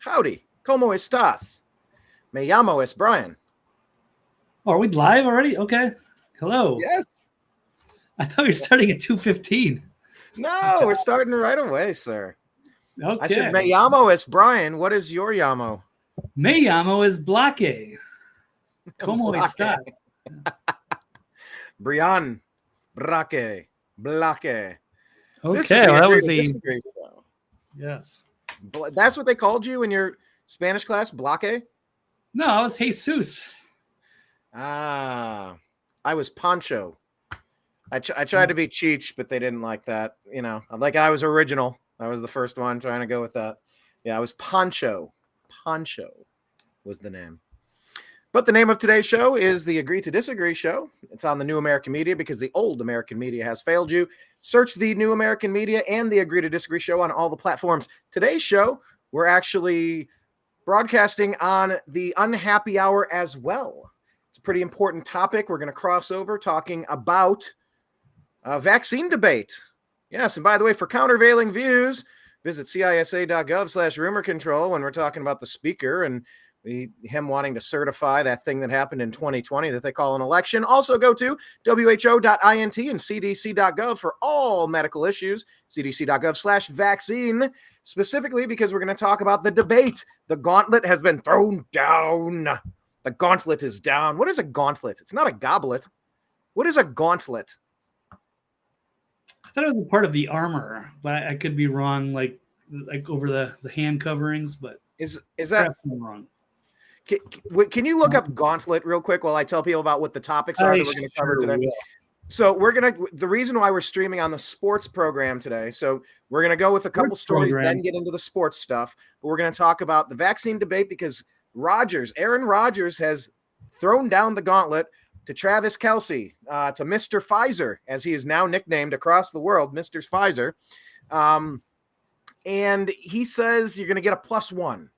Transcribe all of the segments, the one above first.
Howdy. ¿Cómo estás? Me llamo es Brian. Oh, are we live already? Okay. Hello. Yes. I thought we were starting at 2:15. No, we're starting right away, sir. Okay. I said, me llamo es Brian. What is your llamo? Me llamo es Blake. ¿Cómo estás? Brian. Blake. Okay. This is the Well, that Agree was to a Disagree show. yes. That's what they called you in your Spanish class, Blake? No, I was Jesus. Ah, I was Pancho. I tried to be Cheech, but they didn't like that. You know, like I was original. I was the first one trying to go with that. Yeah, I was Pancho. Pancho was the name. But the name of today's show is the Agree to Disagree show. It's on the New American Media because the old American media has failed you. Search the New American Media and the Agree to Disagree show on all the platforms. Today's show, we're actually broadcasting on the Unhappy Hour as well. It's a pretty important topic. We're going to cross over talking about a vaccine debate. Yes, and by the way, for countervailing views, visit cisa.gov/rumor control when we're talking about the speaker and him wanting to certify that thing that happened in 2020 that they call an election. Also go to who.int and cdc.gov for all medical issues, cdc.gov/vaccine, specifically because we're going to talk about the debate. The gauntlet has been thrown down. The gauntlet is down. What is a gauntlet? It's not a goblet. What is a gauntlet? I thought it was a part of the armor, but I could be wrong, like over the hand coverings, but is that wrong? Can you look up gauntlet real quick while I tell people about what the topics are that we're going to cover today? Will. So the reason why we're streaming on the sports program today, so we're going to go with a couple stories, then get into the sports stuff. But we're going to talk about the vaccine debate because Aaron Rodgers has thrown down the gauntlet to Travis Kelce, to Mr. Pfizer, as he is now nicknamed across the world, Mr. Pfizer. And he says you're going to get a +1.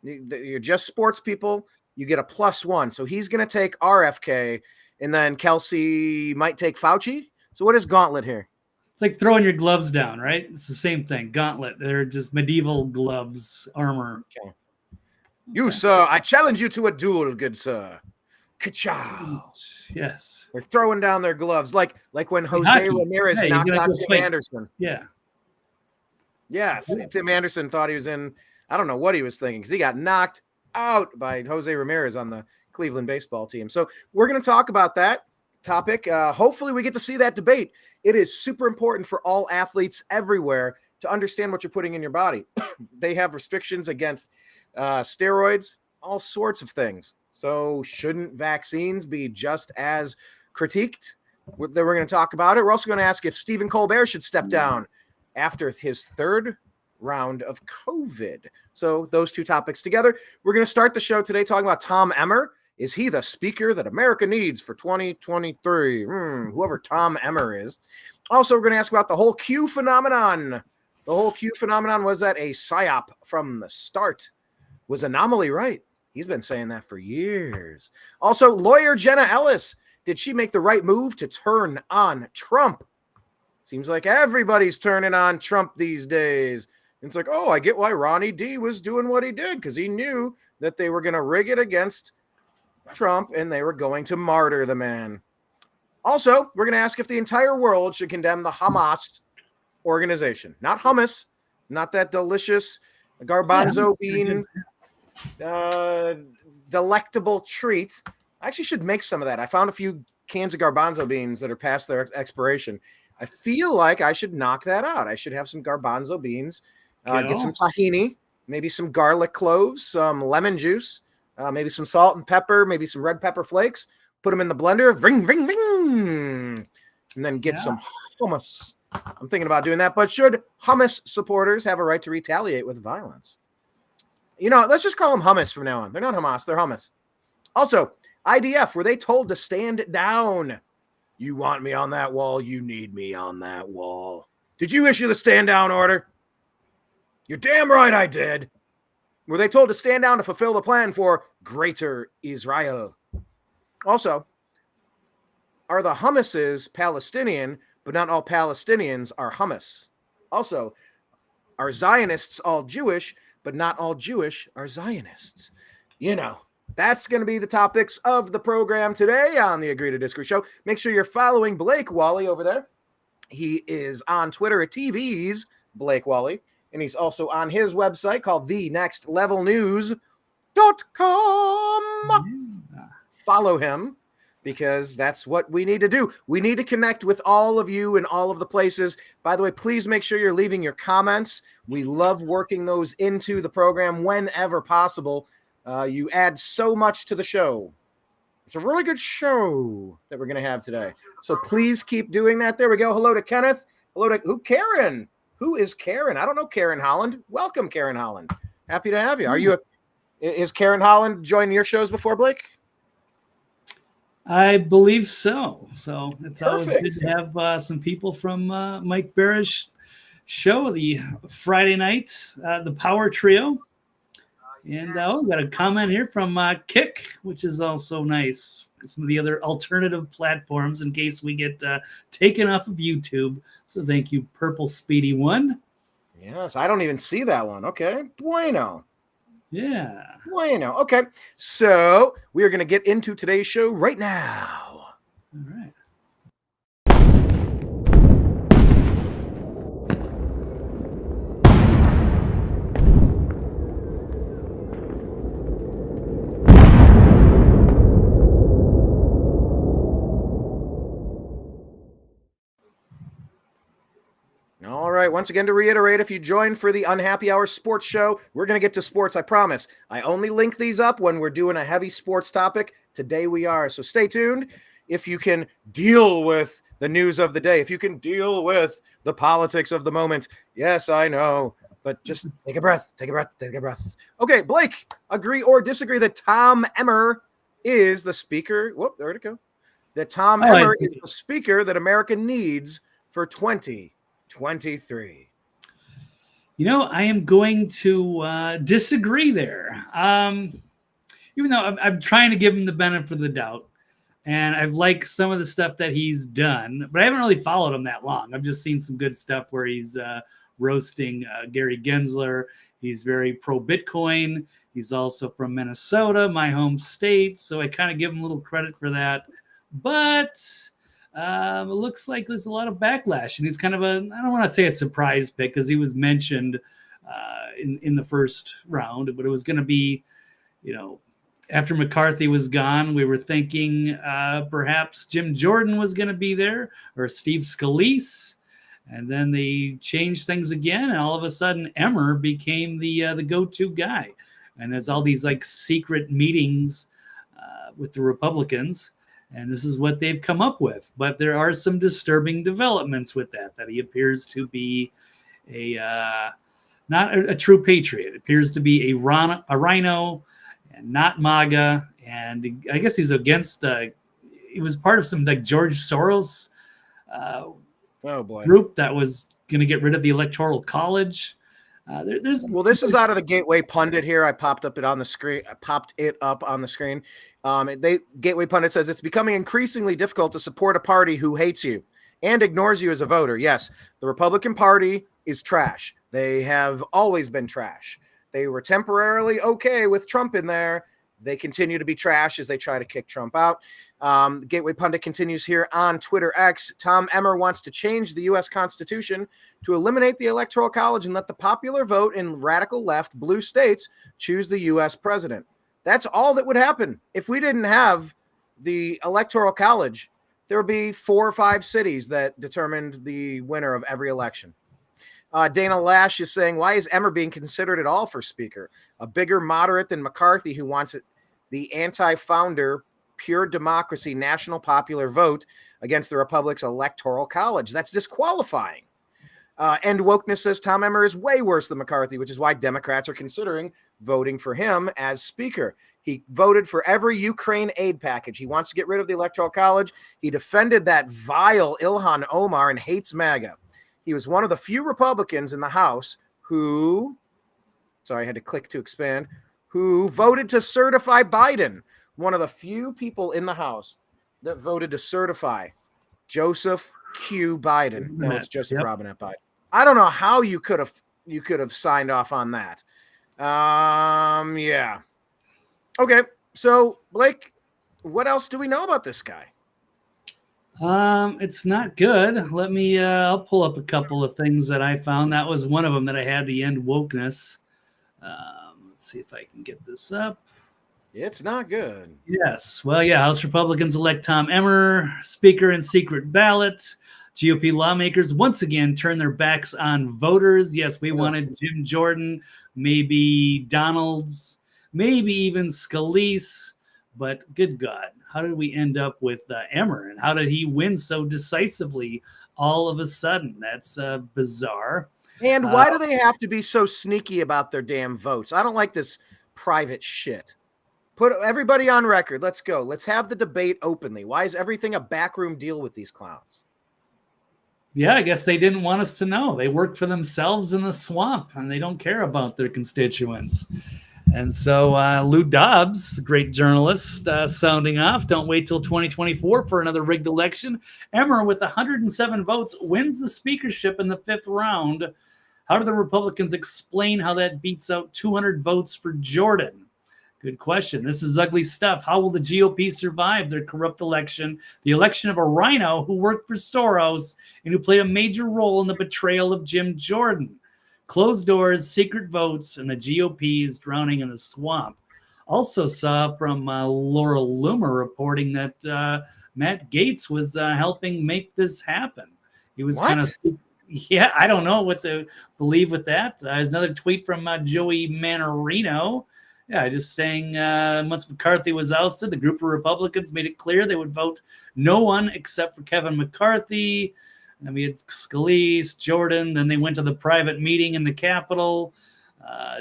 You're just sports people. You get a +1. So he's going to take RFK, and then Kelce might take Fauci. So what is gauntlet here? It's like throwing your gloves down, right? It's the same thing. Gauntlet. They're just medieval gloves, armor. Okay. You, sir, I challenge you to a duel, good sir. Ka-chow. Yes. They're throwing down their gloves like when Jose Ramirez knocked out Tim Anderson. Yeah. Yes. Tim Anderson thought he was in, I don't know what he was thinking because he got knocked out by Jose Ramirez on the Cleveland baseball team. So we're going to talk about that topic. Hopefully we get to see that debate. It is super important for all athletes everywhere to understand what you're putting in your body. They have restrictions against steroids, all sorts of things. So shouldn't vaccines be just as critiqued? We're going to talk about it. We're also going to ask if Stephen Colbert should step down after his third round of COVID. So those two topics together. We're going to start the show today talking about Tom Emmer. Is he the speaker that America needs for 2023? Whoever Tom Emmer is. Also, we're going to ask about the whole Q phenomenon. The whole Q phenomenon, was that a psyop from the start? Was Anomaly right? He's been saying that for years. Also, lawyer Jenna Ellis. Did she make the right move to turn on Trump? Seems like everybody's turning on Trump these days. It's like, oh, I get why Ronnie D was doing what he did because he knew that they were going to rig it against Trump and they were going to martyr the man. Also, we're going to ask if the entire world should condemn the Hamas organization. Not hummus, not that delicious garbanzo bean delectable treat. I actually should make some of that. I found a few cans of garbanzo beans that are past their expiration. I feel like I should knock that out. I should have some garbanzo beans, get some tahini, maybe some garlic cloves, some lemon juice, maybe some salt and pepper, maybe some red pepper flakes, put them in the blender, ring, ring, ring, and then get some hummus. I'm thinking about doing that, but should hummus supporters have a right to retaliate with violence? You know, let's just call them hummus from now on. They're not Hamas, they're hummus. Also, IDF, were they told to stand down? You want me on that wall, you need me on that wall. Did you issue the stand down order? You're damn right I did. Were they told to stand down to fulfill the plan for Greater Israel? Also, are the hummuses Palestinian, but not all Palestinians are hummus? Also, are Zionists all Jewish, but not all Jewish are Zionists. That's going to be the topics of the program today on the Agree to Disagree show. Make sure you're following Blake Walley over there. He is on Twitter at TV's Blake Walley, and he's also on his website called thenextlevelnews.com. Follow him, because that's what we need to do. We need to connect with all of you in all of the places. By the way, please make sure you're leaving your comments. We love working those into the program whenever possible. You add so much to the show. It's a really good show that we're going to have today. So please keep doing that. There we go. Hello to Kenneth. Hello to Karen. Who is Karen? I don't know Karen Holland. Welcome, Karen Holland. Happy to have you. Is Karen Holland joining your shows before, Blake? I believe so. So it's Perfect. Always good to have some people from Mike Barrett's show, the Friday night, the Power Trio. And we got a comment here from Kick, which is also nice. Some of the other alternative platforms in case we get taken off of YouTube. So thank you, Purple Speedy One. Yes, I don't even see that one. Okay, bueno. Yeah. Bueno. Okay, so we are going to get into today's show right now. All right. All right. Once again, to reiterate, if you joined for the Unhappy Hour Sports Show, we're going to get to sports, I promise. I only link these up when we're doing a heavy sports topic. Today we are. So stay tuned. If you can deal with the news of the day, if you can deal with the politics of the moment. Yes, I know. But just take a breath. Take a breath. Take a breath. Okay, Blake, agree or disagree that Tom Emmer is the speaker? Whoop, there it go. That Tom Emmer is the speaker that America needs for 2023. I am going to disagree there. Even though I'm trying to give him the benefit of the doubt, and I've liked some of the stuff that he's done, but I haven't really followed him that long. I've just seen some good stuff where he's roasting Gary Gensler. He's very pro-Bitcoin. He's also from Minnesota, my home state, so I kind of give him a little credit for that. But it looks like there's a lot of backlash, and he's kind of I don't want to say a surprise pick because he was mentioned in the first round, but it was going to be, after McCarthy was gone, we were thinking perhaps Jim Jordan was going to be there or Steve Scalise, and then they changed things again, and all of a sudden Emmer became the go-to guy, and there's all these secret meetings with the Republicans. And this is what they've come up with. But there are some disturbing developments with that he appears to be not a true patriot. It appears to be a rhino and not MAGA. And I guess he's against, he was part of some George Soros group that was going to get rid of the Electoral College. This is out of the Gateway Pundit here. I popped it up on the screen. Gateway Pundit says it's becoming increasingly difficult to support a party who hates you and ignores you as a voter. Yes, the Republican Party is trash. They have always been trash. They were temporarily okay with Trump in there. They continue to be trash as they try to kick Trump out. The Gateway Pundit continues here on Twitter X. Tom Emmer wants to change the U.S. Constitution to eliminate the Electoral College and let the popular vote in radical left blue states choose the U.S. president. That's all that would happen. If we didn't have the Electoral College, there would be 4 or 5 cities that determined the winner of every election. Dana Lash is saying, why is Emmer being considered at all for speaker? A bigger moderate than McCarthy, who wants the anti-founder, pure democracy, national popular vote against the Republic's Electoral College. That's disqualifying. And Wokeness says Tom Emmer is way worse than McCarthy, which is why Democrats are considering voting for him as speaker. He voted for every Ukraine aid package. He wants to get rid of the Electoral College. He defended that vile Ilhan Omar and hates MAGA. He was one of the few Republicans in the House who voted to certify Biden. One of the few people in the House that voted to certify Joseph Q. Biden. No, it's Joseph Robinette Biden. I don't know how you could have signed off on that. Yeah. Okay. So, Blake, what else do we know about this guy? It's not good. Let me I'll pull up a couple of things that I found. That was one of them that I had, the end wokeness. Let's see if I can get this up. It's not good. Yes. Well, yeah, House Republicans elect Tom Emmer, Speaker in secret ballot. GOP lawmakers once again turn their backs on voters. Yes, we wanted Jim Jordan, maybe Donalds, maybe even Scalise. But good God, how did we end up with Emmer? And how did he win so decisively all of a sudden? That's bizarre. And why do they have to be so sneaky about their damn votes? I don't like this private shit. Put everybody on record. Let's go. Let's have the debate openly. Why is everything a backroom deal with these clowns? Yeah, I guess they didn't want us to know. They work for themselves in the swamp, and they don't care about their constituents. And so Lou Dobbs, the great journalist, sounding off. Don't wait till 2024 for another rigged election. Emmer, with 107 votes, wins the speakership in the 5th round. How do the Republicans explain how that beats out 200 votes for Jordan? Good question. This is ugly stuff. How will the GOP survive their corrupt election, the election of a rhino who worked for Soros and who played a major role in the betrayal of Jim Jordan? Closed doors, secret votes, and the GOP is drowning in the swamp. Also saw from Laura Loomer reporting that Matt Gaetz was helping make this happen. He was kind of... Yeah, I don't know what to believe with that. There's another tweet from Joey Manorino. Yeah, just saying once McCarthy was ousted, the group of Republicans made it clear they would vote no one except for Kevin McCarthy. And we had Scalise, Jordan. Then they went to the private meeting in the Capitol.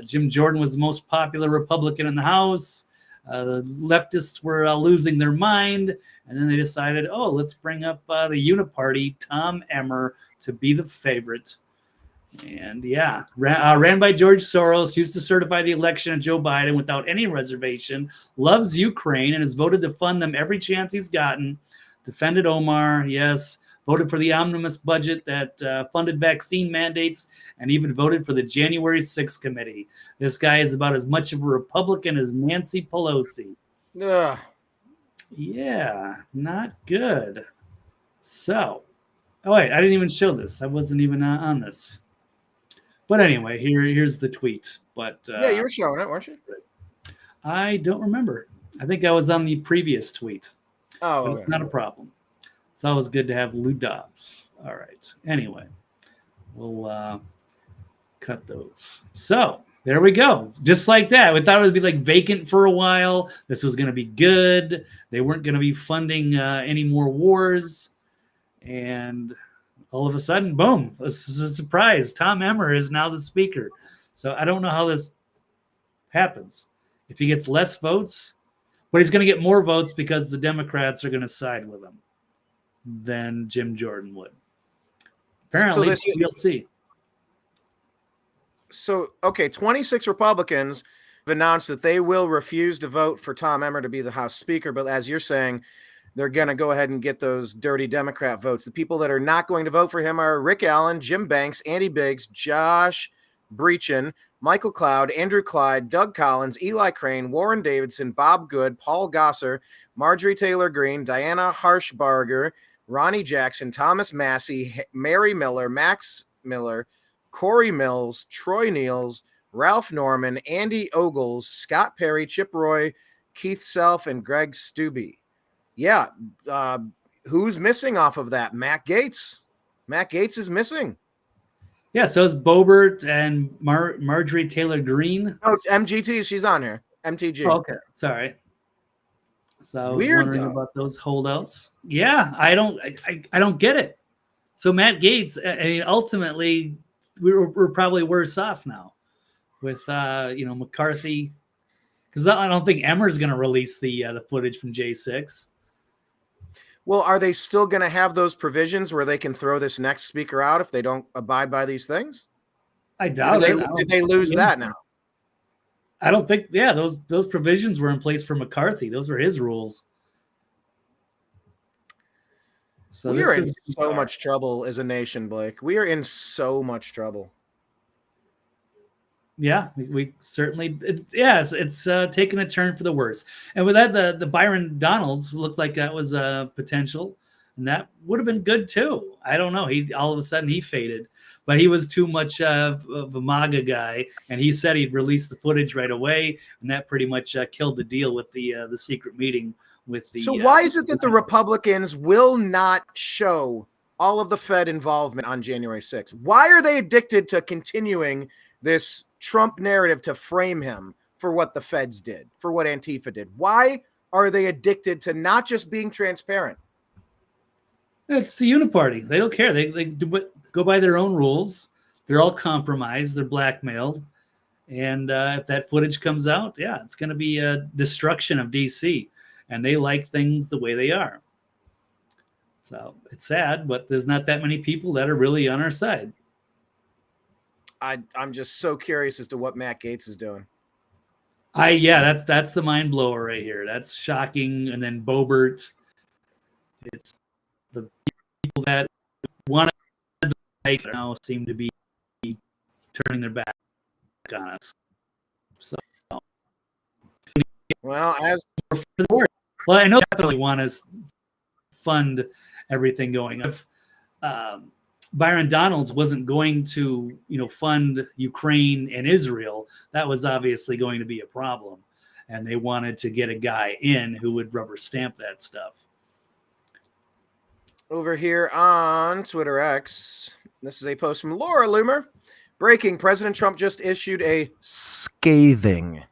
Jim Jordan was the most popular Republican in the House. The leftists were losing their mind. And then they decided, oh, let's bring up the uniparty, Tom Emmer, to be the favorite. And yeah, ran by George Soros, used to certify the election of Joe Biden without any reservation, loves Ukraine and has voted to fund them every chance he's gotten, defended Omar, yes, voted for the omnibus budget that funded vaccine mandates, and even voted for the January 6th committee. This guy is about as much of a Republican as Nancy Pelosi. Ugh. Yeah, not good. So, oh wait, I didn't even show this. I wasn't even on this. But anyway, here's the tweet. But yeah, you were showing it, weren't you? I don't remember. I think I was on the previous tweet. Oh, but it's not a problem. It's always good to have Lou Dobbs. All right. Anyway, we'll cut those. So there we go. Just like that. We thought it would be like vacant for a while. This was going to be good. They weren't going to be funding any more wars. And all of a sudden, boom, this is a surprise. Tom Emmer is now the speaker. So I don't know how this happens. If he gets less votes, but he's going to get more votes because the Democrats are going to side with him than Jim Jordan would. Apparently, you'll see. So, okay, 26 Republicans have announced that they will refuse to vote for Tom Emmer to be the House Speaker. But as you're saying, they're going to go ahead and get those dirty Democrat votes. The people that are not going to vote for him are Rick Allen, Jim Banks, Andy Biggs, Josh Breachin, Michael Cloud, Andrew Clyde, Doug Collins, Eli Crane, Warren Davidson, Bob Good, Paul Gosser, Marjorie Taylor Greene, Diana Harshbarger, Ronnie Jackson, Thomas Massey, Mary Miller, Max Miller, Corey Mills, Troy Niels, Ralph Norman, Andy Ogles, Scott Perry, Chip Roy, Keith Self, and Greg Stubbe. Yeah, who's missing off of that? Matt Gaetz. Matt Gaetz is missing. Yeah, so is Boebert and Marjorie Taylor Greene. Oh, it's MGT. She's on here. MTG. Oh, okay, sorry. So I was Weird, wondering about those holdouts. Yeah, I don't get it. So Matt Gaetz, I mean, ultimately, we're probably worse off now with McCarthy, because I don't think Emmer's going to release the footage from J6. Well, are they still going to have those provisions where they can throw this next speaker out if they don't abide by these things? I doubt it. Did they lose that now? I don't think. Yeah, those provisions were in place for McCarthy. Those were his rules. So we are in so much trouble as a nation, Blake. We are in so much trouble. Yeah, we certainly, it's taken a turn for the worse. And with that, the Byron Donalds looked like that was a potential, and that would have been good too. I don't know. He all of a sudden he faded, but he was too much of a MAGA guy, and he said he'd release the footage right away, and that pretty much killed the deal with the secret meeting with the. So why is it that the Republicans will not show all of the Fed involvement on January 6th? Why are they addicted to continuing this Trump narrative to frame him for what the Feds did, for what Antifa did? Why are they addicted to not just being transparent? It's the uniparty. They don't care. They go by their own rules. They're all compromised. They're blackmailed. And if that footage comes out, yeah, it's going to be a destruction of DC. And they like things the way they are. So it's sad, but there's not that many people that are really on our side. I'm just so curious as to what Matt Gaetz is doing. That's the mind blower right here. That's shocking. And then Boebert. It's the people that want to fight now seem to be turning their back on us. So, well, I know they definitely want to fund everything going. If Byron Donalds wasn't going to, fund Ukraine and Israel, that was obviously going to be a problem, and they wanted to get a guy in who would rubber stamp that stuff. Over here on Twitter X, this is a post from Laura Loomer. Breaking: President Trump just issued a scathing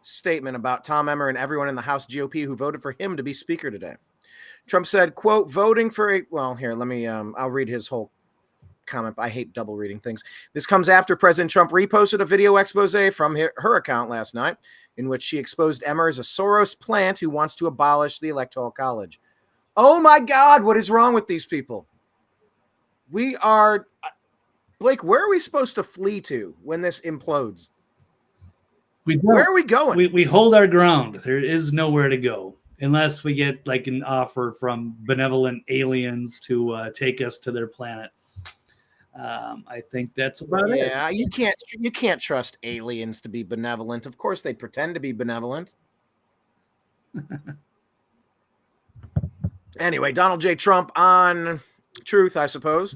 statement about Tom Emmer and everyone in the House GOP who voted for him to be Speaker today. Trump said, quote, voting for a... Well, here, let me... I'll read his whole comment. I hate double reading things. This comes after President Trump reposted a video expose from her account last night in which she exposed Emmer as a Soros plant who wants to abolish the Electoral College. Oh my God, what is wrong with these people? We are... Blake, where are we supposed to flee to when this implodes? Where are we going? We hold our ground. There is nowhere to go unless we get like an offer from benevolent aliens to take us to their planet. I think that's about it. Yeah, you can't trust aliens to be benevolent. Of course, they pretend to be benevolent. Anyway, Donald J. Trump on Truth, I suppose,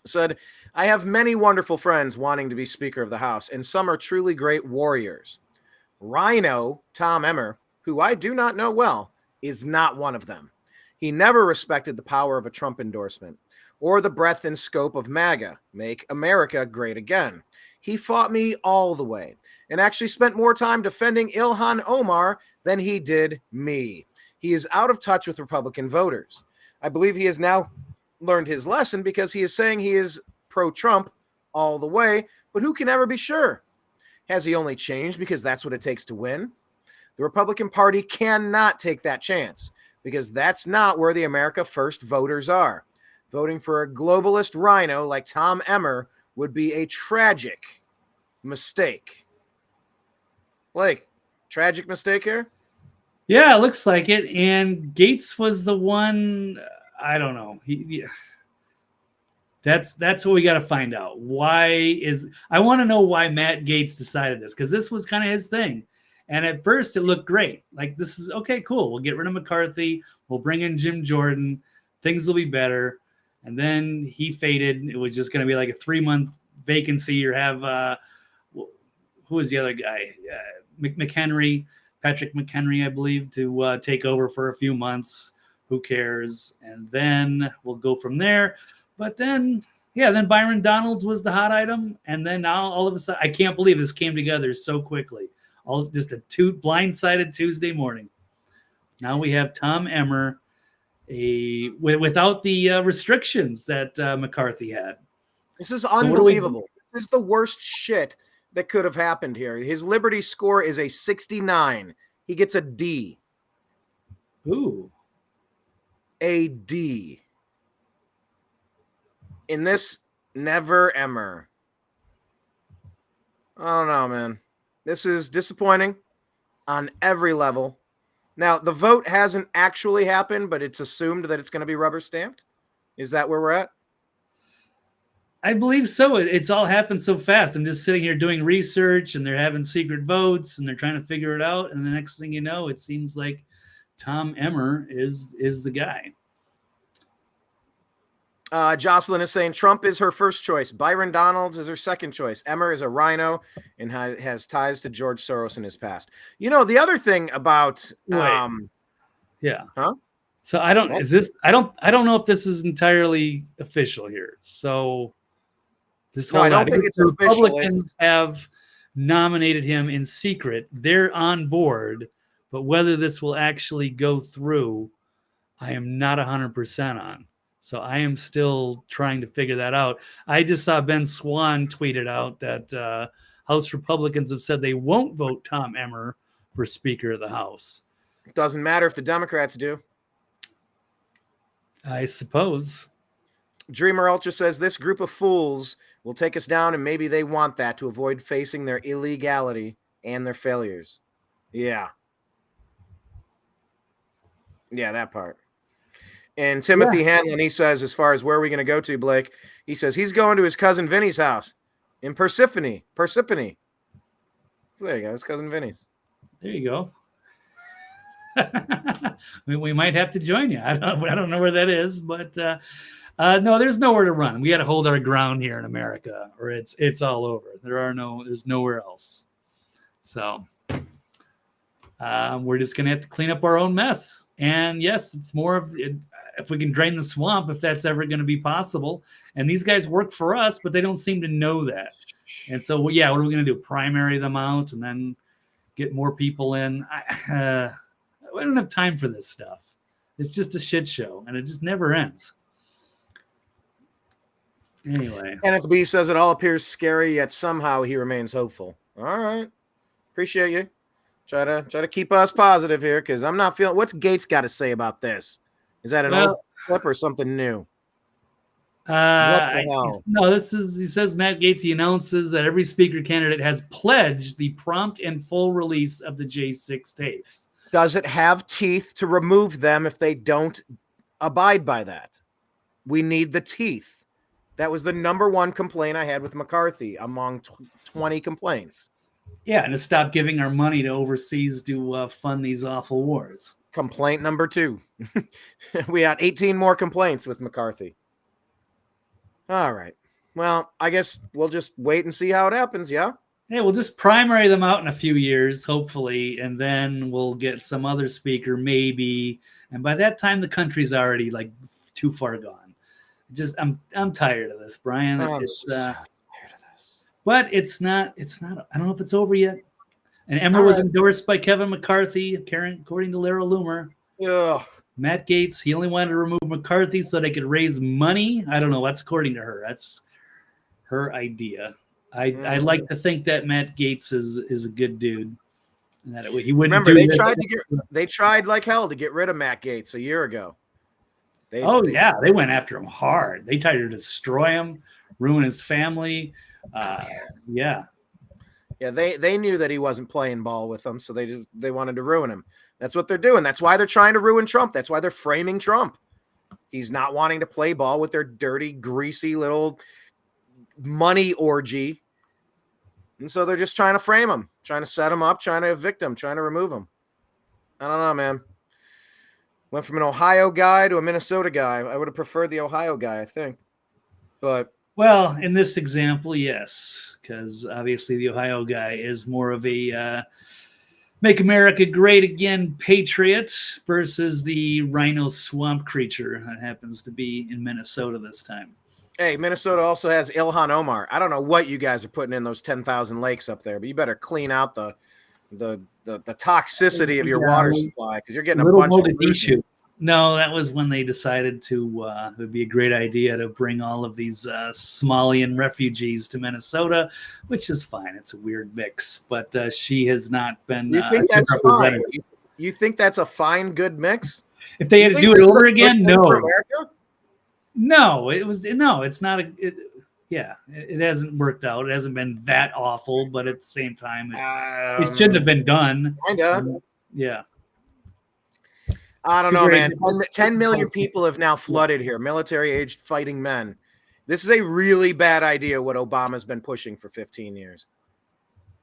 said, I have many wonderful friends wanting to be Speaker of the House, and some are truly great warriors. Rhino Tom Emmer, who I do not know well, is not one of them. He never respected the power of a Trump endorsement or the breadth and scope of MAGA, Make America Great Again. He fought me all the way and actually spent more time defending Ilhan Omar than he did me. He is out of touch with Republican voters. I believe he has now learned his lesson because he is saying he is pro-Trump all the way, but who can ever be sure? Has he only changed because that's what it takes to win? The Republican Party cannot take that chance because that's not where the America First voters are. Voting for a globalist rhino like Tom Emmer would be a tragic mistake. Blake, tragic mistake here? Yeah, it looks like it. And Gaetz was the one, I don't know. That's what we got to find out. I want to know why Matt Gaetz decided this, because this was kind of his thing. And at first it looked great. Like, this is okay, cool. We'll get rid of McCarthy. We'll bring in Jim Jordan. Things will be better. And then he faded. It was just going to be like a 3-month vacancy, or have, who was the other guy? McHenry, Patrick McHenry, I believe, to take over for a few months. Who cares? And then we'll go from there. But then, then Byron Donalds was the hot item. And then now all of a sudden, I can't believe this came together so quickly. All just a blindsided Tuesday morning. Now we have Tom Emmer, without the restrictions that McCarthy had. This is unbelievable. This is the worst shit that could have happened here. His Liberty score is a 69. He gets a D. Ooh. A D. In this, never Emmer. I don't know, man. This is disappointing on every level. Now, the vote hasn't actually happened, but it's assumed that it's going to be rubber stamped. Is that where we're at? I believe so. It's all happened so fast. I'm just sitting here doing research, and they're having secret votes, and they're trying to figure it out. And the next thing you know, it seems like Tom Emmer is the guy. Jocelyn is saying Trump is her first choice. Byron Donalds is her second choice. Emmer is a rhino and has ties to George Soros in his past. You know, the other thing about yeah. Huh? So I don't know if this is entirely official here. So this whole I don't think it's official. Republicans have nominated him in secret. They're on board, but whether this will actually go through, I am not 100% on. So I am still trying to figure that out. I just saw Ben Swan tweeted out that House Republicans have said they won't vote Tom Emmer for Speaker of the House. It doesn't matter if the Democrats do. I suppose. Dreamer Ultra says this group of fools will take us down, and maybe they want that to avoid facing their illegality and their failures. Yeah. Yeah, that part. And Timothy Hanlon, he says, as far as where are we going to go to, Blake, he says he's going to his cousin Vinny's house in Persephone. So there you go, his cousin Vinny's. There you go. we might have to join you. I don't know where that is, but no, there's nowhere to run. We got to hold our ground here in America, or it's all over. There's nowhere else. So we're just gonna have to clean up our own mess. And yes, it's more of if we can drain the swamp, if that's ever going to be possible. And these guys work for us, but they don't seem to know that. And so, what are we going to do? Primary them out and then get more people in? I don't have time for this stuff. It's just a shit show, and it just never ends. Anyway. Kenneth B says it all appears scary, yet somehow he remains hopeful. All right. Appreciate you. Try to keep us positive here, because I'm not feeling. What's Gates got to say about this? Is that an old clip or something new? No, he says Matt Gaetz, he announces that every speaker candidate has pledged the prompt and full release of the J6 tapes. Does it have teeth to remove them if they don't abide by that? We need the teeth. That was the number one complaint I had with McCarthy among 20 complaints. Yeah, and to stop giving our money to overseas to fund these awful wars. Complaint number 2. We had 18 more complaints with McCarthy. All right. Well, I guess we'll just wait and see how it happens, yeah? Hey, we'll just primary them out in a few years, hopefully, and then we'll get some other speaker, maybe. And by that time, the country's already like too far gone. I'm tired of this, Brian. I'm so tired of this. But it's not. I don't know if it's over yet. And Emmer was endorsed by Kevin McCarthy, according to Lara Loomer. Ugh. Matt Gaetz, he only wanted to remove McCarthy so they could raise money. I don't know. That's according to her. That's her idea. I'd like to think that Matt Gaetz is a good dude. And that he wouldn't. Remember, they tried like hell to get rid of Matt Gaetz a year ago. They went after him hard. They tried to destroy him, ruin his family. Yeah, they knew that he wasn't playing ball with them, so they wanted to ruin him. That's what they're doing. That's why they're trying to ruin Trump. That's why they're framing Trump. He's not wanting to play ball with their dirty, greasy little money orgy. And so they're just trying to frame him, trying to set him up, trying to evict him, trying to remove him. I don't know, man. Went from an Ohio guy to a Minnesota guy. I would have preferred the Ohio guy, I think. But well, in this example, yes, because obviously the Ohio guy is more of a make America great again patriot versus the rhino swamp creature that happens to be in Minnesota this time. Hey, Minnesota also has Ilhan Omar. I don't know what you guys are putting in those 10,000 lakes up there, but you better clean out the toxicity of your water supply, because you're getting a bunch of pollution. No, that was when they decided to it would be a great idea to bring all of these Somalian refugees to Minnesota, which is fine. It's a weird mix, but she has not been. You think that's fine? You think that's a fine, good mix? If they had to do it over again, no. No, it's not. It hasn't worked out. It hasn't been that awful, but at the same time, it shouldn't have been done. Kinda. Yeah. I don't know, man. 10 million people have now flooded here, military-aged fighting men. This is a really bad idea, what Obama's been pushing for 15 years.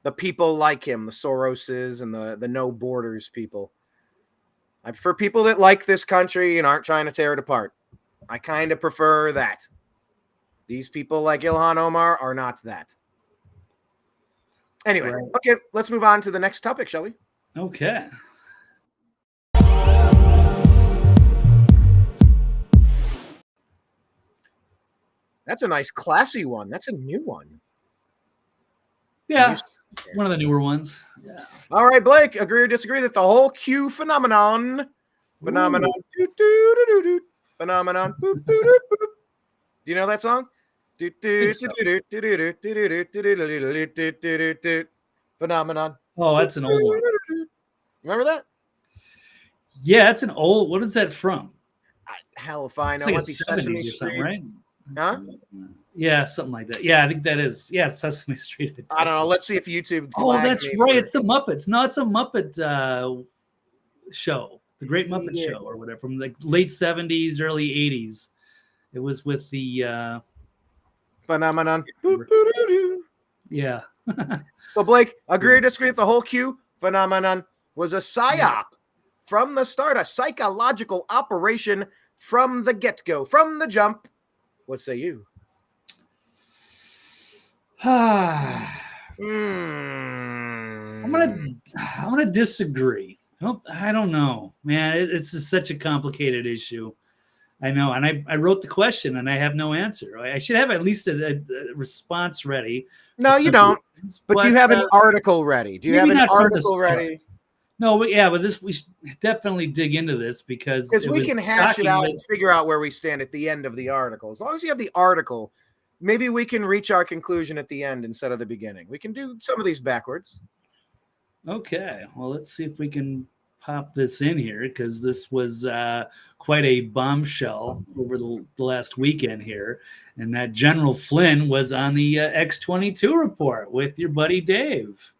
The people like him, the Soroses and the no borders people. I prefer people that like this country and aren't trying to tear it apart. I kind of prefer that. These people like Ilhan Omar are not that. Anyway, Right. Okay, let's move on to the next topic, shall we? Okay. That's a nice, classy one. That's a new one. Yeah, one of the newer ones. Yeah. All right, Blake, agree or disagree that the whole Q phenomenon, phenomenon, phenomenon, boop, boop, boop, boop. Do you know that song? Phenomenon. Oh, that's an old one. Remember that? Yeah, it's an old. What is that from? Hell if I know. It's like What a the 70s Sesame or something, Street? right? Huh? Yeah, something like that. Yeah, I think that is. Yeah, it's Sesame Street. I don't know. Let's see if YouTube. Oh, flags that's me right. for- It's the Muppets. No, it's a Muppet show, the Great Muppet Yeah. Show, or whatever, from the late 70s, early 80s. It was with the phenomenon. Boop, boop, doo, doo. yeah. So Blake, agree or disagree that the whole Q phenomenon was a psyop from the start, a psychological operation from the get-go, from the jump. What say you? I'm Hmm. gonna disagree. I don't know, man. It's just such a complicated issue. I know, and I wrote the question, and I have no answer. I should have at least a response ready. No, you don't. But do you have an article ready? Do you have maybe an not from the article start. ready? No, but yeah, but this we should definitely dig into this because We can hash it out that- and figure out where we stand at the end of the article. As long as you have the article, maybe we can reach our conclusion at the end instead of the beginning. We can do some of these backwards. Okay, well, let's see if we can pop this in here because this was quite a bombshell over the last weekend here, and that General Flynn was on the X-22 report with your buddy Dave,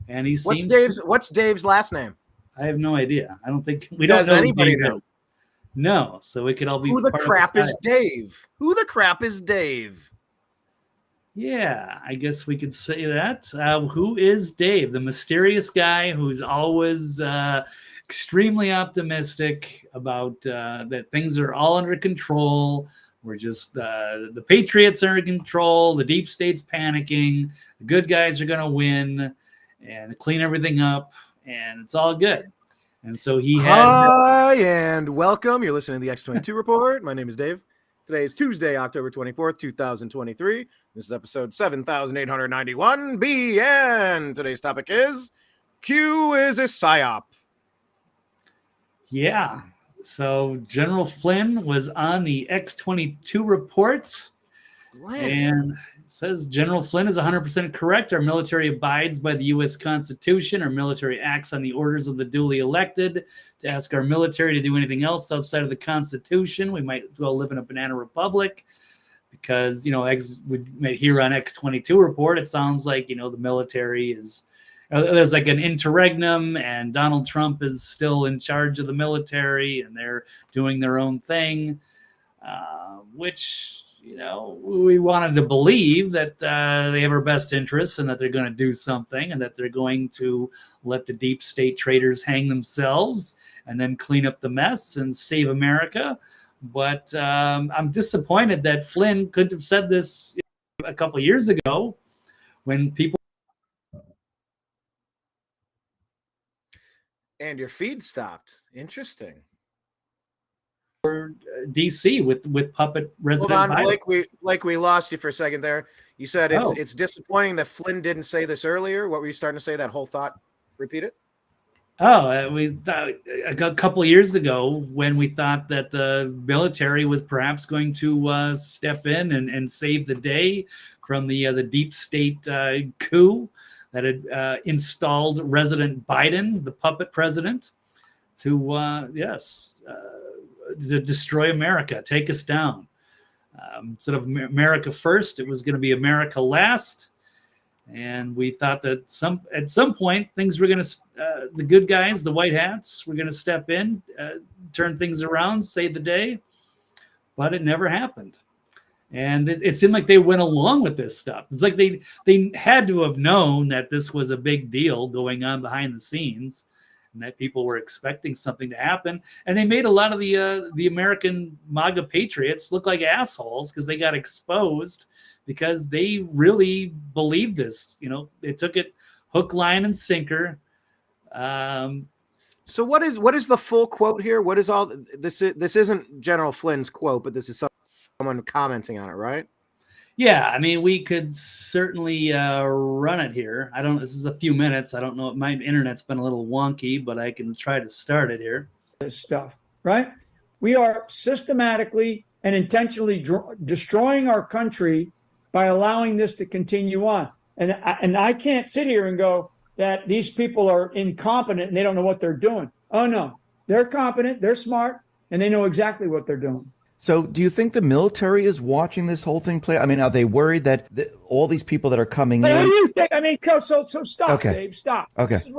and he seemed What's Dave's last name? I have no idea. I don't think we don't Does know who anybody Dave know? is. No, so it could all be Who the part of crap is psyop. Dave? Who the crap is Dave? Yeah, I guess we could say that. Who is Dave? The mysterious guy who's always extremely optimistic about that things are all under control. We're just the Patriots are in control. The deep state's panicking. The good guys are going to win and clean everything up, and it's all good. And so he had. Hi, and welcome. You're listening to the X-22 Report. My name is Dave. Today is Tuesday, October 24th, 2023. This is episode 7891B, and today's topic is Q is a psyop. Yeah. So General Flynn was on the X-22 report, and it says General Flynn is 100% correct. Our military abides by the U.S. Constitution. Our military acts on the orders of the duly elected. To ask our military to do anything else outside of the Constitution, we might as well live in a banana republic. Because, you know, we might hear on X-22 report, it sounds like, you know, the military is, there's like an interregnum and Donald Trump is still in charge of the military and they're doing their own thing, which, you know, we wanted to believe that they have our best interests and that they're going to do something and that they're going to let the deep state traitors hang themselves and then clean up the mess and save America. But I'm disappointed that Flynn couldn't have said this a couple of years ago when people. And your feed stopped. Interesting. Or DC with puppet resident. Hold on, Biden. Blake, we lost you for a second there. You said Oh. it's disappointing that Flynn didn't say this earlier. What were you starting to say? That whole thought? Repeat it. Oh, we thought a couple of years ago when we thought that the military was perhaps going to step in and save the day from the deep state coup that had installed Resident Biden, the puppet president, to to destroy America, take us down. Instead of America first, it was going to be America last. And we thought that at some point things were going to, the good guys, the white hats, were going to step in, turn things around, save the day. But it never happened. And it seemed like they went along with this stuff. It's like they had to have known that this was a big deal going on behind the scenes, and that people were expecting something to happen. And they made a lot of the American MAGA patriots look like assholes because they got exposed because they really believed this. They took it hook, line, and sinker. So what is the full quote here? What is all this? This isn't General Flynn's quote, but this is someone commenting on it, right? Yeah, I mean, we could certainly run it here. This is a few minutes. I don't know. My internet's been a little wonky, but I can try to start it here. This stuff, right? We are systematically and intentionally destroying our country by allowing this to continue on. And I can't sit here and go that these people are incompetent and they don't know what they're doing. Oh, no. They're competent, they're smart, and they know exactly what they're doing. So do you think the military is watching this whole thing play? I mean, are they worried that all these people that are coming in? What do you think? I mean, so stop, Okay. Dave, stop. Okay. This is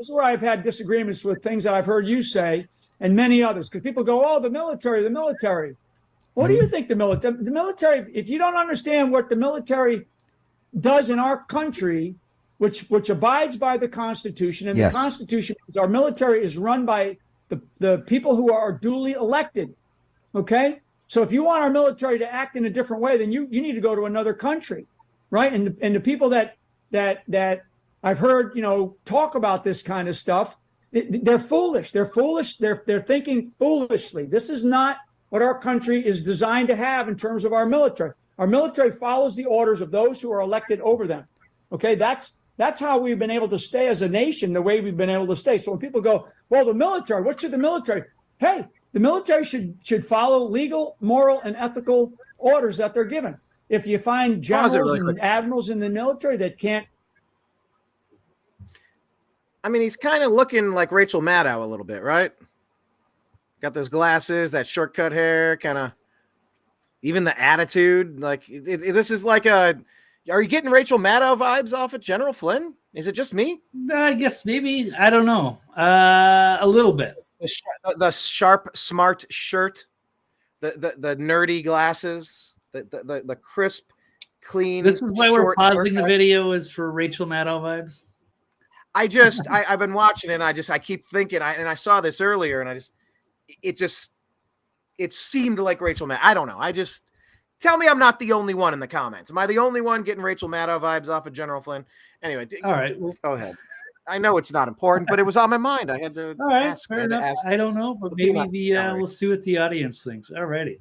where I've had disagreements with things that I've heard you say and many others, because people go, oh, the military. What do you think the military, if you don't understand what the military does in our country, which abides by the Constitution, and Yes. the Constitution is our military is run by the people who are duly elected. Okay, so if you want our military to act in a different way, then you need to go to another country, right? And the people that I've heard talk about this kind of stuff, they're foolish. They're foolish. They're thinking foolishly. This is not what our country is designed to have in terms of our military. Our military follows the orders of those who are elected over them. Okay, that's how we've been able to stay as a nation the way we've been able to stay. So when people go, well, the military, what should the military? Hey, the military should follow legal, moral, and ethical orders that they're given. If you find generals and admirals in the military that can't. I mean, he's kind of looking like Rachel Maddow a little bit, right? Got those glasses, that shortcut hair, kind of even the attitude. Like this is like are you getting Rachel Maddow vibes off of General Flynn? Is it just me? I guess maybe. I don't know. A little bit. The sharp, smart shirt, the nerdy glasses, the crisp, clean. This is why we're pausing the video, is for Rachel Maddow vibes. I've been watching it. And I keep thinking. I saw this earlier, and it seemed like Rachel Maddow. I don't know. Tell me I'm not the only one in the comments. Am I the only one getting Rachel Maddow vibes off of General Flynn? Anyway, all right, well, go ahead. I know it's not important, but it was on my mind. I had to ask. Fair enough. I don't know, but maybe we'll see what the audience thinks. All righty.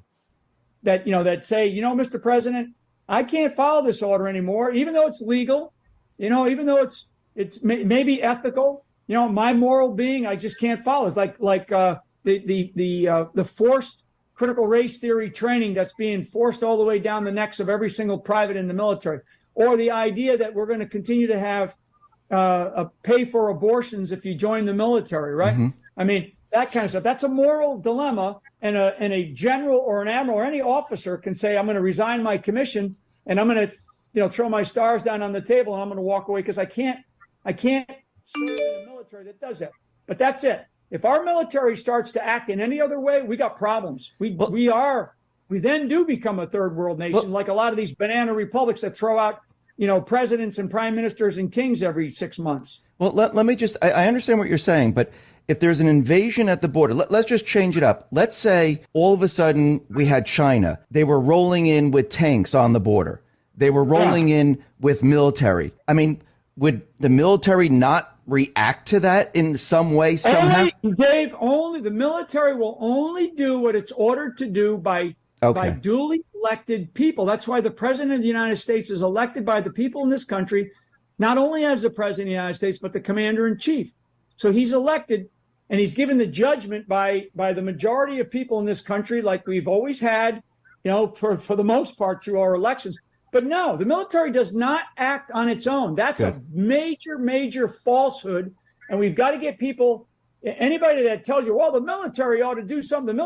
That say, Mr. President, I can't follow this order anymore, even though it's legal, even though it's maybe ethical. My moral being, I just can't follow. It's like the forced critical race theory training that's being forced all the way down the necks of every single private in the military, or the idea that we're going to continue to have pay for abortions if you join the military, right? Mm-hmm. I mean, that kind of stuff. That's a moral dilemma, and a general or an admiral or any officer can say, I'm going to resign my commission and I'm going to throw my stars down on the table and I'm going to walk away because I can't serve in the military that does that. But that's it. If our military starts to act in any other way, we got problems. We then do become a third world nation, like a lot of these banana republics that throw out presidents and prime ministers and kings every 6 months. Well, let me just, I understand what you're saying, but if there's an invasion at the border, let's just change it up. Let's say all of a sudden we had China. They were rolling in with tanks on the border. They were rolling in with military. I mean, would the military not react to that in some way, somehow? Dave, the military will only do what it's ordered to do by duly elected people. That's why the president of the United States is elected by the people in this country, not only as the president of the United States, but the commander in chief. So he's elected and he's given the judgment by the majority of people in this country, like we've always had, for the most part through our elections. But no, the military does not act on its own. That's a major, major falsehood. And we've got to get people, anybody that tells you, well, the military ought to do something,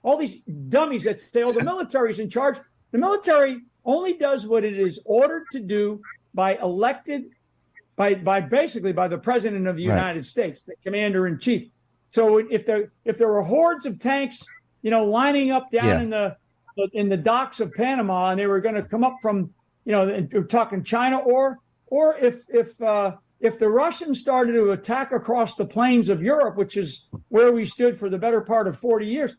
all these dummies that say, oh, the military's in charge. The military only does what it is ordered to do by basically by the president of the United States, the commander in chief. So if there were hordes of tanks, lining up down in the docks of Panama, and they were going to come up from, we're talking China, or if the Russians started to attack across the plains of Europe, which is where we stood for the better part of 40 years,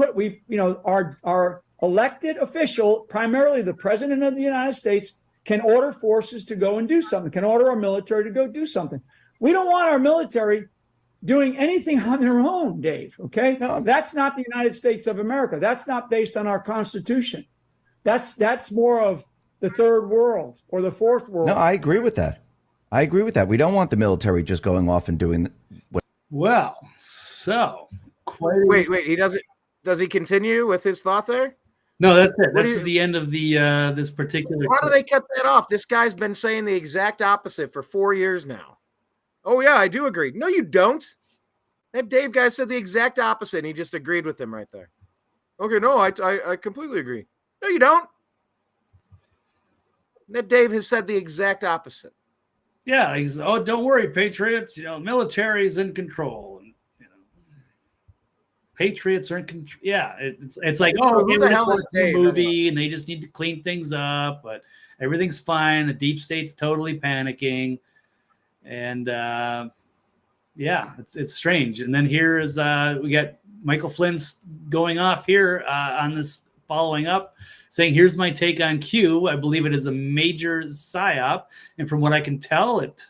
our elected official, primarily the president of the United States, can order forces to go and do something, can order our military to go do something. We don't want our military doing anything on their own, Dave, okay? No. That's not the United States of America. That's not based on our Constitution. That's more of the third world or the fourth world. No, I agree with that. We don't want the military just going off and doing Well, so wait, he doesn't. Does he continue with his thought there? No, that's it. This is the end of the this particular. How do they cut that off? This guy's been saying the exact opposite for 4 years now. Oh yeah, I do agree. No, you don't. That Dave guy said the exact opposite, and he just agreed with him right there. Okay, no, I completely agree. No, you don't. That Dave has said the exact opposite. Yeah, don't worry, Patriots. Military's in control, and Patriots are in control. Yeah, it's like, who the hell is Dave? Movie, and they just need to clean things up, but everything's fine. The deep state's totally panicking, and it's strange. And then here is we got Michael Flynn's going off here on this, following up, saying, "Here's my take on Q. I believe it is a major psyop, and from what I can tell, it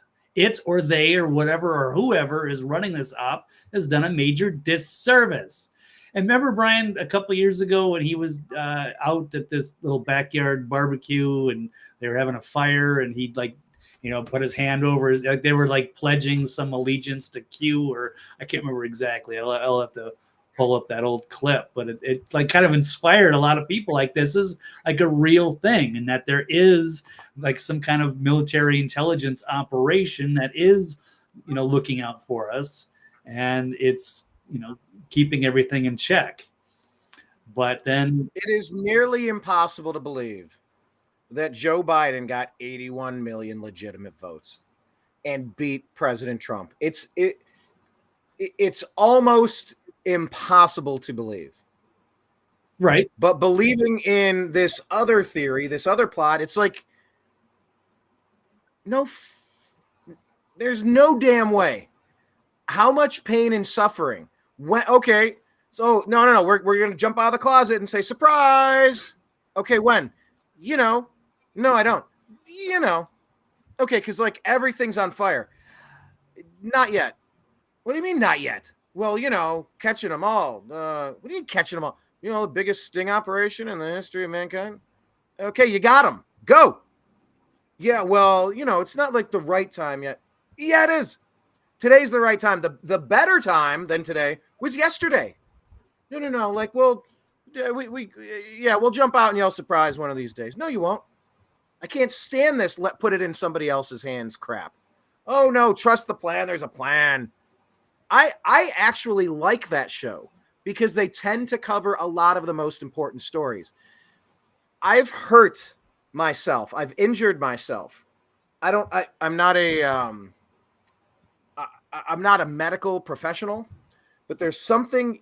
or they or whatever or whoever is running this op has done a major disservice." And remember, Brian, a couple of years ago when he was out at this little backyard barbecue and they were having a fire, and he'd put his hand over his, they were like pledging some allegiance to Q, or I can't remember exactly. I'll have to pull up that old clip, but it's like kind of inspired a lot of people. Like, this is like a real thing, and that there is like some kind of military intelligence operation that is, looking out for us, and it's, keeping everything in check. But then it is nearly impossible to believe that Joe Biden got 81 million legitimate votes and beat President Trump. It's almost impossible to believe. Right. But believing in this other theory, this other plot, it's like, there's no damn way. How much pain and suffering? Okay, so no, we're going to jump out of the closet and say, surprise. Okay, when? No, I don't. Okay, because like everything's on fire. Not yet. What do you mean not yet? Well, catching them all. What do you mean catching them all? The biggest sting operation in the history of mankind. Okay, you got them. Go. Yeah, well, it's not like the right time yet. Yeah, it is. Today's the right time. The better time than today was yesterday. No. Like, we'll jump out and yell surprise one of these days. No, you won't. I can't stand this. Put it in somebody else's hands crap. Oh no, trust the plan. There's a plan. I actually like that show because they tend to cover a lot of the most important stories. I've hurt myself. I've injured myself. I'm not a medical professional, but there's something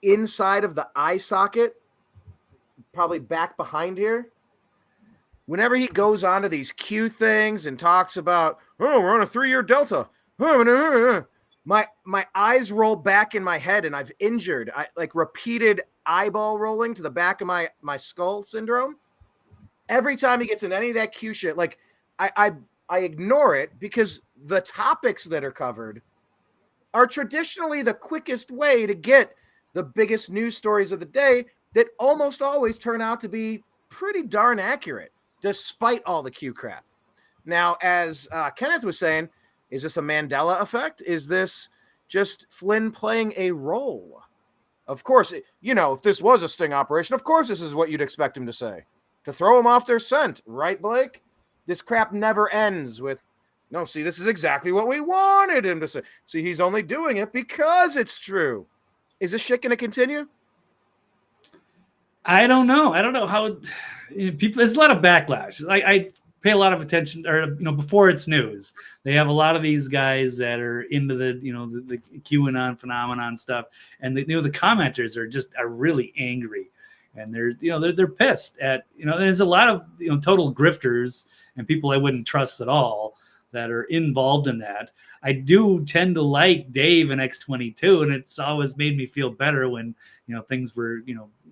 inside of the eye socket, probably back behind here. Whenever he goes on to these Q things and talks about, we're on a 3-year delta. My eyes roll back in my head, and I've injured. I like repeated eyeball rolling to the back of my skull syndrome. Every time he gets in any of that Q shit, like I ignore it because the topics that are covered are traditionally the quickest way to get the biggest news stories of the day that almost always turn out to be pretty darn accurate, despite all the Q crap. Now, as Kenneth was saying, is this a Mandela effect? Is this just Flynn playing a role? Of course, if this was a sting operation, of course this is what you'd expect him to say. To throw them off their scent, right, Blake? This crap never ends with, no, see, this is exactly what we wanted him to say. See, he's only doing it because it's true. Is this shit going to continue? I don't know. I don't know how people, there's a lot of backlash. I pay a lot of attention, or before it's news, they have a lot of these guys that are into the QAnon phenomenon stuff, and the commenters are really angry, and they're pissed at, there's a lot of, total grifters and people I wouldn't trust at all that are involved in that. I do tend to like Dave in X22, and it's always made me feel better when, things were,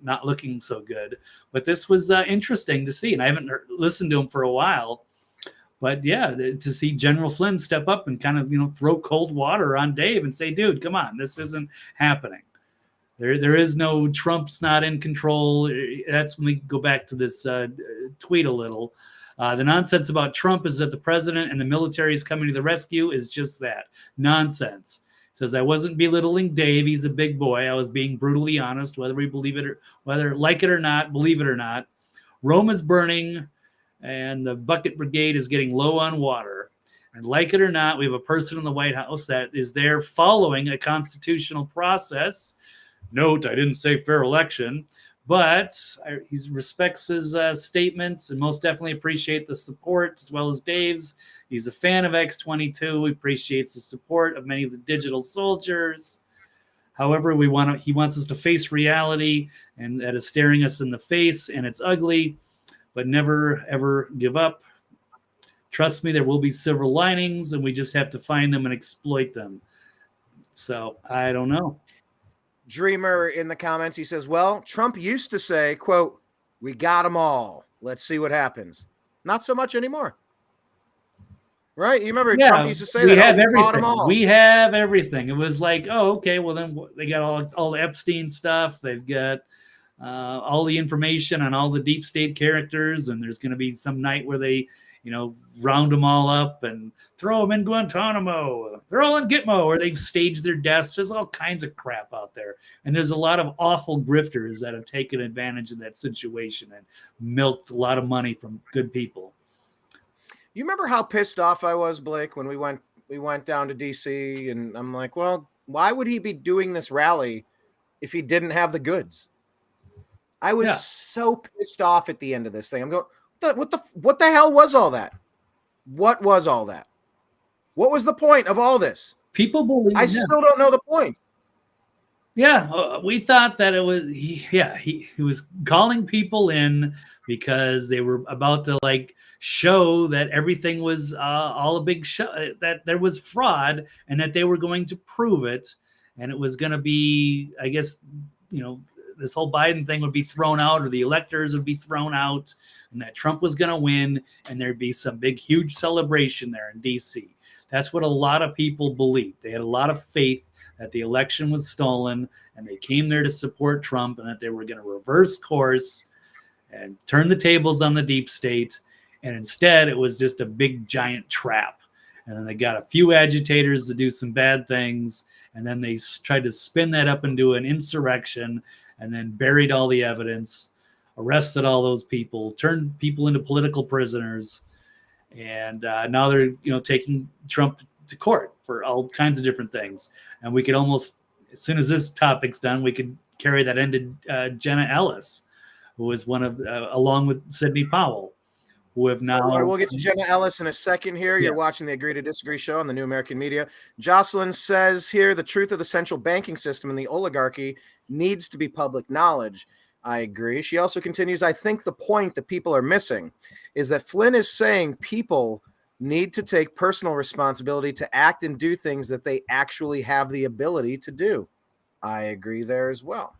not looking so good. But this was interesting to see, and I haven't listened to him for a while. But yeah, to see General Flynn step up and kind of, throw cold water on Dave and say, dude, come on, this isn't happening. There is no Trump's not in control. That's when we go back to this tweet a little. The nonsense about Trump is that the president and the military is coming to the rescue is just that. Nonsense. Says, I wasn't belittling Dave. He's a big boy. I was being brutally honest, whether we believe it or whether like it or not, believe it or not. Rome is burning and the bucket brigade is getting low on water. And like it or not, we have a person in the White House that is there following a constitutional process. Note, I didn't say fair election, but he respects his statements and most definitely appreciate the support as well as Dave's. He's a fan of X22. He appreciates the support of many of the digital soldiers. However, he wants us to face reality, and that is staring us in the face, and it's ugly, but never, ever give up. Trust me, there will be silver linings, and we just have to find them and exploit them. So I don't know. Dreamer in the comments, he says, well, Trump used to say, quote, we got them all. Let's see what happens. Not so much anymore. Right? You remember Trump used to say we that. Have everything. We have everything. It was like, oh, okay, well, then they got all the Epstein stuff. They've got all the information on all the deep state characters, and there's going to be some night where they, round them all up and throw them in Guantanamo. They're all in Gitmo, or they've staged their deaths. There's all kinds of crap out there. And there's a lot of awful grifters that have taken advantage of that situation and milked a lot of money from good people. You remember how pissed off I was, Blake, when we went down to DC, and I'm like, well, why would he be doing this rally if he didn't have the goods? I was so pissed off at the end of this thing. I'm going, what the hell was all that? What was all that? What was the point of all this? People believe. I still don't know the point. Yeah, we thought that it was. He was calling people in because they were about to show that everything was all a big show, that there was fraud, and that they were going to prove it, and it was going to be, I guess, this whole Biden thing would be thrown out, or the electors would be thrown out, and that Trump was going to win, and there'd be some big, huge celebration there in D.C. That's what a lot of people believed. They had a lot of faith that the election was stolen, and they came there to support Trump, and that they were going to reverse course and turn the tables on the deep state. And instead, it was just a big, giant trap. And then they got a few agitators to do some bad things, and then they tried to spin that up into an insurrection, and then buried all the evidence, arrested all those people, turned people into political prisoners, and now they're taking Trump to court for all kinds of different things. And we could almost, as soon as this topic's done, we could carry that into Jenna Ellis, who was one of, along with Sidney Powell, who have now. All right, we'll get to Jenna Ellis in a second here. You're watching the Agree to Disagree show on the New American Media. Jocelyn says here, the truth of the central banking system and the oligarchy needs to be public knowledge. I agree. She also continues, I think the point that people are missing is that Flynn is saying people need to take personal responsibility to act and do things that they actually have the ability to do. I agree there as well.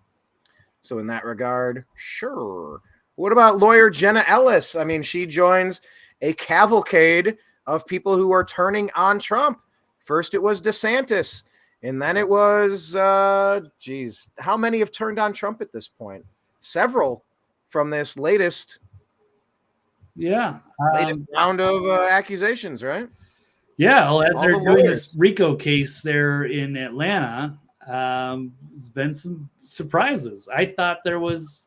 So in that regard, sure. What about lawyer Jenna Ellis? I mean, she joins a cavalcade of people who are turning on Trump. First it was DeSantis, and then it was, how many have turned on Trump at this point? Several from this latest round of accusations, right? Yeah, well, as they're doing this RICO case there in Atlanta, there's been some surprises. I thought there was,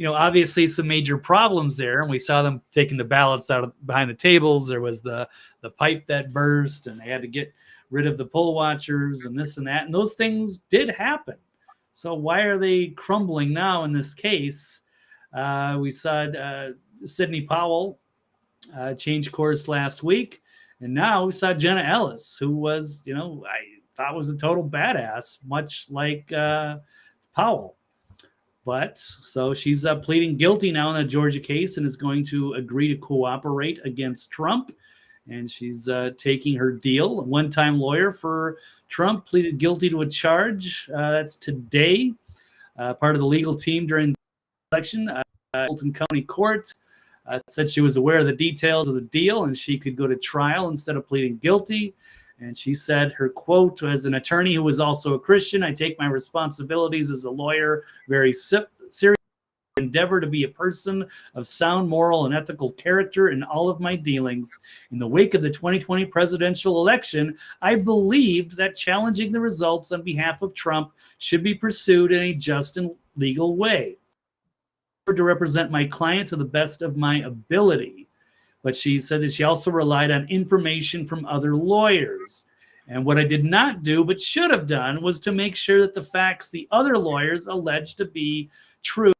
obviously some major problems there, and we saw them taking the ballots out of behind the tables. There was the pipe that burst, and they had to get rid of the poll watchers and this and that, and those things did happen. So why are they crumbling now in this case? We saw Sidney Powell change course last week, and now we saw Jenna Ellis, who was, I thought was a total badass, much like Powell. But so she's pleading guilty now in the Georgia case and is going to agree to cooperate against Trump. And she's taking her deal. A one-time lawyer for Trump pleaded guilty to a charge. That's today. Part of the legal team during the election. Fulton County Court said she was aware of the details of the deal and she could go to trial instead of pleading guilty. And she said her quote, as an attorney who was also a Christian, I take my responsibilities as a lawyer very seriously. Endeavor to be a person of sound moral and ethical character in all of my dealings. In the wake of the 2020 presidential election, I believed that challenging the results on behalf of Trump should be pursued in a just and legal way. To represent my client to the best of my ability. But she said that she also relied on information from other lawyers. And what I did not do, but should have done, was to make sure that the facts the other lawyers alleged to be true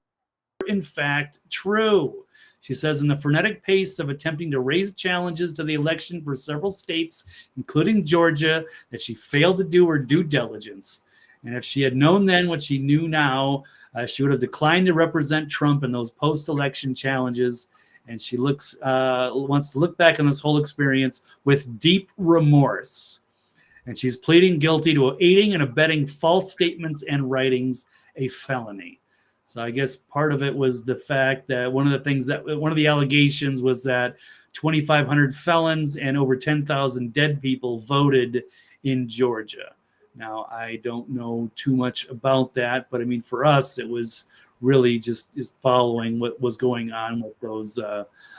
were in fact true. She says in the frenetic pace of attempting to raise challenges to the election for several states, including Georgia, that she failed to do her due diligence. And if she had known then what she knew now, she would have declined to represent Trump in those post-election challenges. And she wants to look back on this whole experience with deep remorse. And she's pleading guilty to aiding and abetting false statements and writings, a felony. So I guess part of it was the fact that one of the allegations was that 2,500 felons and over 10,000 dead people voted in Georgia. Now, I don't know too much about that, but I mean, for us, it was really just following what was going on with those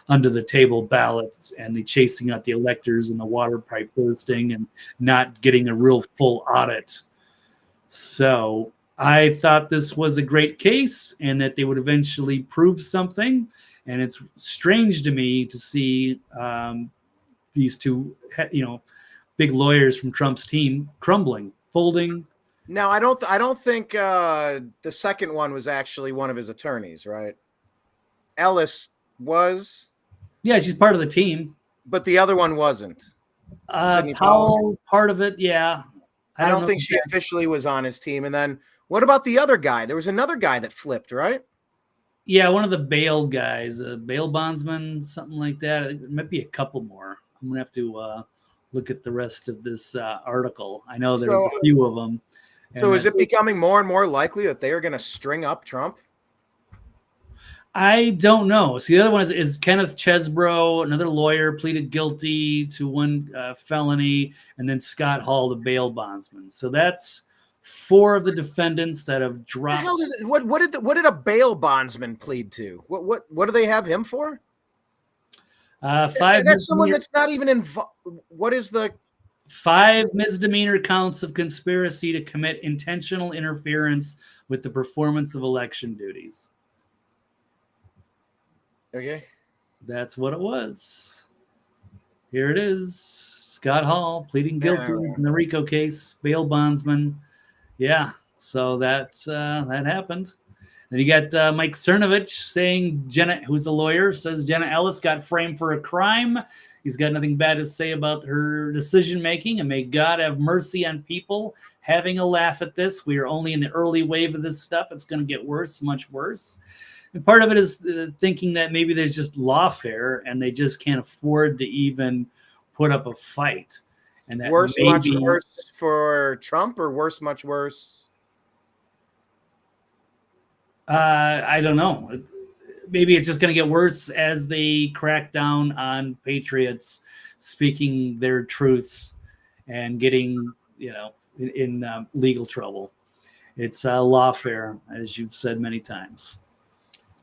under the table ballots and the chasing out the electors and the water pipe bursting and not getting a real full audit. So I thought this was a great case and that they would eventually prove something. And it's strange to me to see these two, big lawyers from Trump's team crumbling, folding. Now, I don't think the second one was actually one of his attorneys, right? Ellis was. Yeah, she's part of the team. But the other one wasn't. Powell, part of it, yeah. I don't think she officially was on his team. And then what about the other guy? There was another guy that flipped, right? Yeah, one of the bail guys, bail bondsman, something like that. It might be a couple more. I'm going to have to look at the rest of this article. I know there's a few of them. So is it becoming more and more likely that they are going to string up Trump? I don't know. So the other one is Kenneth Chesbrough, another lawyer, pleaded guilty to one felony, and then Scott Hall, the bail bondsman. So that's 4 of the defendants that have dropped. What did a bail bondsman plead to? What do they have him for? 5. That's someone that's not even involved. What is the 5 misdemeanor counts of conspiracy to commit intentional interference with the performance of election duties. Okay. That's what it was. Here it is. Scott Hall pleading guilty in the RICO case, bail bondsman. Yeah, so that happened. Then you got Mike Cernovich saying who's a lawyer, says Jenna Ellis got framed for a crime. He's got nothing bad to say about her decision making, and may God have mercy on people having a laugh at this. We are only in the early wave of this stuff. It's going to get worse, much worse. And part of it is thinking that maybe there's just lawfare and they just can't afford to even put up a fight. And that much worse for Trump, or much worse? I don't know. Maybe it's just going to get worse as they crack down on patriots speaking their truths and getting, in legal trouble. It's lawfare, as you've said many times.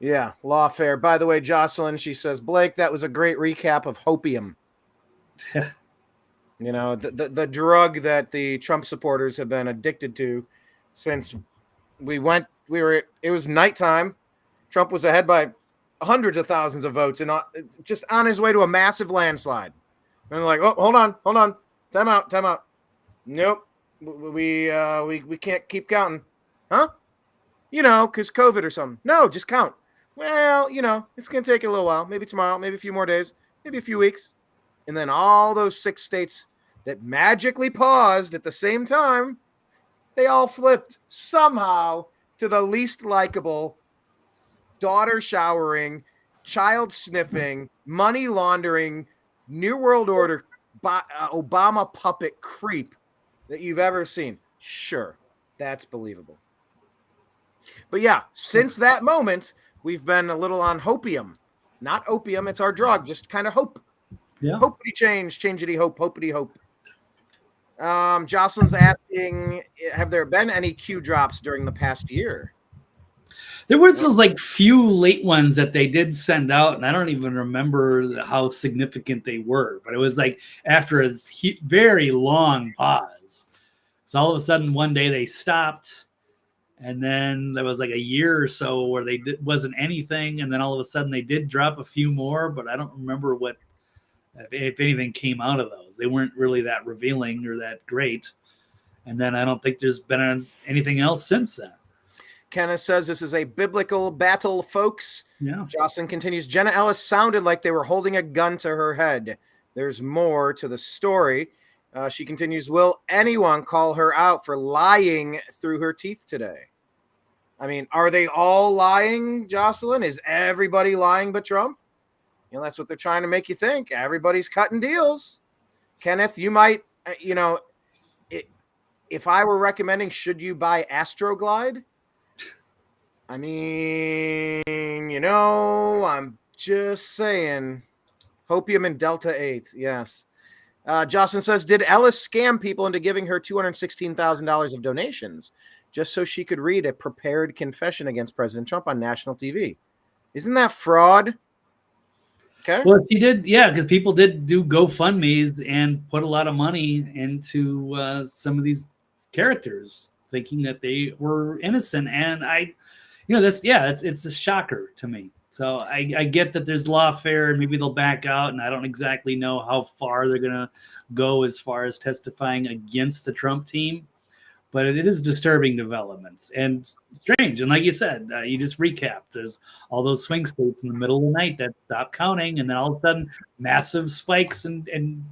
Yeah, lawfare. By the way, Jocelyn, she says, Blake, that was a great recap of hopium. The drug that the Trump supporters have been addicted to since it was nighttime. Trump was ahead by hundreds of thousands of votes and just on his way to a massive landslide. And they're like, oh, hold on. Time out. Nope. We can't keep counting. Huh? Because COVID or something. No, just count. Well, it's going to take a little while. Maybe tomorrow, maybe a few more days, maybe a few weeks. And then all those 6 states that magically paused at the same time, they all flipped somehow to the least likable, daughter showering, child sniffing, money laundering, New World Order, Obama puppet creep that you've ever seen. Sure, that's believable. But yeah, since that moment, we've been a little on hopium. Not opium, it's our drug, just kind of hope. Yeah. Hopity changeity hope, hopity hope. Jocelyn's asking, have there been any Q drops during the past year? There were those like few late ones that they did send out, and I don't even remember how significant they were. But it was like after a very long pause. So all of a sudden, one day they stopped, and then there was like a year or so where wasn't anything, and then all of a sudden they did drop a few more, but I don't remember what, if anything, came out of those. They weren't really that revealing or that great, and then I don't think there's been anything else since then. Kenneth says this is a biblical battle, folks. Yeah. Jocelyn continues, Jenna Ellis sounded like they were holding a gun to her head. There's more to the story. She continues, will anyone call her out for lying through her teeth today? I mean, are they all lying, Jocelyn? Is everybody lying but Trump? You know, that's what they're trying to make you think. Everybody's cutting deals. Kenneth, you might, if I were recommending, should you buy Astroglide? I mean, I'm just saying. Hopium and Delta 8, yes. Jocelyn says, did Ellis scam people into giving her $216,000 of donations just so she could read a prepared confession against President Trump on national TV? Isn't that fraud? Okay. Well, she did, yeah, because people did do GoFundMes and put a lot of money into some of these characters, thinking that they were innocent. And it's a shocker to me. So I get that there's lawfare and maybe they'll back out, and I don't exactly know how far they're going to go as far as testifying against the Trump team. But it is disturbing developments and strange. And like you said, you just recapped. There's all those swing states in the middle of the night that stop counting, and then all of a sudden, massive spikes and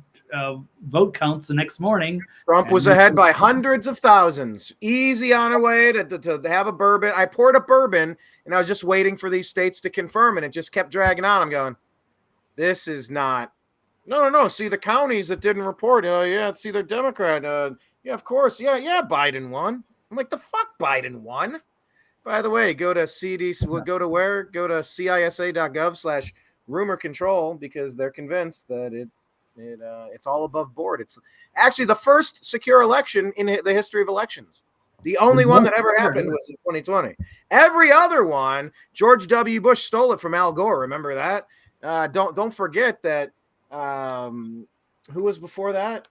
vote counts the next morning. Trump was ahead by hundreds of thousands, easy on her way to have a bourbon. I poured a bourbon, and I was just waiting for these states to confirm, and it just kept dragging on. I'm going, this is not. No. See the counties that didn't report. Yeah, see they're Democrat. Yeah, of course. Yeah, Biden won. I'm like, the fuck Biden won? By the way, go to CDC. We'll go to where? Go to CISA.gov/rumor control because they're convinced that it's all above board. It's actually the first secure election in the history of elections. The only one that ever happened was in 2020. Every other one, George W. Bush stole it from Al Gore. Remember that? Don't forget that. Who was before that?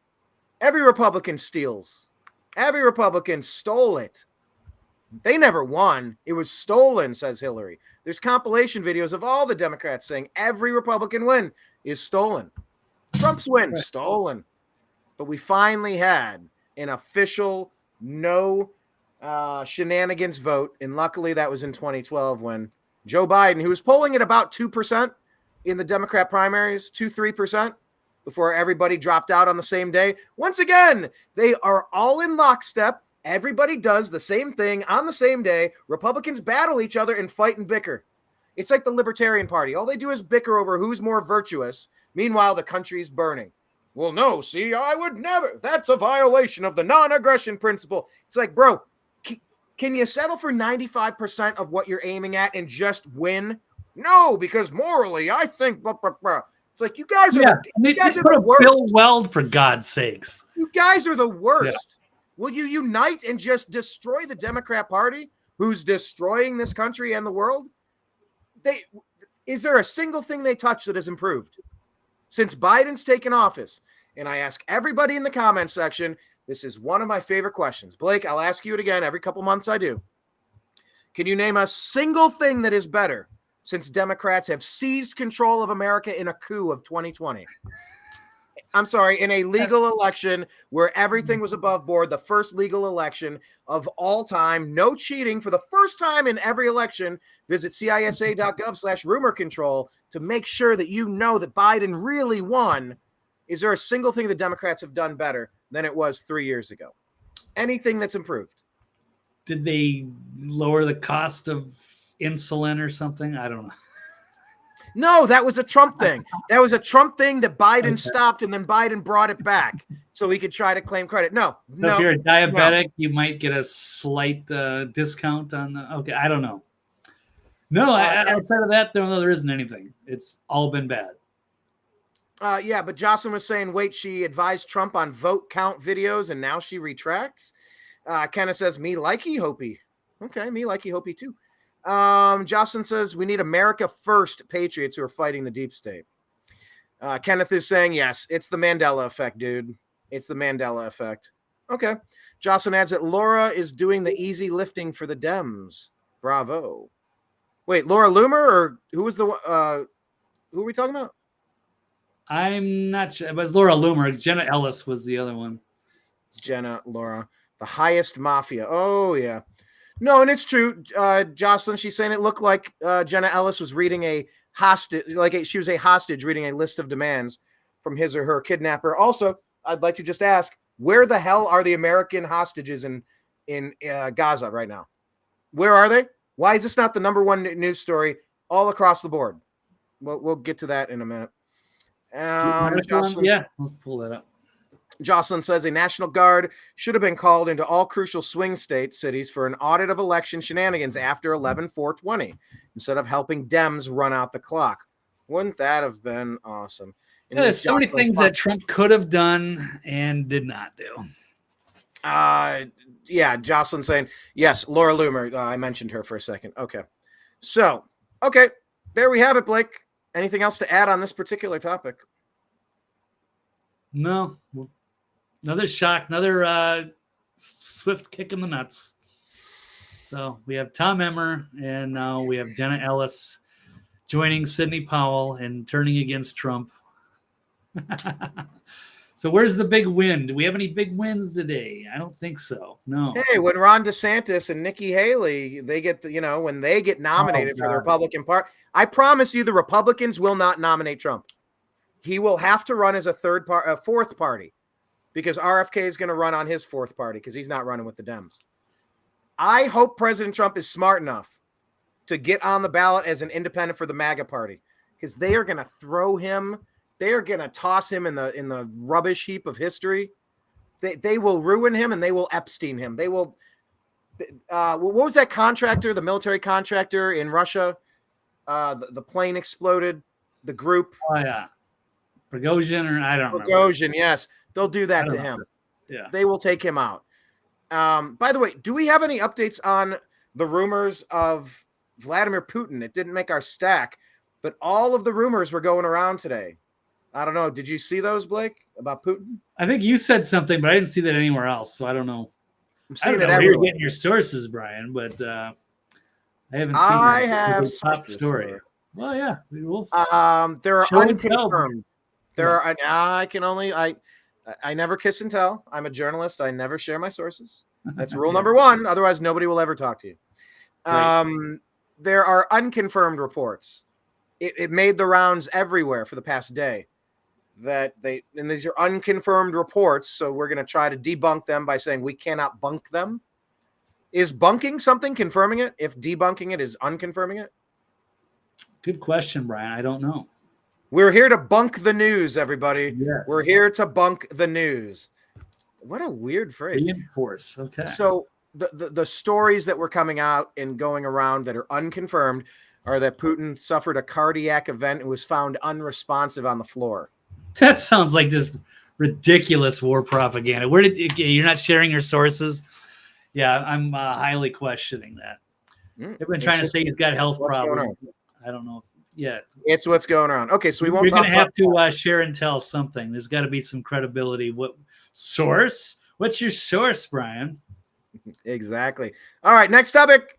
Every Republican steals. Every Republican stole it. They never won. It was stolen, says Hillary. There's compilation videos of all the Democrats saying every Republican win is stolen. Trump's win, stolen. But we finally had an official no shenanigans vote. And luckily that was in 2012 when Joe Biden, who was polling at about 2% in the Democrat primaries, 2-3%, before everybody dropped out on the same day. Once again, they are all in lockstep. Everybody does the same thing on the same day. Republicans battle each other and fight and bicker. It's like the Libertarian Party. All they do is bicker over who's more virtuous. Meanwhile, the country's burning. Well, no, see, I would never. That's a violation of the non-aggression principle. It's like, bro, can you settle for 95% of what you're aiming at and just win? No, because morally, I think blah, blah, blah. It's like you guys are the worst. Bill Weld, for God's sakes. You guys are the worst. Yeah. Will you unite and just destroy the Democrat Party, who's destroying this country and the world? Is there a single thing they touch that has improved since Biden's taken office? And I ask everybody in the comment section, this is one of my favorite questions. Blake, I'll ask you it again every couple months I do. Can you name a single thing that is better since Democrats have seized control of America in a coup of 2020? I'm sorry, in a legal election where everything was above board, the first legal election of all time, no cheating for the first time in every election. Visit CISA.gov/rumor control to make sure that you know that Biden really won. Is there a single thing the Democrats have done better than it was 3 years ago? Anything that's improved? did they lower the cost of insulin or something? I don't know. No, that was a Trump thing. That was a Trump thing that Biden stopped, and then Biden brought it back so he could try to claim credit. No. If you're a diabetic, you might get a slight discount on the. Okay, I don't know. No, outside of that, no, there isn't anything. It's all been bad. Yeah, but Jocelyn was saying, wait, she advised Trump on vote count videos, and now she retracts. Kenneth says, me likey hopey. Okay, me likey hopey too. Jocelyn says, we need America first patriots who are fighting the deep state. Kenneth is saying, yes, it's the Mandela effect, dude. It's the Mandela effect. Okay. Jocelyn adds that Laura is doing the easy lifting for the Dems. Bravo. Wait, Laura Loomer, or who was the who are we talking about? I'm not sure. It was Laura Loomer. Jenna Ellis was the other one. Jenna, Laura, the highest mafia. Oh, yeah. No, and it's true. Jocelyn, she's saying it looked like Jenna Ellis was reading a hostage, she was a hostage reading a list of demands from his or her kidnapper. Also, I'd like to just ask, where the hell are the American hostages in Gaza right now? Where are they? Why is this not the number one news story all across the board? We'll get to that in a minute. Jocelyn, yeah, let's pull that up. Jocelyn says a National Guard should have been called into all crucial swing state cities for an audit of election shenanigans after 11/4/20 instead of helping Dems run out the clock. Wouldn't that have been awesome? Yeah, there's so many things that Trump could have done and did not do. Yeah, Jocelyn saying, yes, Laura Loomer. I mentioned her for a second. Okay. So, okay, there we have it, Blake. Anything else to add on this particular topic? No. Another shock, another swift kick in the nuts. So we have Tom Emmer, and now we have Jenna Ellis joining Sidney Powell and turning against Trump. So where's the big win? Do we have any big wins today? I don't think so. No. Hey, when Ron DeSantis and Nikki Haley, they get when they get nominated for the Republican Party, I promise you the Republicans will not nominate Trump. He will have to run as a fourth party, because RFK is going to run on his fourth party because he's not running with the Dems. I hope President Trump is smart enough to get on the ballot as an independent for the MAGA party, because they are going to throw him. They are going to toss him in the rubbish heap of history. They will ruin him, and they will Epstein him. They will. What was that contractor, the military contractor in Russia? The plane exploded. The group. Oh yeah, Prigozhin, or I don't know. Prigozhin, yes, they'll do that to him. Yeah, they will take him out. By the way, do we have any updates on the rumors of Vladimir Putin? It didn't make our stack, but all of the rumors were going around today. I don't know. Did you see those, Blake, about Putin? I think you said something, but I didn't see that anywhere else, so I don't know. I'm seeing it where everywhere. you're getting your sources, Brian, but I haven't seen I have top story. Well, yeah, we'll there are show and unconfirmed. tell. There are. I can only. I never kiss and tell. I'm a journalist. I never share my sources. That's rule number one. Otherwise, nobody will ever talk to you. Right. There are unconfirmed reports. It made the rounds everywhere for the past day. And these are unconfirmed reports, so we're going to try to debunk them by saying we cannot bunk them. Is bunking something confirming it if debunking it is unconfirming it? Good question, Brian. I don't know. We're here to bunk the news, everybody. Yes. We're here to bunk the news. What a weird phrase. Reinforce. Okay. So the stories that were coming out and going around that are unconfirmed are that Putin suffered a cardiac event and was found unresponsive on the floor. That sounds like just ridiculous war propaganda. You're not sharing your sources? Yeah, I'm highly questioning that. They've been trying to say he's got health problems. I don't know. Yeah, it's what's going on. Okay, so we won't. You're going to have to share and tell something. There's got to be some credibility. What source? What's your source, Brian? Exactly. All right, next topic.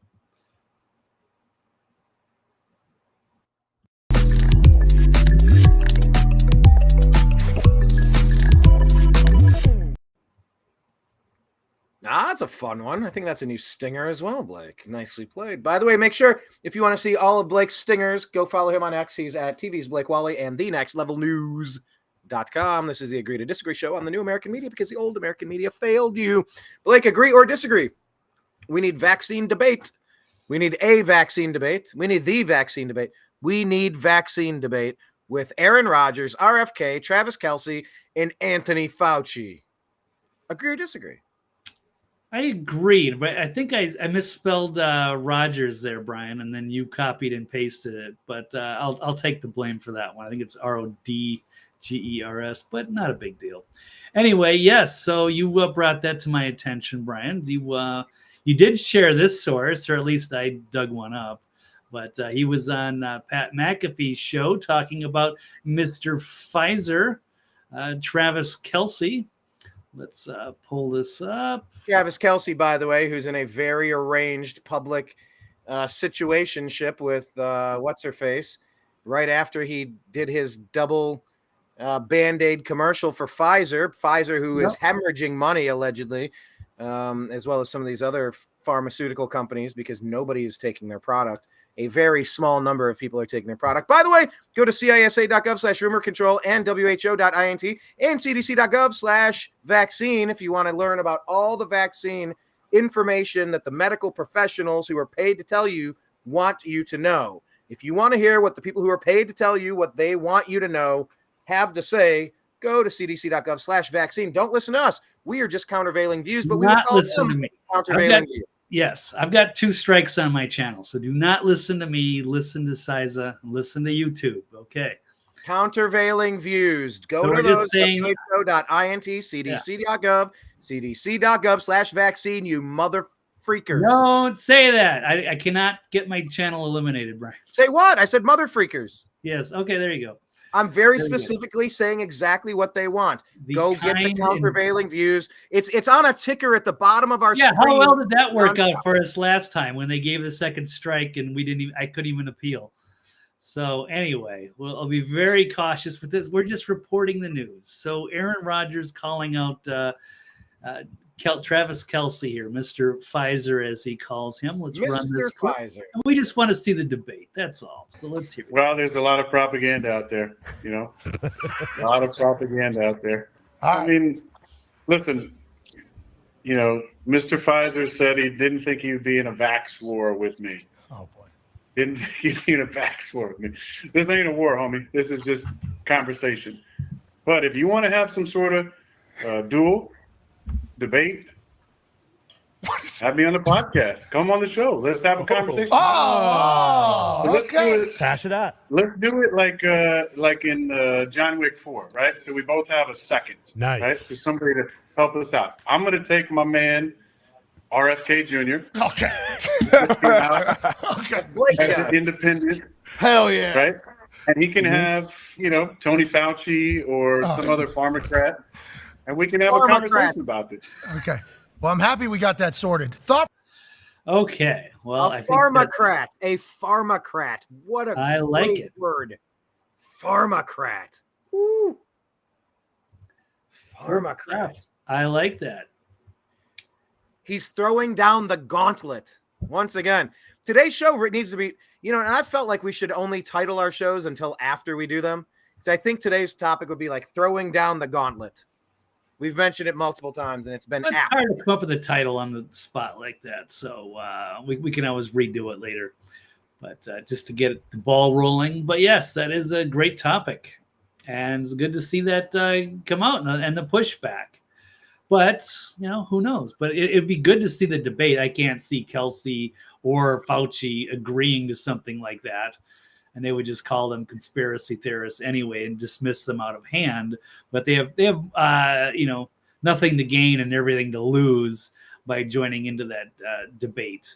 That's a fun one. I think that's a new stinger as well, Blake. Nicely played. By the way, make sure if you want to see all of Blake's stingers, go follow him on X. He's at TV's Blake Walley and thenextlevelnews.com. This is the Agree to Disagree show on the new American media because the old American media failed you. Blake, agree or disagree We need vaccine debate. We need a vaccine debate. We need the vaccine debate. We need vaccine debate with Aaron Rodgers, RFK, Travis Kelce, and Anthony Fauci. Agree or disagree? I agreed, but I think I misspelled Rogers there, Brian, and then you copied and pasted it. But I'll take the blame for that one. I think it's Rodgers, but not a big deal. Anyway, yes. So you brought that to my attention, Brian. You did share this source, or at least I dug one up. But he was on Pat McAfee's show talking about Mr. Pfizer, Travis Kelce. Let's pull this up. Travis Kelce, by the way, who's in a very arranged public situationship with what's-her-face right after he did his double Band-Aid commercial for Pfizer. Pfizer, who is hemorrhaging money, allegedly, as well as some of these other pharmaceutical companies, because nobody is taking their product. A very small number of people are taking their product. By the way, go to CISA.gov/rumor control and WHO.int and CDC.gov/vaccine if you want to learn about all the vaccine information that the medical professionals who are paid to tell you want you to know. If you want to hear what the people who are paid to tell you what they want you to know have to say, go to CDC.gov/vaccine. Don't listen to us. We are just countervailing views, but we not listen to me. Countervailing views. Yes, I've got 2 strikes on my channel, so do not listen to me. Listen to CISA. Listen to YouTube. Okay. Countervailing views. Go to those. WHO.int, CDC.gov, CDC.gov/vaccine. You mother freakers. Don't say that. I cannot get my channel eliminated, Brian. Say what? I said mother freakers. Yes. Okay. There you go. I'm very specifically saying exactly what they want. Go get the countervailing views. It's on a ticker at the bottom of our screen. How well did that work out for us last time when they gave the second strike and I couldn't even appeal? So anyway, I'll be very cautious with this. We're just reporting the news. So Aaron Rodgers calling out Travis Kelce here, Mr. Pfizer, as he calls him. Let's run this. Mr. Pfizer. And we just want to see the debate. That's all. So let's hear it. Well, there's a lot of propaganda out there, a lot of propaganda out there. I mean, listen, Mr. Pfizer said he didn't think he would be in a vax war with me. Oh, boy. Didn't think he'd be in a vax war with me. This ain't a war, homie. This is just conversation. But if you want to have some sort of duel, debate, have me on the podcast. Come on the show. Let's have a conversation. Okay. Pass it out. Let's do it like in John Wick 4, right? So we both have a second. Nice. Right? So somebody to help us out. I'm going to take my man, RFK Jr. Okay. As an independent. Hell yeah. Right? And he can have, Tony Fauci or some other pharmacrat. And we can have a conversation about this. Okay. Well, I'm happy we got that sorted. Okay. Well, a pharmacrat. What a I like great it. word. Pharmacrat. Woo. Pharmacrat. I like that. He's throwing down the gauntlet. Once again, today's show needs to be, and I felt like we should only title our shows until after we do them. So I think today's topic would be like throwing down the gauntlet. We've mentioned it multiple times, and it's been It's hard to come up with a title on the spot like that, so we can always redo it later. But just to get the ball rolling. But yes, that is a great topic, and it's good to see that come out and the pushback. But who knows? But it'd be good to see the debate. I can't see Kelce or Fauci agreeing to something like that. And they would just call them conspiracy theorists anyway and dismiss them out of hand. But they have nothing to gain and everything to lose by joining into that debate.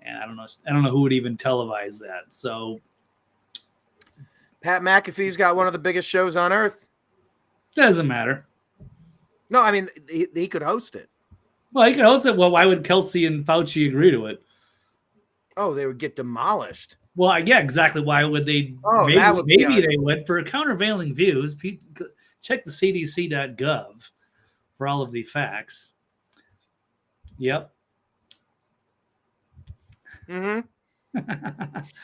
And I don't know who would even televise that. So Pat McAfee's got one of the biggest shows on earth. Doesn't matter. No, I mean he could host it. Well, he could host it. Well, why would Kelce and Fauci agree to it? Oh, they would get demolished. Well, yeah, exactly. Why would they? Oh, maybe they would. For countervailing views, check the CDC.gov for all of the facts. Yep. Mm-hmm.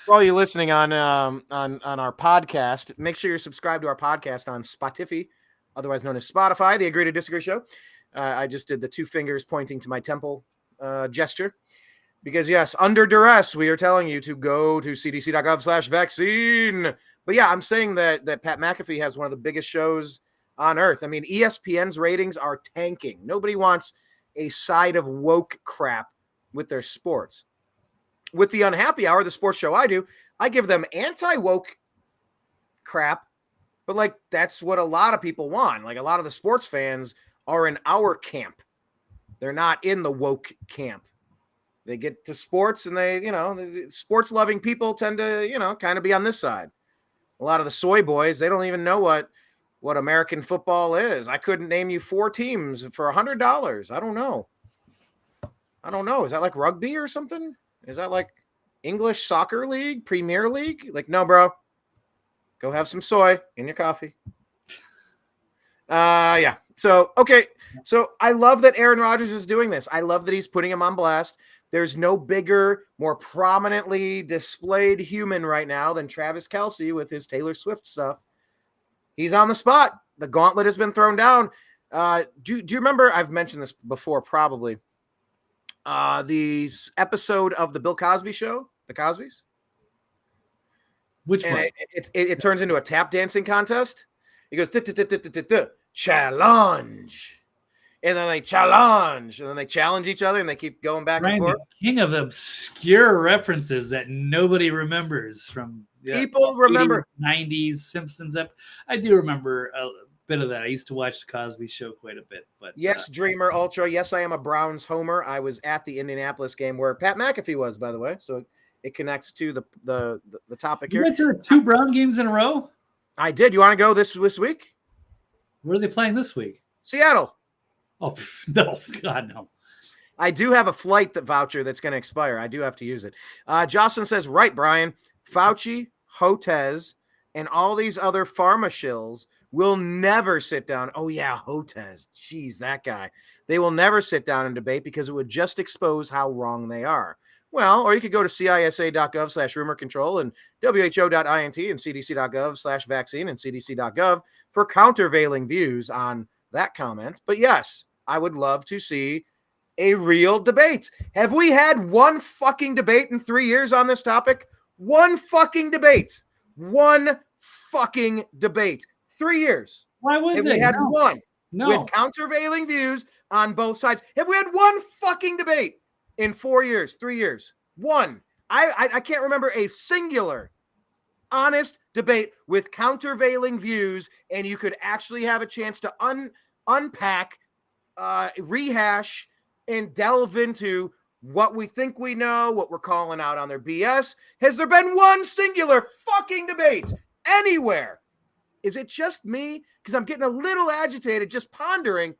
For all you listening on our podcast, make sure you're subscribed to our podcast on Spotify, otherwise known as Spotify, the Agree to Disagree show. I just did the 2 fingers pointing to my temple gesture. Because yes, under duress, we are telling you to go to cdc.gov/vaccine. But yeah, I'm saying that Pat McAfee has one of the biggest shows on earth. I mean, ESPN's ratings are tanking. Nobody wants a side of woke crap with their sports. With the Unhappy Hour, the sports show I do, I give them anti-woke crap, but like that's what a lot of people want. Like a lot of the sports fans are in our camp. They're not in the woke camp. They get to sports and they, sports loving people tend to, kind of be on this side. A lot of the soy boys, they don't even know what American football is. I couldn't name you 4 teams for $100. I don't know. Is that like rugby or something? Is that like English Soccer League, Premier League? Like, no, bro. Go have some soy in your coffee. Yeah. So, okay. So I love that Aaron Rodgers is doing this. I love that he's putting him on blast. There's no bigger, more prominently displayed human right now than Travis Kelce with his Taylor Swift stuff. He's on the spot. The gauntlet has been thrown down. Do you remember? I've mentioned this before, probably. The episode of the Bill Cosby Show, The Cosbys. Which one? It turns into a tap dancing contest. He goes, challenge. And then they challenge. And then they challenge each other and they keep going back and forth. King of obscure references that nobody remembers from people remember 90s Simpsons. I do remember a bit of that. I used to watch the Cosby Show quite a bit. But yes, Dreamer Ultra. Yes, I am a Browns homer. I was at the Indianapolis game where Pat McAfee was, by the way. So it connects to the topic here. You went to 2 Brown games in a row? I did. You want to go this week? Where are they playing this week? Seattle. Oh, no. God, no. I do have a flight voucher that's going to expire. I do have to use it. Jocelyn says, right, Brian, Fauci, Hotez, and all these other pharma shills will never sit down. Oh, yeah, Hotez. Jeez, that guy. They will never sit down and debate because it would just expose how wrong they are. Well, or you could go to CISA.gov/rumor control and WHO.int and CDC.gov/vaccine and CDC.gov for countervailing views on that comment. But yes, I would love to see a real debate. Have we had one fucking debate in 3 years on this topic? One fucking debate. 1 fucking debate. 3 years. Why would Have they? we had one No. with countervailing views on both sides? Have we had one fucking debate in 4 years, 3 years? One. I can't remember a singular honest debate with countervailing views, and you could actually have a chance to unpack, rehash, and delve into what we think we know, what we're calling out on their BS. Has there been one singular fucking debate anywhere? Is it just me? Because I'm getting a little agitated just pondering.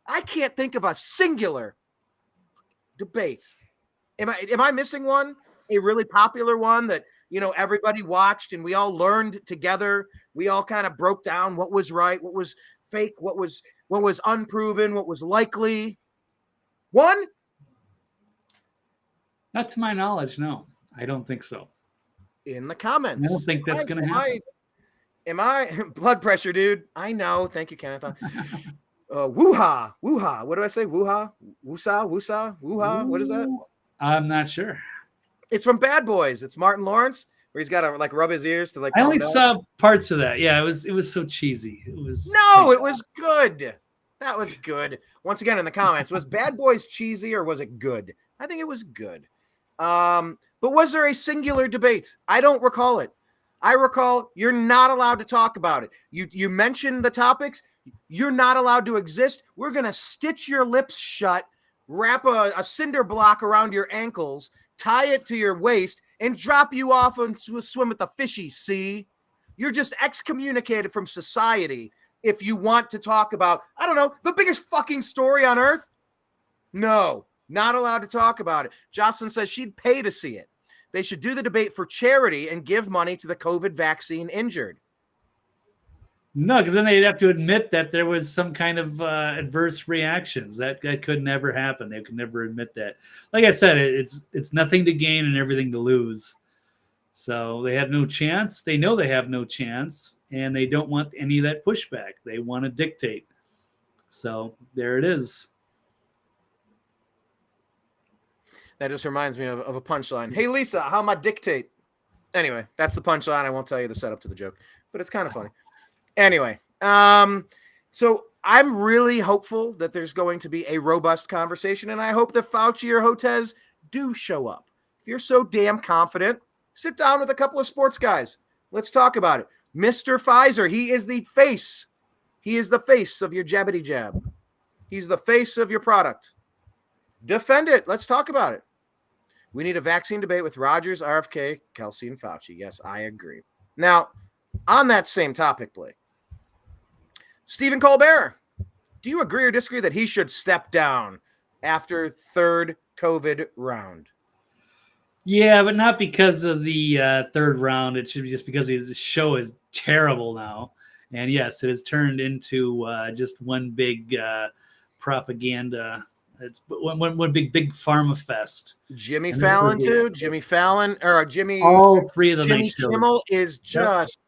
I can't think of a singular debate. Am I missing one? A really popular one that, everybody watched and we all learned together. We all kind of broke down what was right, what was fake, what was unproven, what was likely. One? Not to my knowledge, no. I don't think so. In the comments. I don't think that's going to happen. Am I blood pressure, dude? I know. Thank you, Kenneth. Woo-ha. Woo-ha. What do I say? Woo-ha? Woo-sa? Woo-sa? Woo-ha? What is that? I'm not sure. It's from Bad Boys. It's Martin Lawrence, where he's got to rub his ears to I only saw parts of that. Yeah, it was so cheesy. It was good. That was good. Once again, in the comments, was Bad Boys cheesy or was it good? I think it was good. But was there a singular debate? I don't recall it. I recall you're not allowed to talk about it. You mentioned the topics. You're not allowed to exist. We're going to stitch your lips shut, wrap a cinder block around your ankles, tie it to your waist, and drop you off and swim with the fishy, see? You're just excommunicated from society if you want to talk about, I don't know, the biggest fucking story on earth. No, not allowed to talk about it. Jocelyn says she'd pay to see it. They should do the debate for charity and give money to the COVID vaccine injured. No, because then they'd have to admit that there was some kind of adverse reactions. That could never happen. They could never admit that. Like I said, it's nothing to gain and everything to lose. So they have no chance. They know they have no chance, and they don't want any of that pushback. They want to dictate. So there it is. That just reminds me of a punchline. Hey, Lisa, how am I dictate? Anyway, that's the punchline. I won't tell you the setup to the joke, but it's kind of funny. Anyway, so I'm really hopeful that there's going to be a robust conversation, and I hope that Fauci or Hotez do show up. If you're so damn confident, sit down with a couple of sports guys. Let's talk about it. Mr. Pfizer, he is the face. He is the face of your jabbity jab. He's the face of your product. Defend it. Let's talk about it. We need a vaccine debate with Rogers, RFK, Kelce, and Fauci. Yes, I agree. Now, on that same topic, Blake, Stephen Colbert, do you agree or disagree that he should step down after third COVID round? Yeah, but not because of the third round. It should be just because the show is terrible now. And yes, it has turned into just one big propaganda. It's one big pharma fest. Jimmy Fallon too. Jimmy Fallon or Jimmy. All three of them. Jimmy Kimmel is just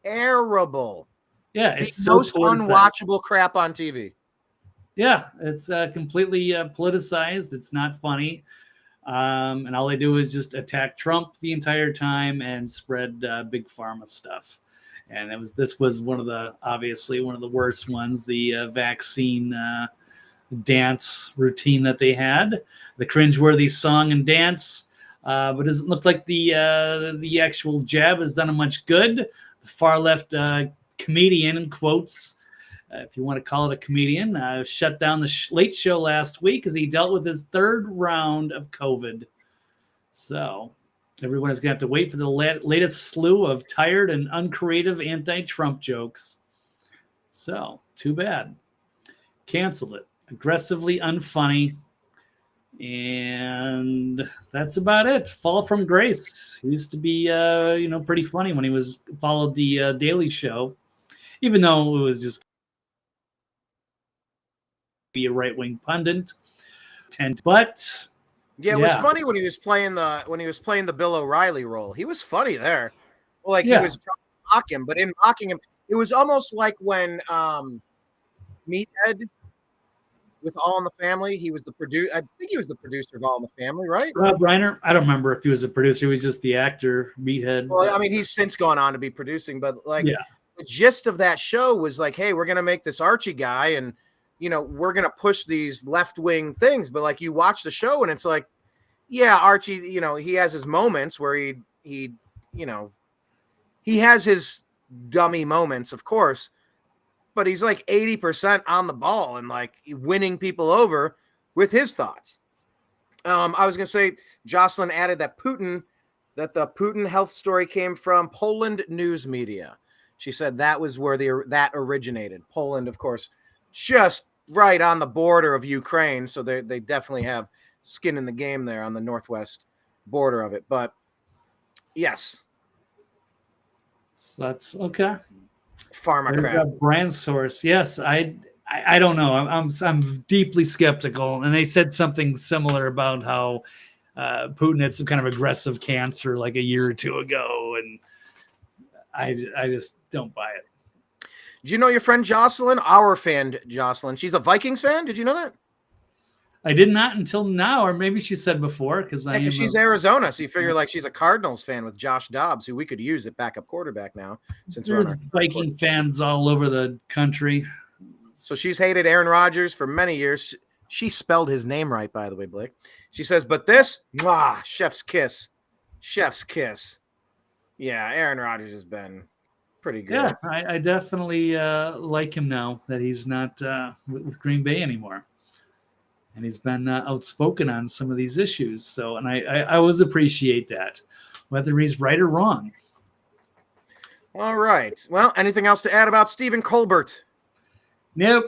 terrible. Yeah, the it's most so unwatchable crap on TV. Yeah, it's completely politicized. It's not funny. And all they do is just attack Trump the entire time and spread big pharma stuff. And this was obviously one of the worst ones, the vaccine dance routine that they had, the cringeworthy song and dance. But it doesn't look like the actual jab has done them much good. The far left comedian, in quotes, if you want to call it a comedian, shut down the Late Show last week as he dealt with his third round of COVID. So everyone is going to have to wait for the latest slew of tired and uncreative anti-Trump jokes. So too bad. Canceled it. Aggressively unfunny. And that's about it. Fall from grace. He used to be, pretty funny when he followed the Daily Show, even though it was just be a right-wing pundit. But yeah, it was funny when he was playing the Bill O'Reilly role. He was funny there. Well, he was trying to mock him, but in mocking him, it was almost like when Meathead with All in the Family, he was the producer. I think he was the producer of All in the Family, right? Rob Reiner. I don't remember if he was a producer. He was just the actor, Meathead. Well, I mean, he's since gone on to be producing, but the gist of that show was like, hey, we're gonna make this Archie guy, and we're gonna push these left-wing things. But you watch the show, and it's like, yeah, Archie, he has his moments where he has his dummy moments, of course. But he's 80% on the ball and winning people over with his thoughts. I was going to say, Jocelyn added that the Putin health story came from Poland news media. She said that was where that originated. Poland, of course, just right on the border of Ukraine. So they definitely have skin in the game there on the northwest border of it. But yes. So that's okay. Pharma crap. Brand source. Yes, I don't know. I'm deeply skeptical. And they said something similar about how Putin had some kind of aggressive cancer a year or two ago, and I just don't buy it. Do you know your friend Jocelyn? Our fan Jocelyn. She's a Vikings fan. Did you know that? I did not until now, or maybe she said before, because she's Arizona, so you figure she's a Cardinals fan with Josh Dobbs, who we could use at backup quarterback now. Since there's Viking fans all over the country. So she's hated Aaron Rodgers for many years. She spelled his name right, by the way, Blake. She says, but this, chef's kiss. Chef's kiss. Yeah, Aaron Rodgers has been pretty good. Yeah, I definitely like him now that he's not with Green Bay anymore. And he's been outspoken on some of these issues. So, and I always appreciate that, whether he's right or wrong. All right. Well, anything else to add about Stephen Colbert? Nope.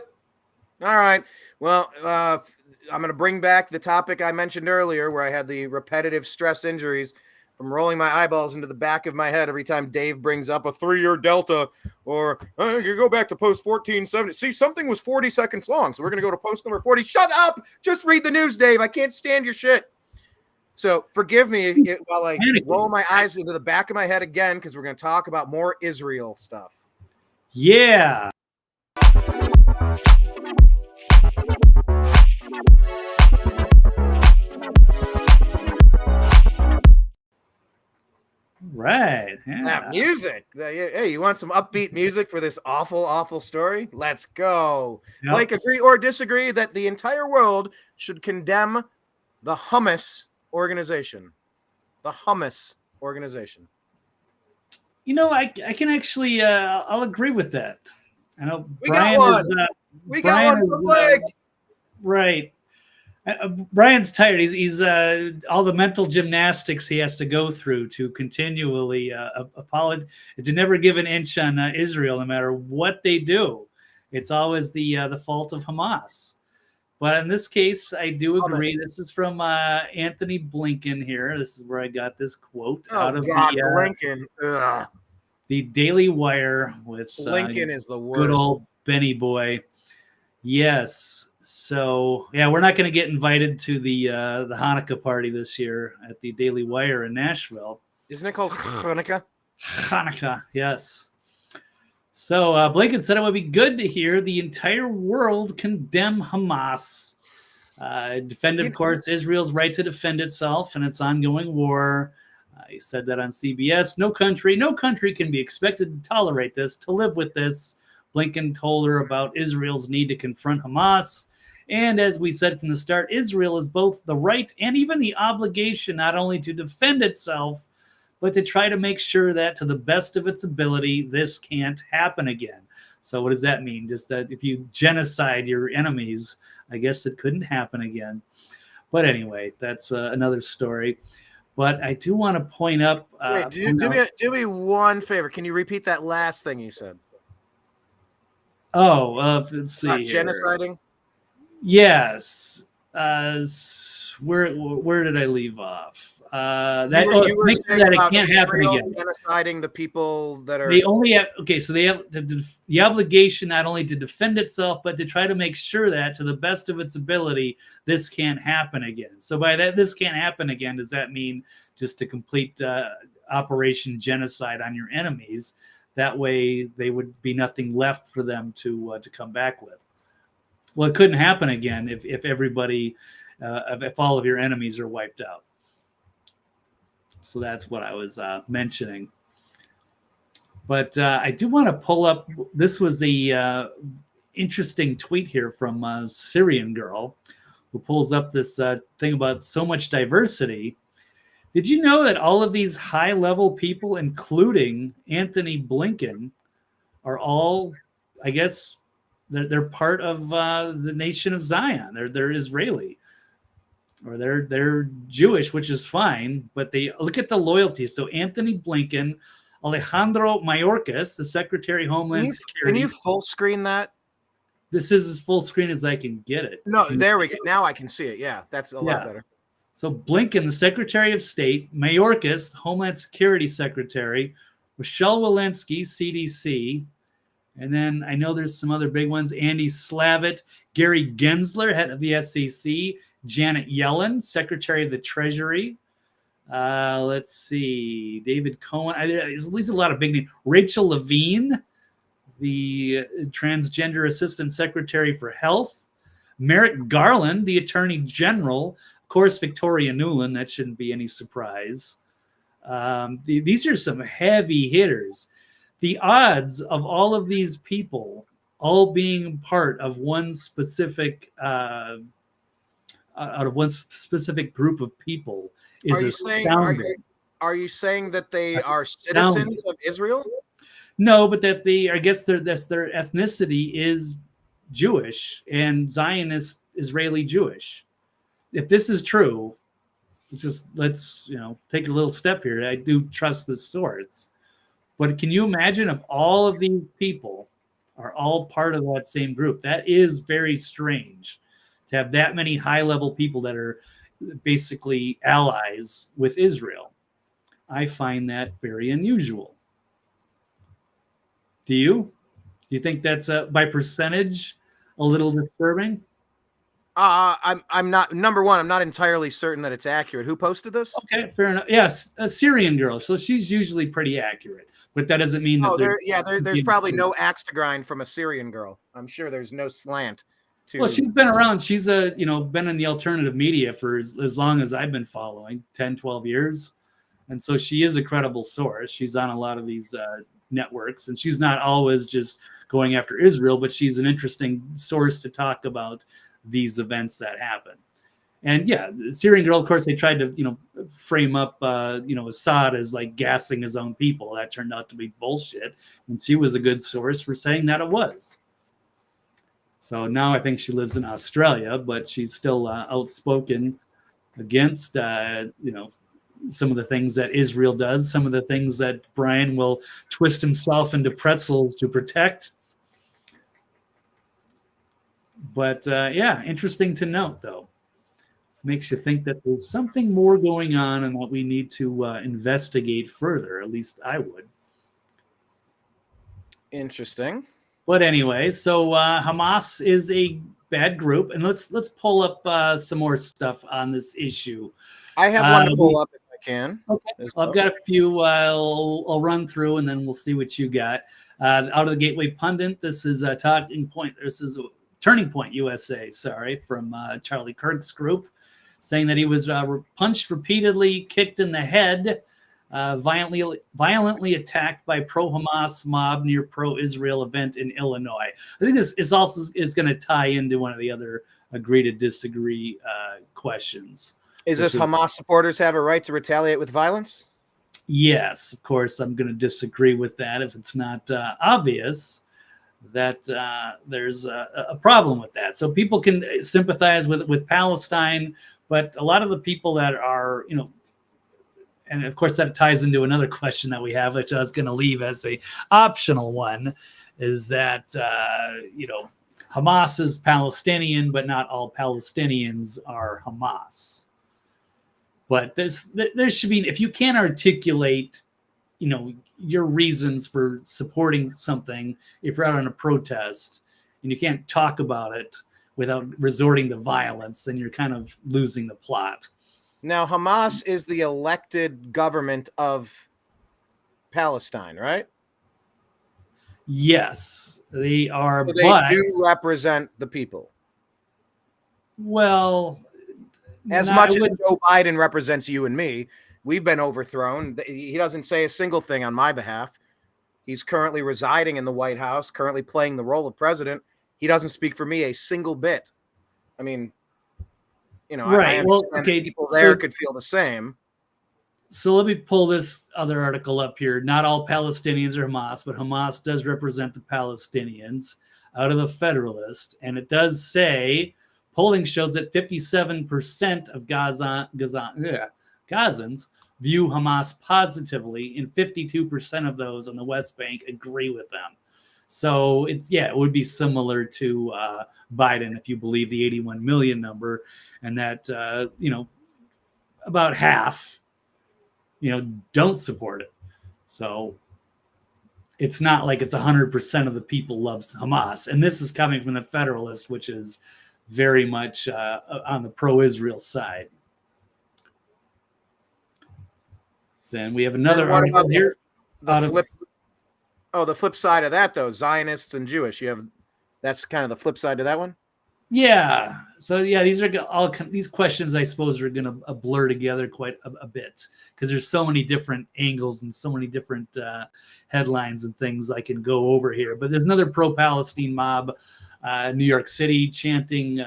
All right. Well, I'm going to bring back the topic I mentioned earlier where I had the repetitive stress injuries from rolling my eyeballs into the back of my head every time Dave brings up a 3-year delta or you go back to post 1470. See, something was 40 seconds long, so we're going to go to post number 40. Shut up! Just read the news, Dave. I can't stand your shit. So forgive me while I roll my eyes into the back of my head again because we're going to talk about more Israel stuff. Yeah. Right. Yeah. That music. Hey, you want some upbeat music for this awful, awful story? Let's go. Yep. Blake, agree or disagree that the entire world should condemn the Hamas organization? The Hamas organization. You know, I can actually I'll agree with that. I know We Brian got one. is We Brian got one is, for Blake. right. Brian's tired. He's all the mental gymnastics he has to go through to continually apologize, to never give an inch on Israel, no matter what they do. It's always the fault of Hamas. But in this case, I do agree. This is from Anthony Blinken here. This is where I got this quote out of Blinken. The Daily Wire with Blinken is the worst. Good old Benny boy. Yes. So yeah, we're not going to get invited to the Hanukkah party this year at the Daily Wire in Nashville. Isn't it called Hanukkah? Hanukkah, yes. So Blinken said it would be good to hear the entire world condemn Hamas. Defended, of course, Israel's right to defend itself in its ongoing war. He said that on CBS. No country can be expected to tolerate this, to live with this. Blinken told her about Israel's need to confront Hamas. And as we said from the start, Israel has both the right and even the obligation not only to defend itself, but to try to make sure that to the best of its ability, this can't happen again. So what does that mean? Just that if you genocide your enemies, I guess it couldn't happen again. But anyway, that's another story. But I do want to point up. Wait, do me one favor. Can you repeat that last thing you said? Let's see. Genociding? Yes. Where did I leave off? You were make sure that it can't happen Israel again. Genociding the people that are. They only have so they have the obligation not only to defend itself, but to try to make sure that to the best of its ability, this can't happen again. So by that, this can't happen again. Does that mean just to complete Operation Genocide on your enemies? That way, they would be nothing left for them to come back with. Well, it couldn't happen again if everybody, if all of your enemies are wiped out. So that's what I was mentioning. But I do want to pull up. This was a interesting tweet here from a Syrian girl who pulls up this thing about so much diversity. Did you know that all of these high-level people, including Anthony Blinken, are all, I guess, they're part of the nation of Zion. They're Israeli, or they're Jewish, which is fine. But they look at the loyalty. So Anthony Blinken, Alejandro Mayorkas, the Secretary of Homeland Security. Can you full screen that? This is as full screen as I can get it. No, there we go. Now I can see it. Yeah, that's a lot better. So Blinken, the Secretary of State, Mayorkas, Homeland Security Secretary, Rochelle Walensky, CDC, and then I know there's some other big ones, Andy Slavitt, Gary Gensler, head of the SEC, Janet Yellen, Secretary of the Treasury. Let's see, David Cohen. At least a lot of big names. Rachel Levine, the Transgender Assistant Secretary for Health. Merrick Garland, the Attorney General. Of course, Victoria Nuland. That shouldn't be any surprise. These are some heavy hitters. The odds of all of these people all being part of one specific out of one specific group of people is astounding. Are you saying that they are citizens of Israel? No, but that I guess their ethnicity is Jewish and Zionist Israeli Jewish. If this is true, let's take a little step here. I do trust this source. But can you imagine if all of these people are all part of that same group? That is very strange to have that many high-level people that are basically allies with Israel. I find that very unusual. Do you? Do you think that's by percentage a little disturbing? I'm not. Number one, I'm not entirely certain that it's accurate. Who posted this? Okay, fair enough. Yes, a Syrian girl, so she's usually pretty accurate. But that doesn't mean that there's probably no axe to grind from a Syrian girl. I'm sure there's no slant. Well, she's been around. She's been in the alternative media for as long as I've been following, 10, 12 years. And so she is a credible source. She's on a lot of these networks, and she's not always just going after Israel, but she's an interesting source to talk about these events that happen. And yeah, the Syrian girl, of course, they tried to, frame up, Assad as like gassing his own people. That turned out to be bullshit. And she was a good source for saying that it was. So now I think she lives in Australia, but she's still outspoken against, some of the things that Israel does, some of the things that Brian will twist himself into pretzels to protect. But interesting to note, though. It makes you think that there's something more going on and that we need to investigate further. At least I would. Interesting. But anyway, so Hamas is a bad group, and let's pull up some more stuff on this issue. I have one to pull up if I can. Okay, I've got a few. I'll run through, and then we'll see what you got. Out of the Gateway Pundit, this is a talking point. This is Turning Point USA. Sorry, from Charlie Kirk's group, saying that he was punched repeatedly, kicked in the head, violently attacked by pro-Hamas mob near pro-Israel event in Illinois. I think this is also going to tie into one of the other agree to disagree questions. Is this Hamas supporters have a right to retaliate with violence? Yes, of course, I'm going to disagree with that if it's not obvious that there's a problem with that. So people can sympathize with Palestine, but a lot of the people that are, and of course that ties into another question that we have, which I was going to leave as a optional one, is that, Hamas is Palestinian, but not all Palestinians are Hamas. But there should be, if you can't articulate, your reasons for supporting something, if you're out on a protest and you can't talk about it without resorting to violence, then you're kind of losing the plot. Now, Hamas is the elected government of Palestine, right? Yes, they are. So they do represent the people. Well, as much as Joe Biden represents you and me, we've been overthrown. He doesn't say a single thing on my behalf. He's currently residing in the White House, currently playing the role of president. He doesn't speak for me a single bit. I mean, right. People there could feel the same. So let me pull this other article up here. Not all Palestinians are Hamas, but Hamas does represent the Palestinians out of the Federalist. And it does say polling shows that 57% of Gazans view Hamas positively, and 52% of those on the West Bank agree with them. So it would be similar to Biden if you believe the 81 million number, and that about half don't support it. So it's not like it's 100% of the people loves Hamas, and this is coming from the Federalist, which is very much on the pro-Israel side. Then we have another article here. The flip side of that, though, Zionists and Jewish. That's kind of the flip side to that one. Yeah. So these are all these questions, I suppose, are going to blur together quite a bit because there's so many different angles and so many different headlines and things I can go over here. But there's another pro-Palestine mob, New York City, chanting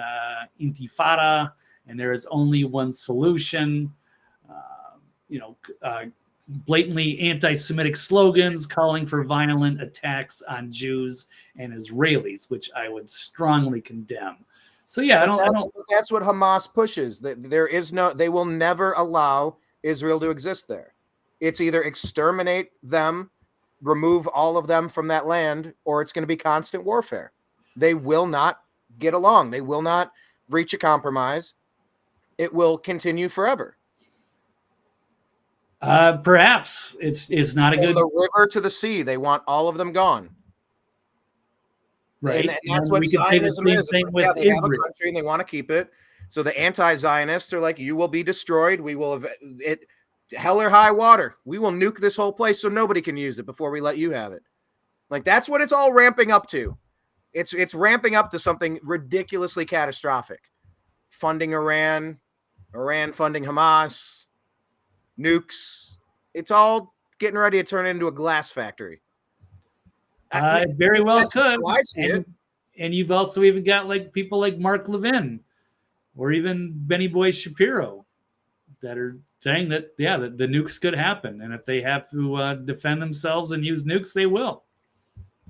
Intifada, and there is only one solution. Blatantly anti-Semitic slogans calling for violent attacks on Jews and Israelis, which I would strongly condemn. So that's what Hamas pushes. They will never allow Israel to exist there. It's either exterminate them, remove all of them from that land, or it's going to be constant warfare. They will not get along. They will not reach a compromise. It will continue forever. Perhaps it's not a good. From the river to the sea, they want all of them gone. Right, and that's what Zionism is. They have a country and they want to keep it. So the anti-Zionists are like, "You will be destroyed. We will hell or high water. We will nuke this whole place so nobody can use it before we let you have it." Like that's what it's all ramping up to. It's ramping up to something ridiculously catastrophic. Funding Iran funding Hamas. Nukes, It's all getting ready to turn into a glass factory. It very well that's just could. how I see it. And you've also even got like people like Mark Levin or even Benny Boy Shapiro that are saying that, yeah, that the nukes could happen. And if they have to defend themselves and use nukes, they will.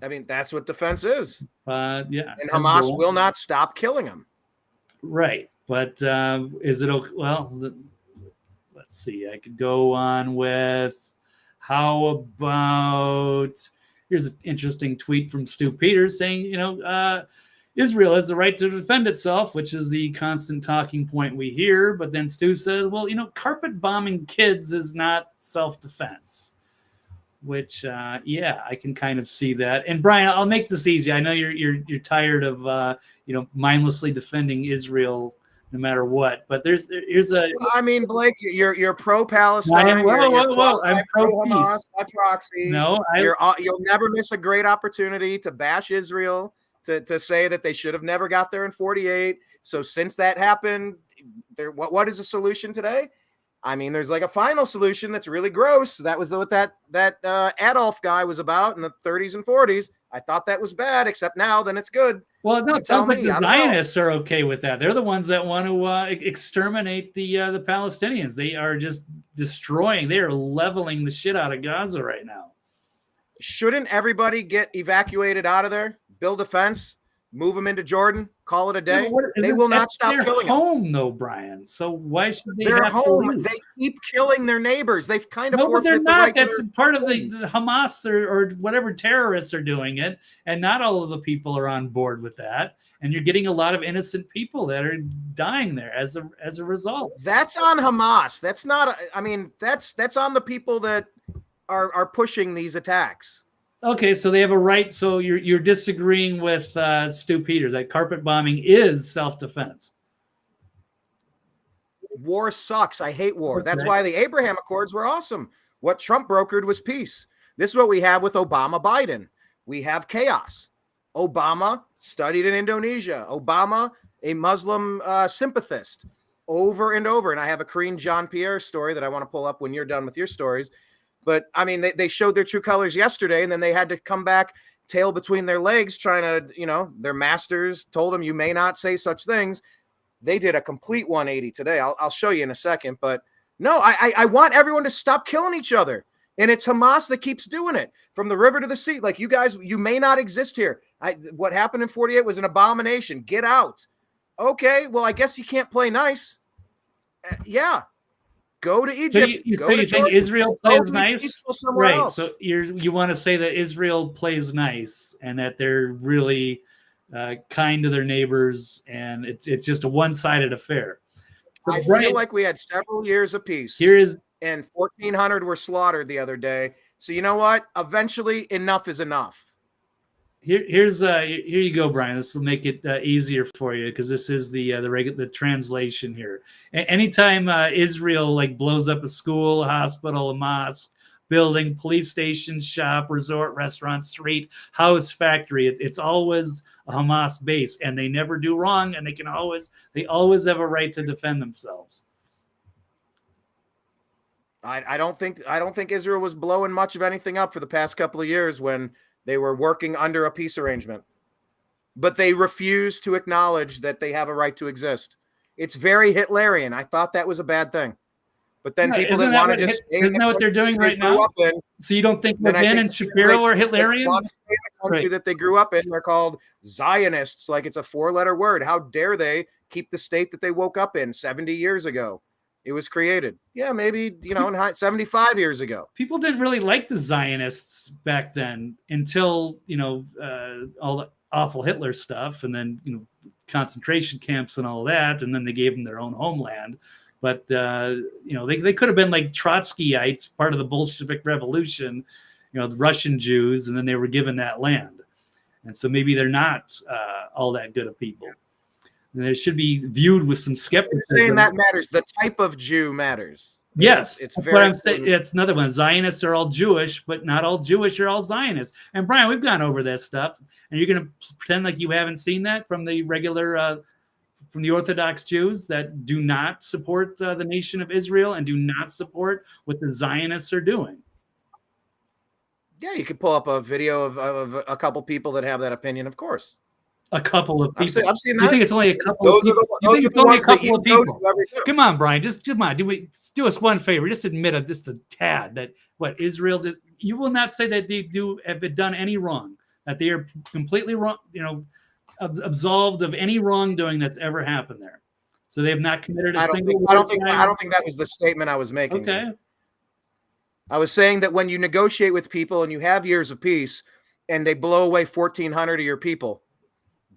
I mean, that's what defense is. Yeah. And Hamas will not stop killing them. Right. But is it okay? Well, let's see. I could go on with how about, here's an interesting tweet from Stu Peters saying, Israel has the right to defend itself, which is the constant talking point we hear. But then Stu says, well, carpet bombing kids is not self-defense, which, I can kind of see that. And Brian, I'll make this easy. I know you're tired of, mindlessly defending Israel no matter what. But here's a. I mean, Blake, you're pro-Palestine. I'm pro-Hamas by proxy. No, you'll never miss a great opportunity to bash Israel, to say that they should have never got there in 48. So since that happened, what is the solution today? I mean, there's like a final solution that's really gross. That was what that Adolf guy was about in the 30s and 40s. I thought that was bad, except now then it's good. Well, no, it sounds like the Zionists are okay with that. They're the ones that want to exterminate the Palestinians. They are just destroying. They are leveling the shit out of Gaza right now. Shouldn't everybody get evacuated out of there? Build a fence, move them into Jordan, call it a day. They will not stop killing them. They're home, though, Brian. So why should they? They're have home. to leave? They keep killing their neighbors. They've kind of no, but they're forfeited not. the right That's to part of the Hamas or whatever terrorists are doing it, and not all of the people are on board with that. And you're getting a lot of innocent people that are dying there as a result. That's on Hamas. That's not. That's on the people that are pushing these attacks. Okay, so they have a right. So you're disagreeing with Stu Peters that carpet bombing is self-defense. War sucks. I hate war. That's why the Abraham Accords were awesome. What Trump brokered was peace. This is what we have with Obama, Biden. We have chaos. Obama studied in Indonesia. Obama, a Muslim sympathist, over and over. And I have a Karine Jean-Pierre story that I want to pull up when you're done with your stories. But, I mean, they showed their true colors yesterday, and then they had to come back tail between their legs trying to, their masters told them you may not say such things. They did a complete 180 today. I'll show you in a second. But, no, I want everyone to stop killing each other. And it's Hamas that keeps doing it from the river to the sea. Like, you guys, you may not exist here. What happened in 48 was an abomination. Get out. Okay, well, I guess you can't play nice. Yeah. Go to Egypt. So you think Israel plays nice? Right. Else. So you want to say that Israel plays nice and that they're really kind to their neighbors, and it's just a one-sided affair. So I feel like we had several years of peace. And 1,400 were slaughtered the other day. So you know what? Eventually, enough is enough. Here you go, Brian. This will make it easier for you because this is the translation here. Anytime Israel blows up a school, a hospital, a mosque, building, police station, shop, resort, restaurant, street, house, factory, it's always a Hamas base, and they never do wrong, and they always have a right to defend themselves. I don't think Israel was blowing much of anything up for the past couple of years when they were working under a peace arrangement, but they refuse to acknowledge that they have a right to exist. It's very Hitlerian. I thought that was a bad thing, but then people that want to just isn't that what they're doing right now? So you don't think Levin and Shapiro are Hitlerian? Want to stay in the country that they grew up in. They're called Zionists. Like it's a 4-letter word. How dare they keep the state that they woke up in 70 years ago? It was created. Yeah, maybe, 75 years ago. People didn't really like the Zionists back then until, all the awful Hitler stuff and then, concentration camps and all that. And then they gave them their own homeland. But, they could have been like Trotskyites, part of the Bolshevik Revolution, the Russian Jews, and then they were given that land. And so maybe they're not all that good of people. And it should be viewed with some skepticism. You're saying that matters. The type of Jew matters. Yes, it's very. But I'm saying it's another one. Zionists are all Jewish, but not all Jewish are all Zionists. And Brian, we've gone over this stuff, and you're going to pretend like you haven't seen that from the regular from the Orthodox Jews that do not support the nation of Israel and do not support what the Zionists are doing. Yeah, you could pull up a video of a couple people that have that opinion, of course. A couple of people. I've seen that. You think it's only a couple Those of people? are the ones that you go to every time. Come on, Brian. Just come on. Do us one favor. Just admit it, just a tad, that what Israel does. You will not say that they have done any wrong, that they are completely wrong, absolved of any wrongdoing that's ever happened there. So they have not committed I don't think that was the statement I was making. Okay. I was saying that when you negotiate with people and you have years of peace and they blow away 1,400 of your people,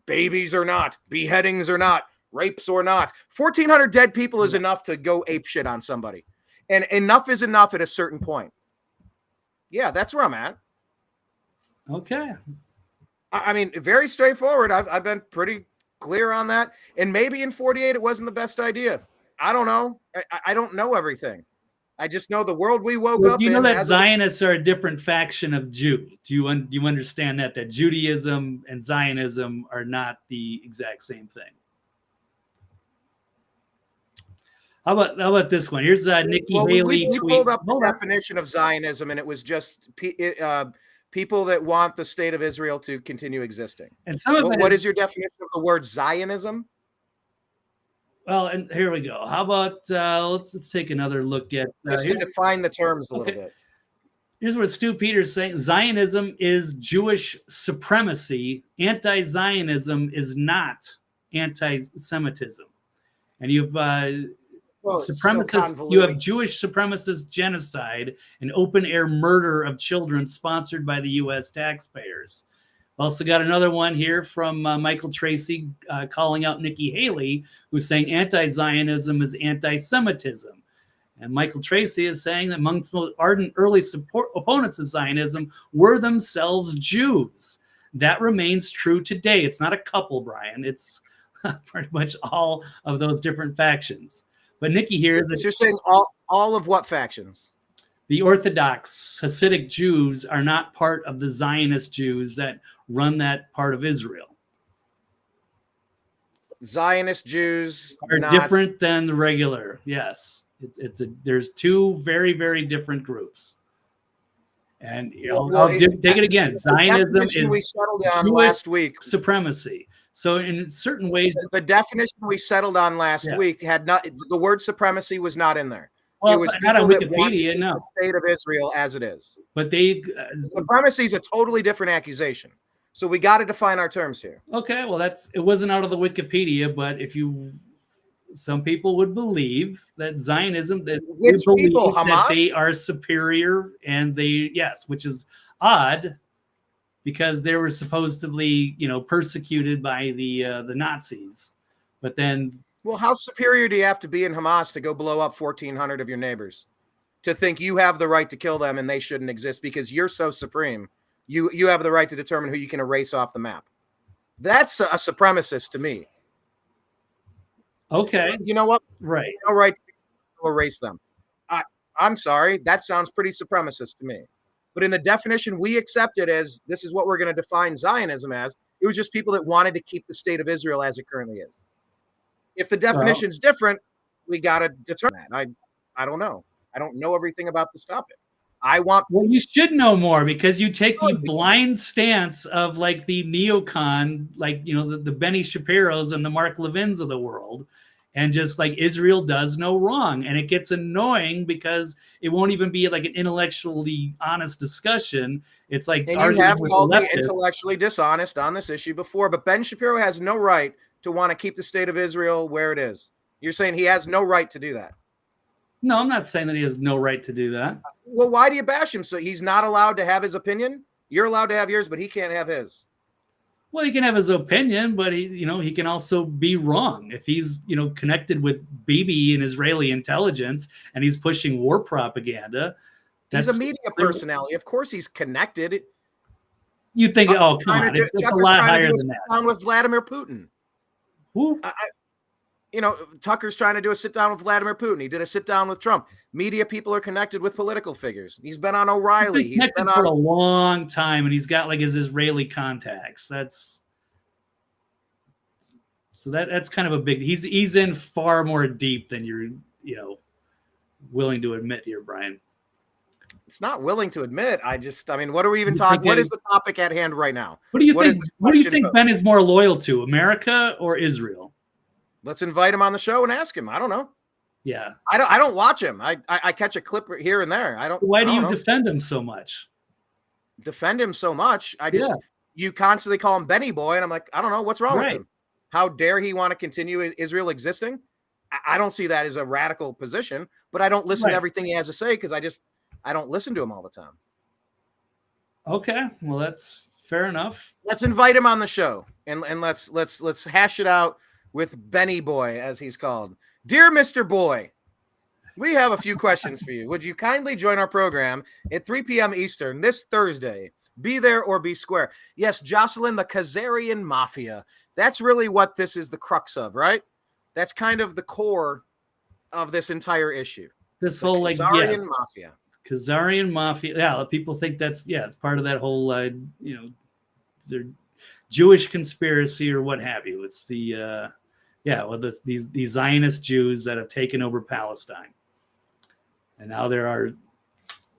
babies or not, beheadings or not, rapes or not, 1,400 dead people is enough to go apeshit on somebody. And enough is enough at a certain point. Yeah, that's where I'm at. Okay. I mean, very straightforward. I've been pretty clear on that. And maybe in 48 it wasn't the best idea. I don't know. I don't know everything. I just know the world we woke up in. You know that Zionists are a different faction of Jews. Do you understand that Judaism and Zionism are not the exact same thing? How about this one? Here's Nikki Haley we tweet. pulled up the definition of Zionism, and it was just people that want the state of Israel to continue existing. And what is your definition of the word Zionism? Well, and here we go. How about let's take another look at just to define the terms a little bit. Here's what Stu Peters is saying: Zionism is Jewish supremacy. Anti-Zionism is not anti-Semitism. And you've supremacists. You have Jewish supremacist genocide and open-air murder of children sponsored by the U.S. taxpayers. Also got another one here from Michael Tracy calling out Nikki Haley, who's saying anti-Zionism is anti-Semitism. And Michael Tracy is saying that amongst most ardent early opponents of Zionism were themselves Jews. That remains true today. It's not a couple, Brian. It's pretty much all of those different factions. But Nikki here... So you're saying all of what factions? The Orthodox Hasidic Jews are not part of the Zionist Jews that run that part of Israel. Zionist Jews are different than the regular. Yes, there's two very, very different groups. And I'll take it again. Zionism is we settled on last week. Supremacy. So in certain ways, the definition we settled on last week had not. The word supremacy was not in there. Well, it was not on Wikipedia, no. The state of Israel as it is. But supremacy is a totally different accusation. So we got to define our terms here. Okay, well, it wasn't out of the Wikipedia, but some people would believe that Zionism, that they are superior, and which is odd, because they were supposedly, persecuted by the Nazis, but then. Well, how superior do you have to be in Hamas to go blow up 1,400 of your neighbors? To think you have the right to kill them and they shouldn't exist because you're so supreme. You have the right to determine who you can erase off the map. That's a supremacist to me. Okay. You know what? Right. No right to erase them. I'm sorry. That sounds pretty supremacist to me. But in the definition we accepted as this is what we're going to define Zionism as, it was just people that wanted to keep the state of Israel as it currently is. If the definition's different, we got to determine that. I don't know. I don't know everything about this topic. Well, you should know more because you take the blind stance of like the neocon, like, the Benny Shapiros and the Mark Levins of the world. And just like Israel does no wrong. And it gets annoying because it won't even be like an intellectually honest discussion. It's like, and you have called me intellectually dishonest on this issue before, but Ben Shapiro has no right to want to keep the state of Israel where it is. You're saying he has no right to do that. No, I'm not saying that he has no right to do that. Well, why do you bash him? So he's not allowed to have his opinion? You're allowed to have yours, but he can't have his. Well, he can have his opinion, but he can also be wrong. If he's, connected with Bibi and Israeli intelligence and he's pushing war propaganda. He's a media personality. Of course he's connected. You think, come on, it's a lot higher than that. Down with Vladimir Putin. Who? Tucker's trying to do a sit down with Vladimir Putin. He did a sit down with Trump. Media people are connected with political figures. He's been on O'Reilly. He's been for a long time, and he's got like his Israeli contacts. So that's kind of a big. He's in far more deep than you're willing to admit here, Brian. It's not willing to admit. I mean, what are we even talking? What is the topic at hand right now? What do you think? What do you think about? Ben is more loyal to, America or Israel? Let's invite him on the show and ask him. I don't know. Yeah, I don't watch him. I catch a clip here and there. Why do you defend him so much? Defend him so much? You constantly call him Benny Boy, and I'm like, I don't know what's wrong with him. How dare he want to continue Israel existing? I don't see that as a radical position, but I don't listen to everything he has to say because I don't listen to him all the time. Okay, well that's fair enough. Let's invite him on the show and let's hash it out with Benny Boy, as he's called. Dear Mr. Boy, we have a few questions for you. Would you kindly join our program at 3 p.m. Eastern this Thursday? Be there or be square. Yes, Jocelyn, the Khazarian Mafia. That's really what this is the crux of, right? That's kind of the core of this entire issue. This whole Khazarian Mafia. Khazarian Mafia. Yeah, people think it's part of that whole the Jewish conspiracy or what have you. It's the these Zionist Jews that have taken over Palestine. And now there are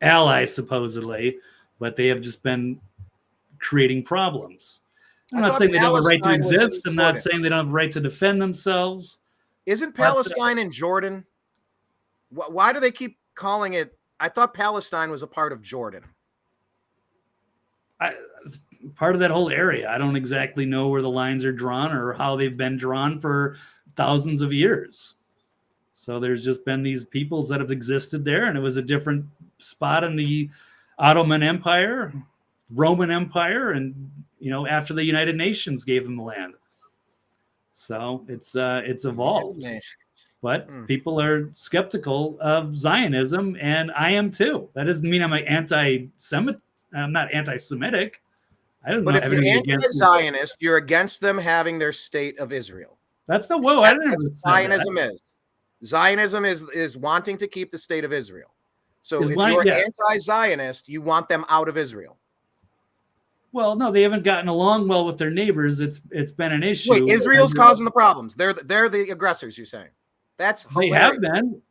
allies supposedly, but they have just been creating problems. I'm not saying they don't have a right to exist. I'm not saying they don't have a right to defend themselves. Isn't Palestine in Jordan? Why do they keep calling it? I thought Palestine was a part of Jordan. It's part of that whole area. I don't exactly know where the lines are drawn or how they've been drawn for thousands of years. So there's just been these peoples that have existed there, and it was a different spot in the Ottoman Empire, Roman Empire, and after the United Nations gave them the land. So it's evolved. But people are skeptical of Zionism, and I am too. That doesn't mean I'm an anti-Semit. I'm not anti-Semitic. I don't know. But if you're anti-Zionist, you're against them having their state of Israel. That's the whoa. I didn't know what Zionism is. Zionism is wanting to keep the state of Israel. So if you're anti-Zionist, you want them out of Israel. Well, no, they haven't gotten along well with their neighbors. It's been an issue. Wait, Israel's causing the problems. They're the aggressors. You're saying that's hilarious. They have been.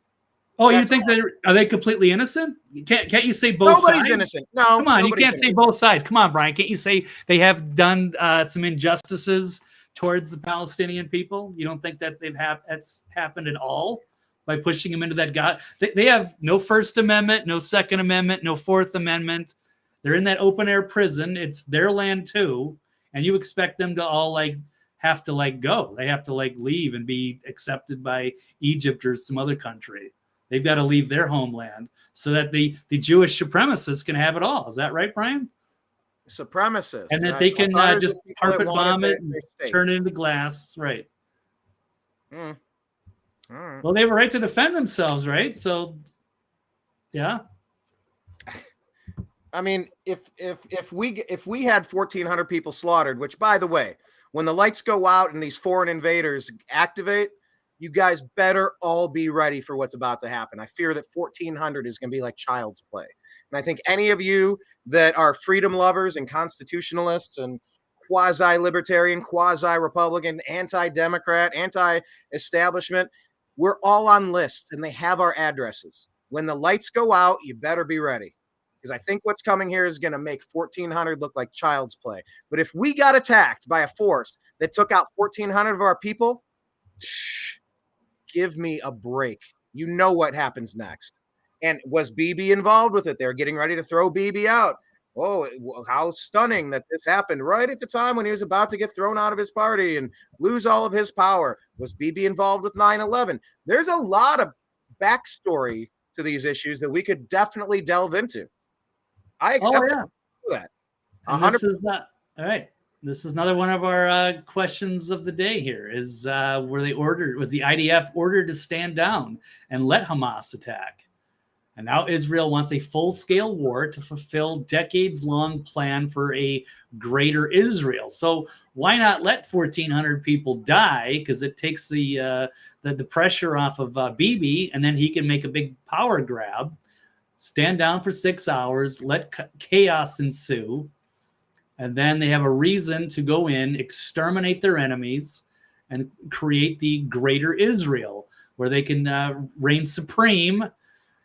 Oh, you think are they completely innocent? Can't you say both sides? Nobody's innocent. No, come on, you can't say both sides. Come on, Brian. Can't you say they have done some injustices towards the Palestinian people? You don't think that that's happened at all by pushing them into that God? They have no First Amendment, no Second Amendment, no Fourth Amendment. They're in that open air prison. It's their land too, and you expect them to all have to go. They have to leave and be accepted by Egypt or some other country. They've got to leave their homeland so that the Jewish supremacists can have it all. Is that right, Brian? Supremacists. And that they can just carpet bomb it and turn it into glass. Right. All right. Well, they have a right to defend themselves, right? So, yeah. I mean, if we had 1,400 people slaughtered, which, by the way, when the lights go out and these foreign invaders activate, you guys better all be ready for what's about to happen. I fear that 1,400 is going to be like child's play. And I think any of you that are freedom lovers and constitutionalists and quasi-libertarian, quasi-Republican, anti-Democrat, anti-establishment, we're all on lists and they have our addresses. When the lights go out, you better be ready. Because I think what's coming here is going to make 1,400 look like child's play. But if we got attacked by a force that took out 1,400 of our people, give me a break. You know what happens next. And was Bibi involved with it? They're getting ready to throw Bibi out. Oh, how stunning that this happened right at the time when he was about to get thrown out of his party and lose all of his power. Was Bibi involved with 9/11? There's a lot of backstory to these issues that we could definitely delve into. I accept that. 100%. This is not all right. This is another one of our questions of the day here is was the IDF ordered to stand down and let Hamas attack? And now Israel wants a full-scale war to fulfill decades-long plan for a greater Israel. So why not let 1,400 people die? Because it takes the pressure off of Bibi, and then he can make a big power grab, stand down for 6 hours, let chaos ensue. And then they have a reason to go in, exterminate their enemies, and create the greater Israel, where they can reign supreme,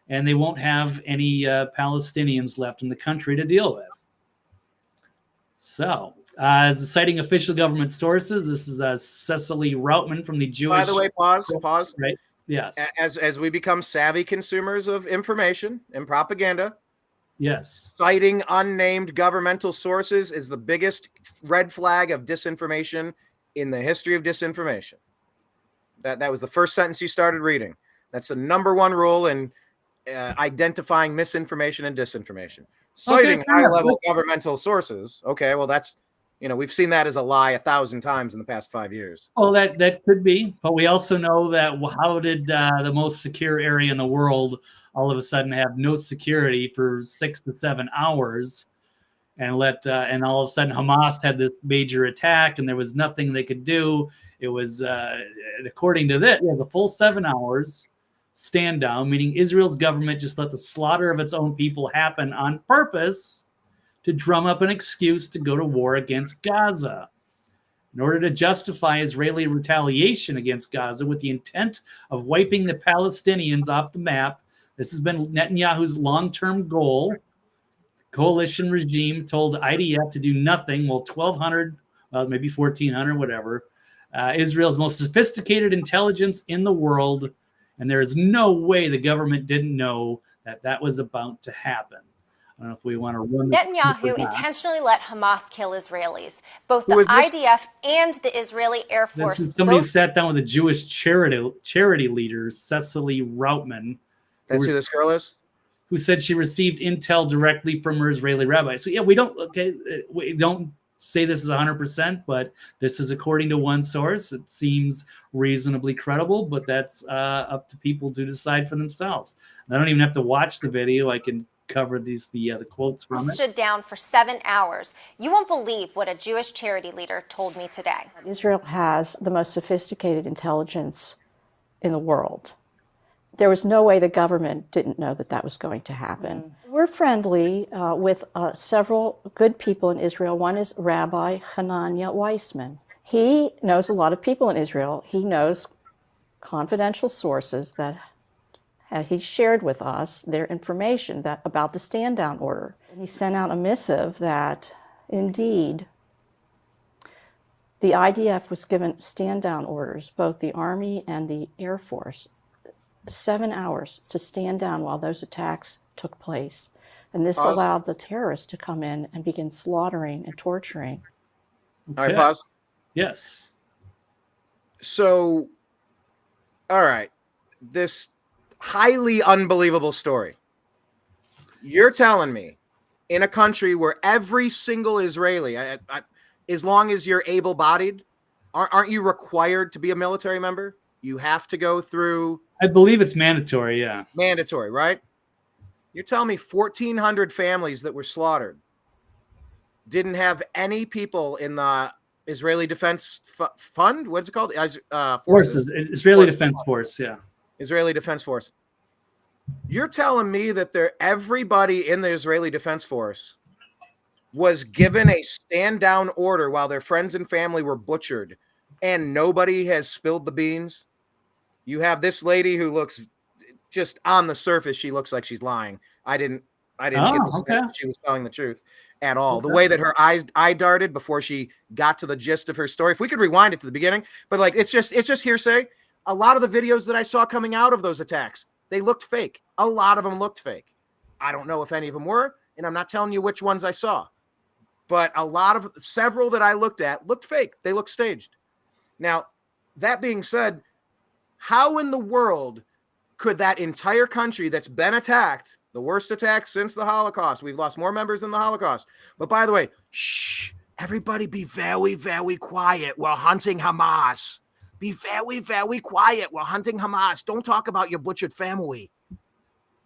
and they won't have any Palestinians left in the country to deal with. So, as citing official government sources, this is Cecily Routman from the Jewish. By the way, pause. Right. Yes. As we become savvy consumers of information and propaganda, yes, citing unnamed governmental sources is the biggest red flag of disinformation in the history of disinformation. That was the first sentence you started reading. That's the number one rule in identifying misinformation and disinformation. Citing high-level governmental sources. Okay, well, that's, we've seen that as a lie 1,000 times in the past 5 years. Oh, that could be. But we also know that how did the most secure area in the world all of a sudden have no security for 6 to 7 hours, and and all of a sudden Hamas had this major attack and there was nothing they could do. It was, according to this, it was a full 7 hours stand down, meaning Israel's government just let the slaughter of its own people happen on purpose to drum up an excuse to go to war against Gaza. In order to justify Israeli retaliation against Gaza with the intent of wiping the Palestinians off the map, this has been Netanyahu's long-term goal. Coalition regime told IDF to do nothing while 1,200, maybe 1,400, whatever, Israel's most sophisticated intelligence in the world, and there is no way the government didn't know that was about to happen. I don't know if we want to run. Netanyahu intentionally let Hamas kill Israelis. Both the IDF and the Israeli Air Force. This is somebody who sat down with a Jewish charity leader, Cecily Routman. That's who this girl is? Who said she received intel directly from her Israeli rabbi. So yeah, we don't say this is 100%, but this is according to one source. It seems reasonably credible, but that's up to people to decide for themselves. And I don't even have to watch the video. I can cover the quotes from it. Stood down for 7 hours. You won't believe what a Jewish charity leader told me today. Israel has the most sophisticated intelligence in the world. There was no way the government didn't know that was going to happen. We're friendly with several good people in Israel. One is Rabbi Hanania Weissman. He knows a lot of people in Israel. He knows confidential sources that he shared with us their information about the stand-down order. And he sent out a missive that, indeed, the IDF was given stand-down orders, both the Army and the Air Force, 7 hours to stand down while those attacks took place. And this allowed the terrorists to come in and begin slaughtering and torturing. Okay. All right, pause. Yes. So, all right, this highly unbelievable story. You're telling me in a country where every single Israeli, as long as you're able-bodied, aren't you required to be a military member? You have to go through... I believe it's mandatory, yeah. Mandatory, right? You're telling me 1,400 families that were slaughtered didn't have any people in the Israeli Defense Fund? What's it called? Forces. Israeli Defense Force, yeah. Israeli Defense Force. You're telling me that everybody in the Israeli Defense Force was given a stand-down order while their friends and family were butchered, and nobody has spilled the beans? You have this lady who looks just on the surface, she looks like she's lying. I didn't get the sense that she was telling the truth at all. The way that her eye darted before she got to the gist of her story. If we could rewind it to the beginning, but like it's just hearsay. A lot of the videos that I saw coming out of those attacks, they looked fake. A lot of them looked fake. I don't know if any of them were, and I'm not telling you which ones I saw. But several that I looked at looked fake. They looked staged. Now, that being said, how in the world could that entire country that's been attacked, the worst attack since the Holocaust, we've lost more members than the Holocaust. But by the way, shh, everybody be very, very quiet. We're hunting Hamas. Be very, very quiet. We're hunting Hamas. Don't talk about your butchered family.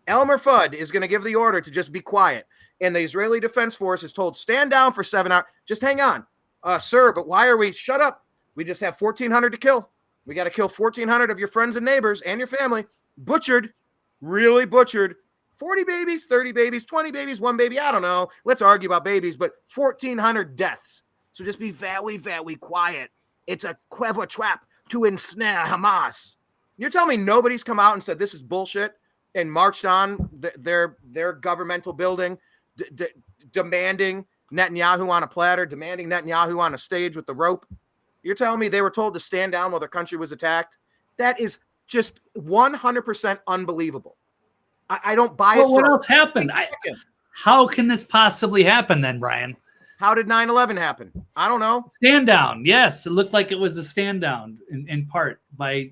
Elmer Fudd is going to give the order to just be quiet. And the Israeli Defense Force is told, stand down for 7 hours. Just hang on. Sir, but why are we? Shut up. We just have 1,400 to kill. We got to kill 1,400 of your friends and neighbors and your family. Butchered. Really butchered. 40 babies, 30 babies, 20 babies, 1 baby. I don't know. Let's argue about babies, but 1,400 deaths. So just be very, very quiet. It's a clever trap to ensnare Hamas. You're telling me nobody's come out and said this is bullshit and marched on their governmental building, demanding Netanyahu on a platter, demanding Netanyahu on a stage with the rope? You're telling me they were told to stand down while their country was attacked? That is just 100% unbelievable. I don't buy it. Well, what else happened? How can this possibly happen then, Brian? How did 9/11 happen? I don't know. Stand down. Yes, it looked like it was a stand down in part by,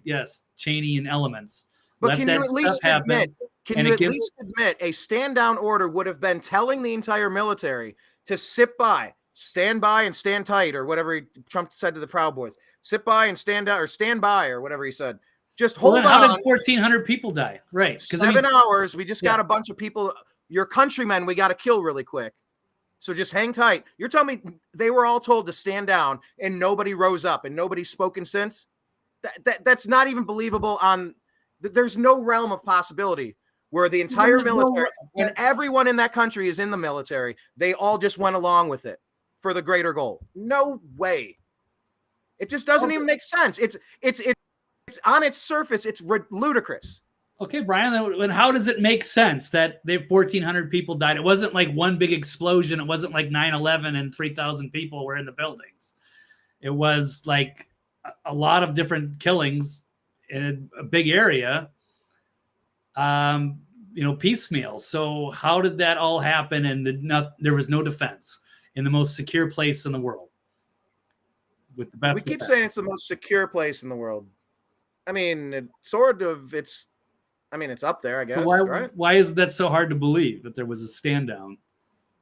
Cheney and elements. But can you at least admit? Can you at least admit a stand down order would have been telling the entire military to sit by, stand by, and stand tight, or whatever Trump said to the Proud Boys. Sit by and stand out, or stand by, or whatever he said. Just hold on. How did 1,400 people die? Right. 7 hours. We just got a bunch of people, your countrymen, we got to kill really quick. So just hang tight. You're telling me they were all told to stand down and nobody rose up and nobody's spoken since? That's not even believable. There's no realm of possibility where the entire military and everyone in that country is in the military. They all just went along with it for the greater goal. No way. It just doesn't even make sense. It's on its surface, it's ludicrous. Okay, Brian, then how does it make sense that 1,400 people died? It wasn't like one big explosion. It wasn't like 9/11 and 3,000 people were in the buildings. It was like a lot of different killings in a big area, piecemeal. So how did that all happen? And there was no defense in the most secure place in the world. With the best. We keep saying it's the most secure place in the world. I mean, it's up there, I guess. So why is that so hard to believe that there was a stand down?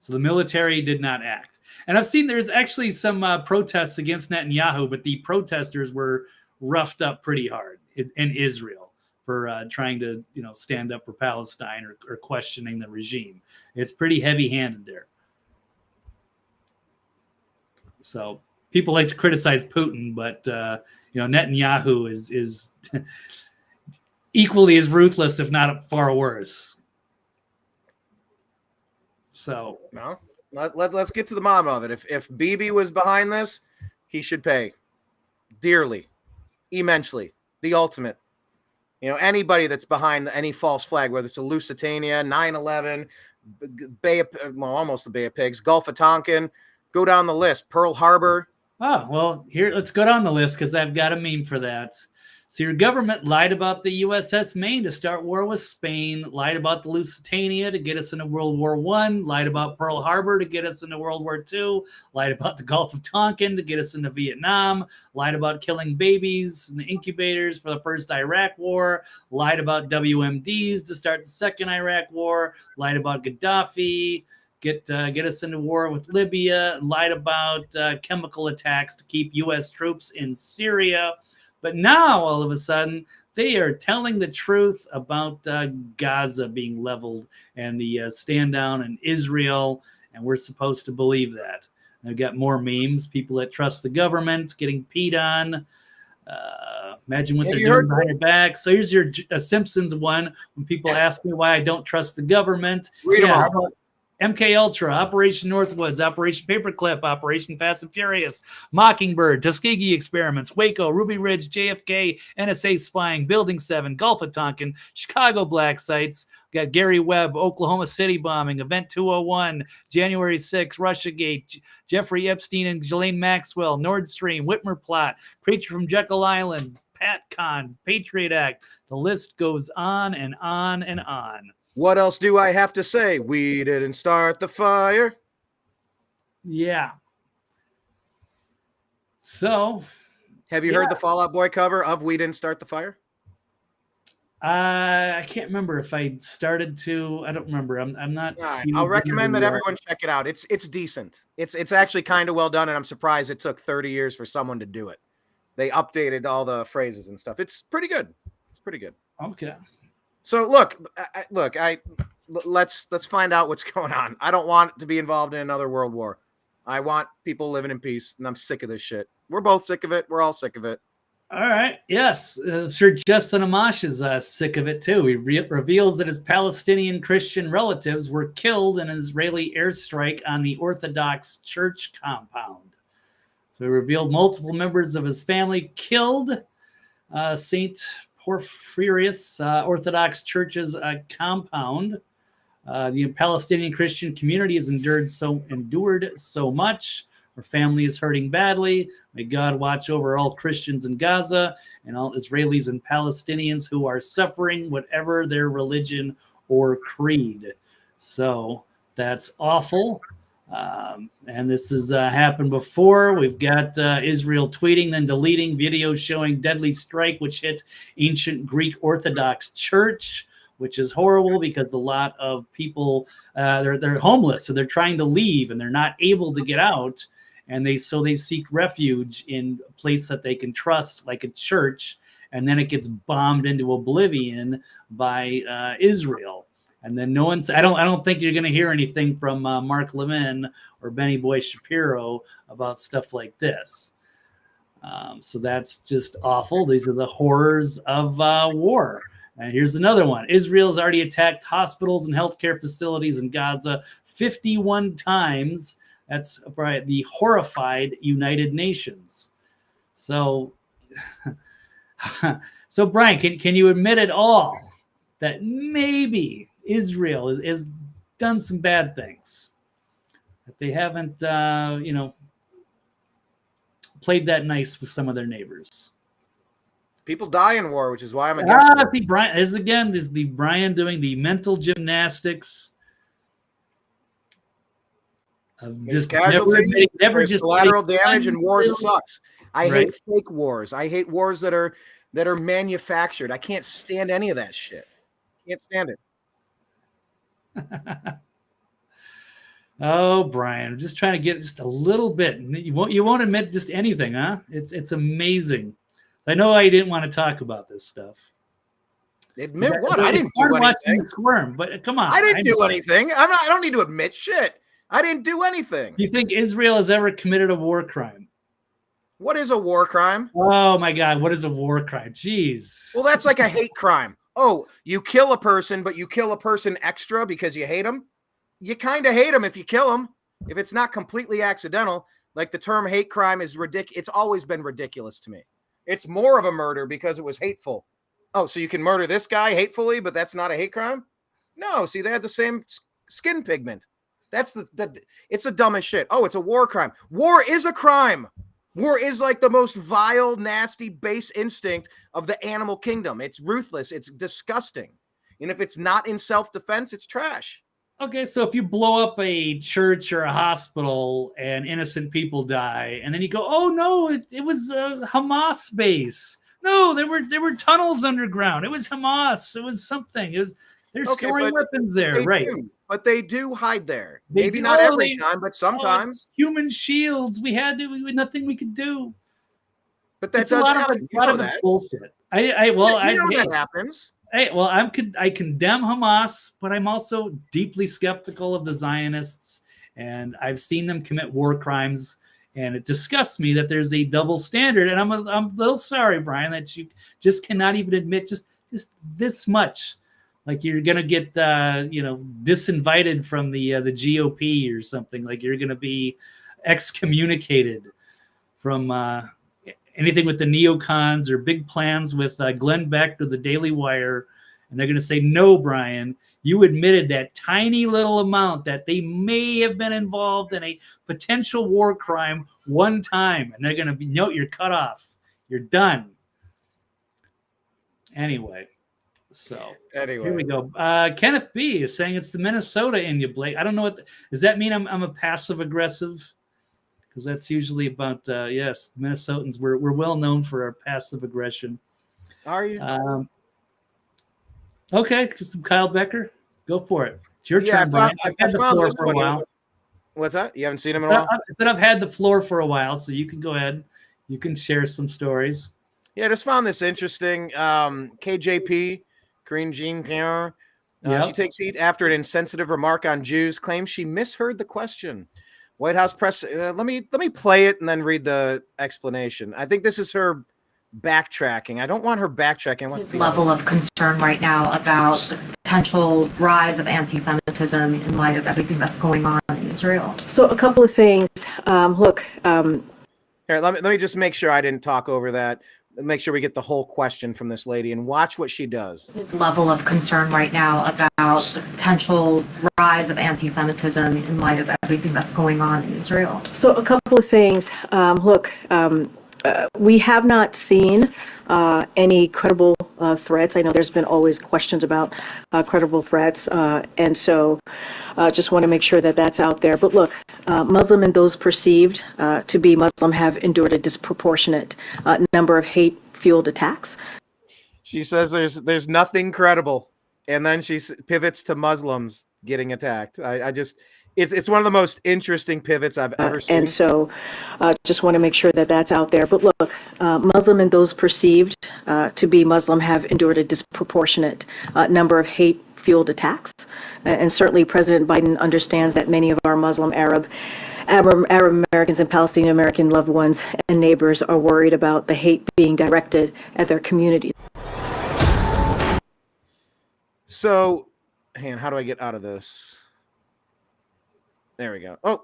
So the military did not act. And I've seen there's actually some protests against Netanyahu, but the protesters were roughed up pretty hard in Israel for trying to, stand up for Palestine or questioning the regime. It's pretty heavy-handed there. So people like to criticize Putin, but Netanyahu is equally as ruthless, if not far worse. So no, let's get to the bottom of it. If Bibi was behind this, he should pay dearly, immensely, the ultimate. Anybody that's behind any false flag, whether it's a Lusitania, 9/11, almost the Bay of Pigs, Gulf of Tonkin, go down the list, Pearl Harbor. Oh, well, here, let's go down the list because I've got a meme for that. So your government lied about the USS Maine to start war with Spain, lied about the Lusitania to get us into World War I, lied about Pearl Harbor to get us into World War II, lied about the Gulf of Tonkin to get us into Vietnam, lied about killing babies in the incubators for the first Iraq war, lied about WMDs to start the second Iraq war, lied about Gaddafi, get us into war with Libya, lied about chemical attacks to keep U.S. troops in Syria. But now, all of a sudden, they are telling the truth about Gaza being leveled and the stand down in Israel, and we're supposed to believe that. I've got more memes, people that trust the government getting peed on. Imagine what they're doing behind your back. So here's your Simpsons one when people ask me why I don't trust the government. Read them all. MK Ultra, Operation Northwoods, Operation Paperclip, Operation Fast and Furious, Mockingbird, Tuskegee Experiments, Waco, Ruby Ridge, JFK, NSA spying, Building 7, Gulf of Tonkin, Chicago black sites. We got Gary Webb, Oklahoma City bombing, Event 201, January 6, Russiagate, Jeffrey Epstein and Ghislaine Maxwell, Nord Stream, Whitmer plot, Preacher from Jekyll Island, PatCon, Patriot Act. The list goes on and on and on. What else do I have to say? We didn't start the fire. Yeah. So, have you heard the Fall Out Boy cover of We Didn't Start the Fire? I can't remember if I started to. I don't remember. I'm not. Right. I'll recommend that everyone check it out. It's decent. It's actually kind of well done, and I'm surprised it took 30 years for someone to do it. They updated all the phrases and stuff. It's pretty good. It's pretty good. Okay. So let's find out what's going on. I don't want to be involved in another world war. I want people living in peace, and I'm sick of this shit. We're both sick of it. We're all sick of it. All right. Yes. I'm sure Justin Amash is sick of it too. He reveals that his Palestinian Christian relatives were killed in an Israeli airstrike on the Orthodox church compound. So he revealed multiple members of his family killed St. Porphyrius Orthodox Church's compound. The Palestinian Christian community has endured so much. Our family is hurting badly. May God watch over all Christians in Gaza and all Israelis and Palestinians who are suffering, whatever their religion or creed. So that's awful. And this has happened before. We've got Israel tweeting, then deleting videos showing deadly strike, which hit ancient Greek Orthodox Church, which is horrible because a lot of people, they're homeless. So they're trying to leave and they're not able to get out. And they seek refuge in a place that they can trust, like a church. And then it gets bombed into oblivion by Israel. And then I don't think you're going to hear anything from Mark Levin or Benny Boy Shapiro about stuff like this. So that's just awful. These are the horrors of war. And here's another one. Israel's already attacked hospitals and healthcare facilities in Gaza 51 times. That's right, the horrified United Nations. So, so Brian, can you admit at all that maybe Israel has done some bad things, that they haven't, played that nice with some of their neighbors? People die in war, which is why I'm against it. See, Brian, this is the Brian doing the mental gymnastics of just casualties, never just collateral damage, and wars sucks. I hate fake wars. I hate wars that are manufactured. I can't stand any of that shit. Can't stand it. Oh, Brian, I'm just trying to get just a little bit. You won't admit just anything, huh? It's amazing. I know I didn't want to talk about this stuff. Admit what? I didn't do anything. Squirm, but come on. I didn't do anything. I don't need to admit shit. I didn't do anything. Do you think Israel has ever committed a war crime? What is a war crime? Oh my God, what is a war crime? Jeez. Well, that's like a hate crime. Oh, you kill a person, but you kill a person extra because you hate them? You kind of hate them if you kill them. If it's not completely accidental, like the term hate crime is ridiculous. It's always been ridiculous to me. It's more of a murder because it was hateful. Oh, so you can murder this guy hatefully, but that's not a hate crime? No, see, they had the same skin pigment. That's it's the dumbest shit. Oh, it's a war crime. War is a crime. War is like the most vile, nasty, base instinct of the animal kingdom. It's ruthless. It's disgusting. And if it's not in self-defense, it's trash. Okay, so if you blow up a church or a hospital and innocent people die, and then you go, oh no, it was a Hamas base. No, there were tunnels underground. It was Hamas. It was something. They're storing weapons there, right? But they do hide there. Maybe not every time, but sometimes. Human shields. We had nothing we could do. But that does happen. A lot of it's bullshit. I know that happens. I condemn Hamas, but I'm also deeply skeptical of the Zionists, and I've seen them commit war crimes, and it disgusts me that there's a double standard. And I'm a little sorry, Brian, that you just cannot even admit just this much. Like you're gonna get disinvited from the GOP or something. Like you're gonna be excommunicated from anything with the neocons or big plans with Glenn Beck or the Daily Wire, and they're gonna say, no, Brian, you admitted that tiny little amount that they may have been involved in a potential war crime one time, and they're gonna be, no, you're cut off, you're done. Anyway. So here we go. Kenneth B is saying it's the Minnesota in you, Blake. I don't know does that mean I'm a passive aggressive? Because that's usually about yes, the Minnesotans. We're well known for our passive aggression. Are you? Okay, some Kyle Becker. Go for it. It's your turn. I've had the floor for a while. What's that? You haven't seen him in a while? I said I've had the floor for a while, so you can go ahead. You can share some stories. Yeah, I just found this interesting. KJP. Karine Jean-Pierre. She takes heat after an insensitive remark on Jews, claims she misheard the question. White House press. Let me play it and then read the explanation. I think this is her backtracking. I don't want her backtracking. I want his level of concern right now about the potential rise of anti-Semitism in light of everything that's going on in Israel. So a couple of things. Here, let me just make sure I didn't talk over that. Make sure we get the whole question from this lady and watch what she does. His level of concern right now about the potential rise of anti-Semitism in light of everything that's going on in Israel. So a couple of things. We have not seen any credible threats. I know there's been always questions about credible threats, and so just want to make sure that that's out there. But look, Muslim and those perceived to be Muslim have endured a disproportionate number of hate-fueled attacks. She says there's nothing credible, and then she pivots to Muslims getting attacked. It's one of the most interesting pivots I've ever seen. And so just want to make sure that that's out there. But look, Muslim and those perceived to be Muslim have endured a disproportionate number of hate-fueled attacks. And certainly President Biden understands that many of our Muslim, Arab Americans and Palestinian American loved ones and neighbors are worried about the hate being directed at their communities. So, how do I get out of this? There we go. Oh,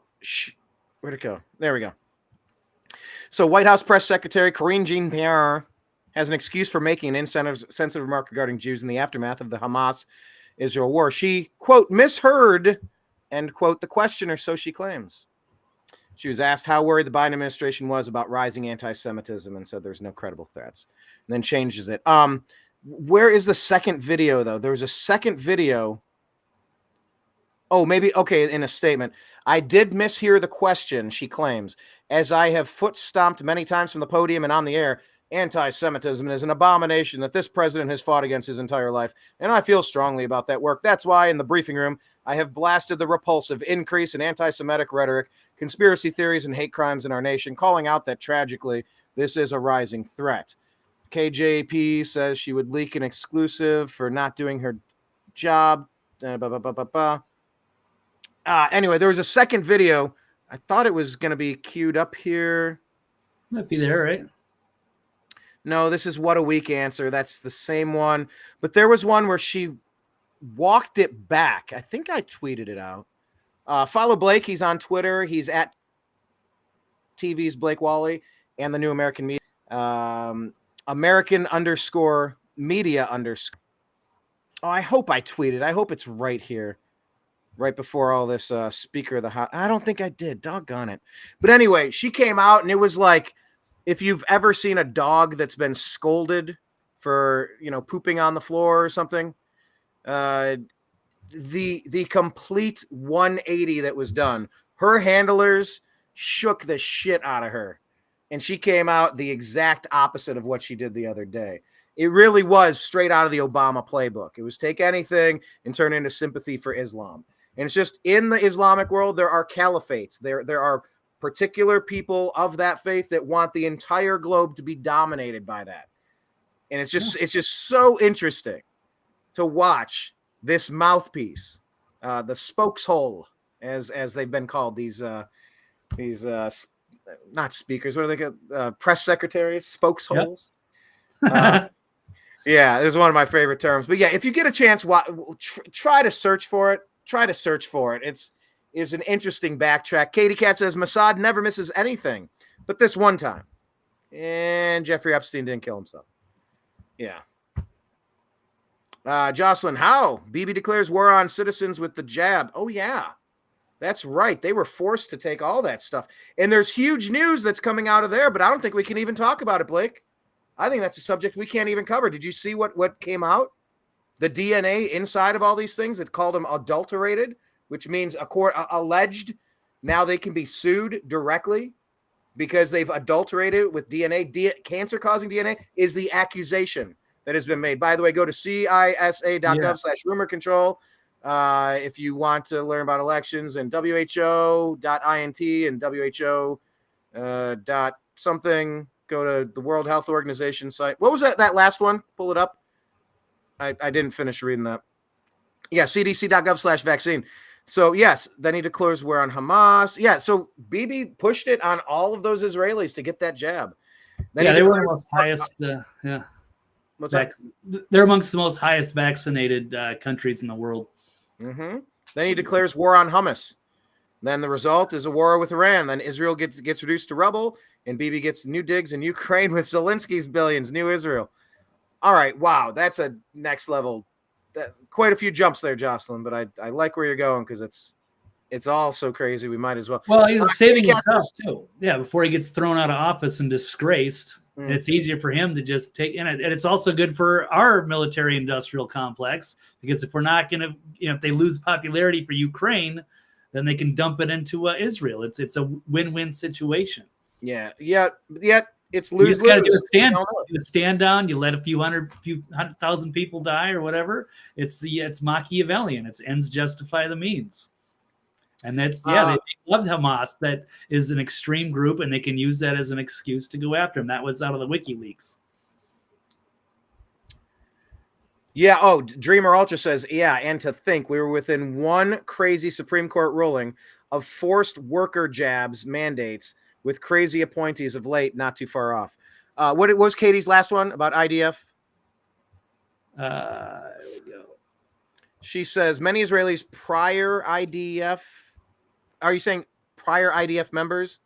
where'd it go? There we go. So White House Press Secretary Karine Jean-Pierre has an excuse for making an insensitive remark regarding Jews in the aftermath of the Hamas-Israel war. She, quote, misheard, end quote, the question, or so she claims. She was asked how worried the Biden administration was about rising anti-Semitism and said there's no credible threats, and then changes it. Where is the second video, though? There was a second video. Oh, maybe, okay, in a statement. I did mishear the question, she claims. As I have foot stomped many times from the podium and on the air, anti-Semitism is an abomination that this president has fought against his entire life, and I feel strongly about that work. That's why in the briefing room, I have blasted the repulsive increase in anti-Semitic rhetoric, conspiracy theories, and hate crimes in our nation, calling out that tragically, this is a rising threat. KJP says she would leak an exclusive for not doing her job. Anyway, there was a second video. I thought it was going to be queued up here. Might be there, right? No, this is What a Week Answer. That's the same one. But there was one where she walked it back. I think I tweeted it out. Follow Blake. He's on Twitter. He's at TV's Blake Walley and the New American Media. American_media_. Oh, I hope I tweeted. I hope it's right here. Right before all this Speaker of the House. I don't think I did. Doggone it. But anyway, she came out and it was like, if you've ever seen a dog that's been scolded for, pooping on the floor or something, the complete 180 that was done, her handlers shook the shit out of her. And she came out the exact opposite of what she did the other day. It really was straight out of the Obama playbook. It was take anything and turn into sympathy for Islam. And it's just in the Islamic world, there are caliphates. There are particular people of that faith that want the entire globe to be dominated by that. And it's just so interesting to watch this mouthpiece, the spokeshole, as they've been called, these not speakers, what are they called? Press secretaries, spokesholes. Yep. Yeah, this is one of my favorite terms. But yeah, if you get a chance, try to search for it. It's an interesting backtrack. Katie Cat says Mossad never misses anything, but this one time. And Jeffrey Epstein didn't kill himself. Yeah. Jocelyn, how? Bibi declares war on citizens with the jab. Oh, yeah. That's right. They were forced to take all that stuff. And there's huge news that's coming out of there, but I don't think we can even talk about it, Blake. I think that's a subject we can't even cover. Did you see what came out? The DNA inside of all these things, it's called them adulterated, which means alleged. Now they can be sued directly because they've adulterated with DNA. Cancer-causing DNA is the accusation that has been made. By the way, go to CISA.gov/rumor control if you want to learn about elections, and WHO.int and WHO dot something. Go to the World Health Organization site. What was that last one? Pull it up. I didn't finish reading that. Yeah, CDC.gov/vaccine. So, yes, they need to close war on Hamas. Yeah, so Bibi pushed it on all of those Israelis to get that jab. They were the most highest. What's that? They're amongst the most highest vaccinated countries in the world. Mm-hmm. Then he declares war on hummus. Then the result is a war with Iran. Then Israel gets reduced to rubble, and Bibi gets new digs in Ukraine with Zelensky's billions, new Israel. All right, wow, that's a next level. Quite a few jumps there, Jocelyn, but I like where you're going because it's all so crazy. We might as well. Well, he's saving himself too. Yeah, before he gets thrown out of office and disgraced. And it's easier for him to just take in it. And it's also good for our military industrial complex, because if we're not going to, if they lose popularity for Ukraine, then they can dump it into Israel. It's a win-win situation. Yeah. It's lose. You just got to do a stand down. You let a few hundred thousand people die or whatever. It's Machiavellian. It's ends justify the means. And that's, they loved Hamas. That is an extreme group, and they can use that as an excuse to go after him. That was out of the WikiLeaks. Yeah. Oh, Dreamer Ultra says, yeah. And to think we were within one crazy Supreme Court ruling of forced worker jabs mandates with crazy appointees of late, not too far off. What was Katie's last one about IDF? There we go. She says many Israelis prior IDF. Are you saying prior IDF members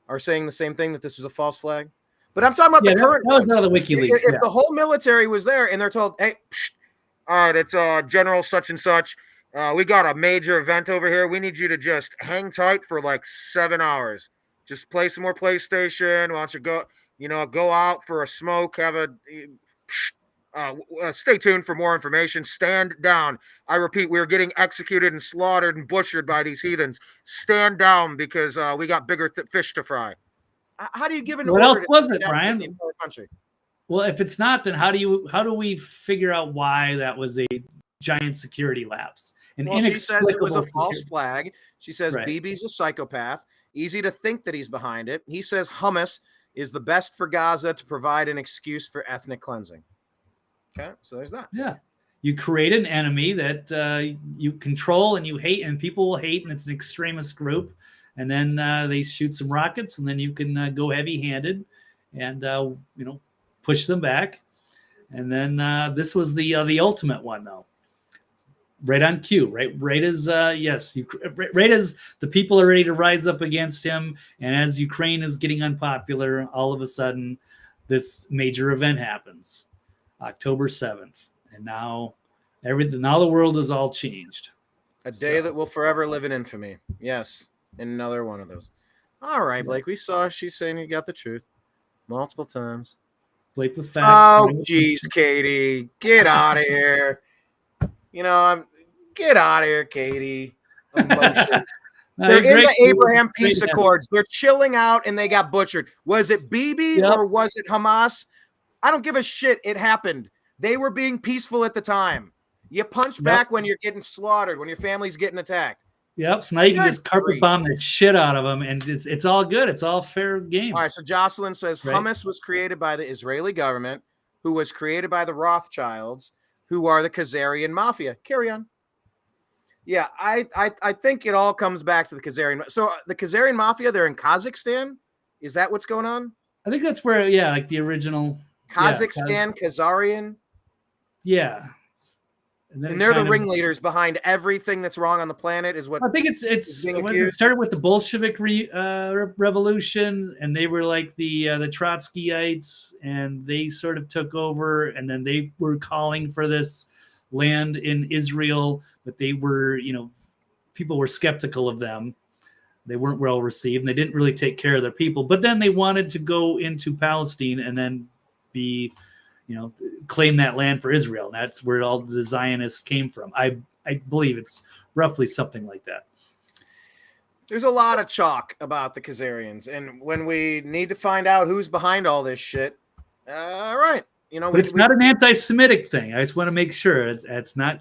are saying the same thing, that this was a false flag? But I'm talking about the current. That was out of the WikiLeaks. If the whole military was there and they're told, hey, all right, it's General such and such. We got a major event over here. We need you to just hang tight for like 7 hours. Just play some more PlayStation. Why don't you go out for a smoke, have a stay tuned for more information. Stand down. I repeat, we are getting executed and slaughtered and butchered by these heathens. Stand down because we got bigger fish to fry. How do you give an order? What else was it, Brian? The entire country? Well, if it's not, then how do we figure out why that was a giant security lapse? She says it was a false flag. She says Bibi's a psychopath. Easy to think that he's behind it. He says hummus is the best for Gaza to provide an excuse for ethnic cleansing. Okay, so there's that. Yeah. You create an enemy that you control and you hate, and people will hate, and it's an extremist group. And then they shoot some rockets, and then you can go heavy-handed and push them back. And then this was the ultimate one, though. Right on cue, right as right as the people are ready to rise up against him, and as Ukraine is getting unpopular, all of a sudden, this major event happens. October 7th, and now the world is all changed. A day that will forever live in infamy. Yes, another one of those. All right, Blake, we saw she's saying you got the truth multiple times. Blake with facts. Oh, geez, Katie, get out of here. Get out of here, Katie. Emotion. They're in the Abraham Peace Accords. They're chilling out, and they got butchered. Was it Bibi or was it Hamas? I don't give a shit. It happened. They were being peaceful at the time. You punch back when you're getting slaughtered, when your family's getting attacked. Yep. So now you can just carpet bomb the shit out of them, and it's all good. It's all fair game. All right. So Jocelyn says hummus was created by the Israeli government, who was created by the Rothschilds, who are the Khazarian mafia. Carry on. Yeah, I think it all comes back to the Khazarian. So the Khazarian mafia, they're in Kazakhstan. Is that what's going on? I think that's where, like the original. Kazakhstan, Khazarian. Yeah. And they're the ringleaders behind everything that's wrong on the planet, is what I think it started with the Bolshevik revolution, and they were like the Trotskyites, and they sort of took over, and then they were calling for this land in Israel, but they were, people were skeptical of them. They weren't well received, and they didn't really take care of their people. But then they wanted to go into Palestine and then claim that land for Israel. And that's where all the Zionists came from. I believe it's roughly something like that. There's a lot of chalk about the Khazarians, and when we need to find out who's behind all this shit, all right. But it's not an anti-Semitic thing. I just want to make sure it's not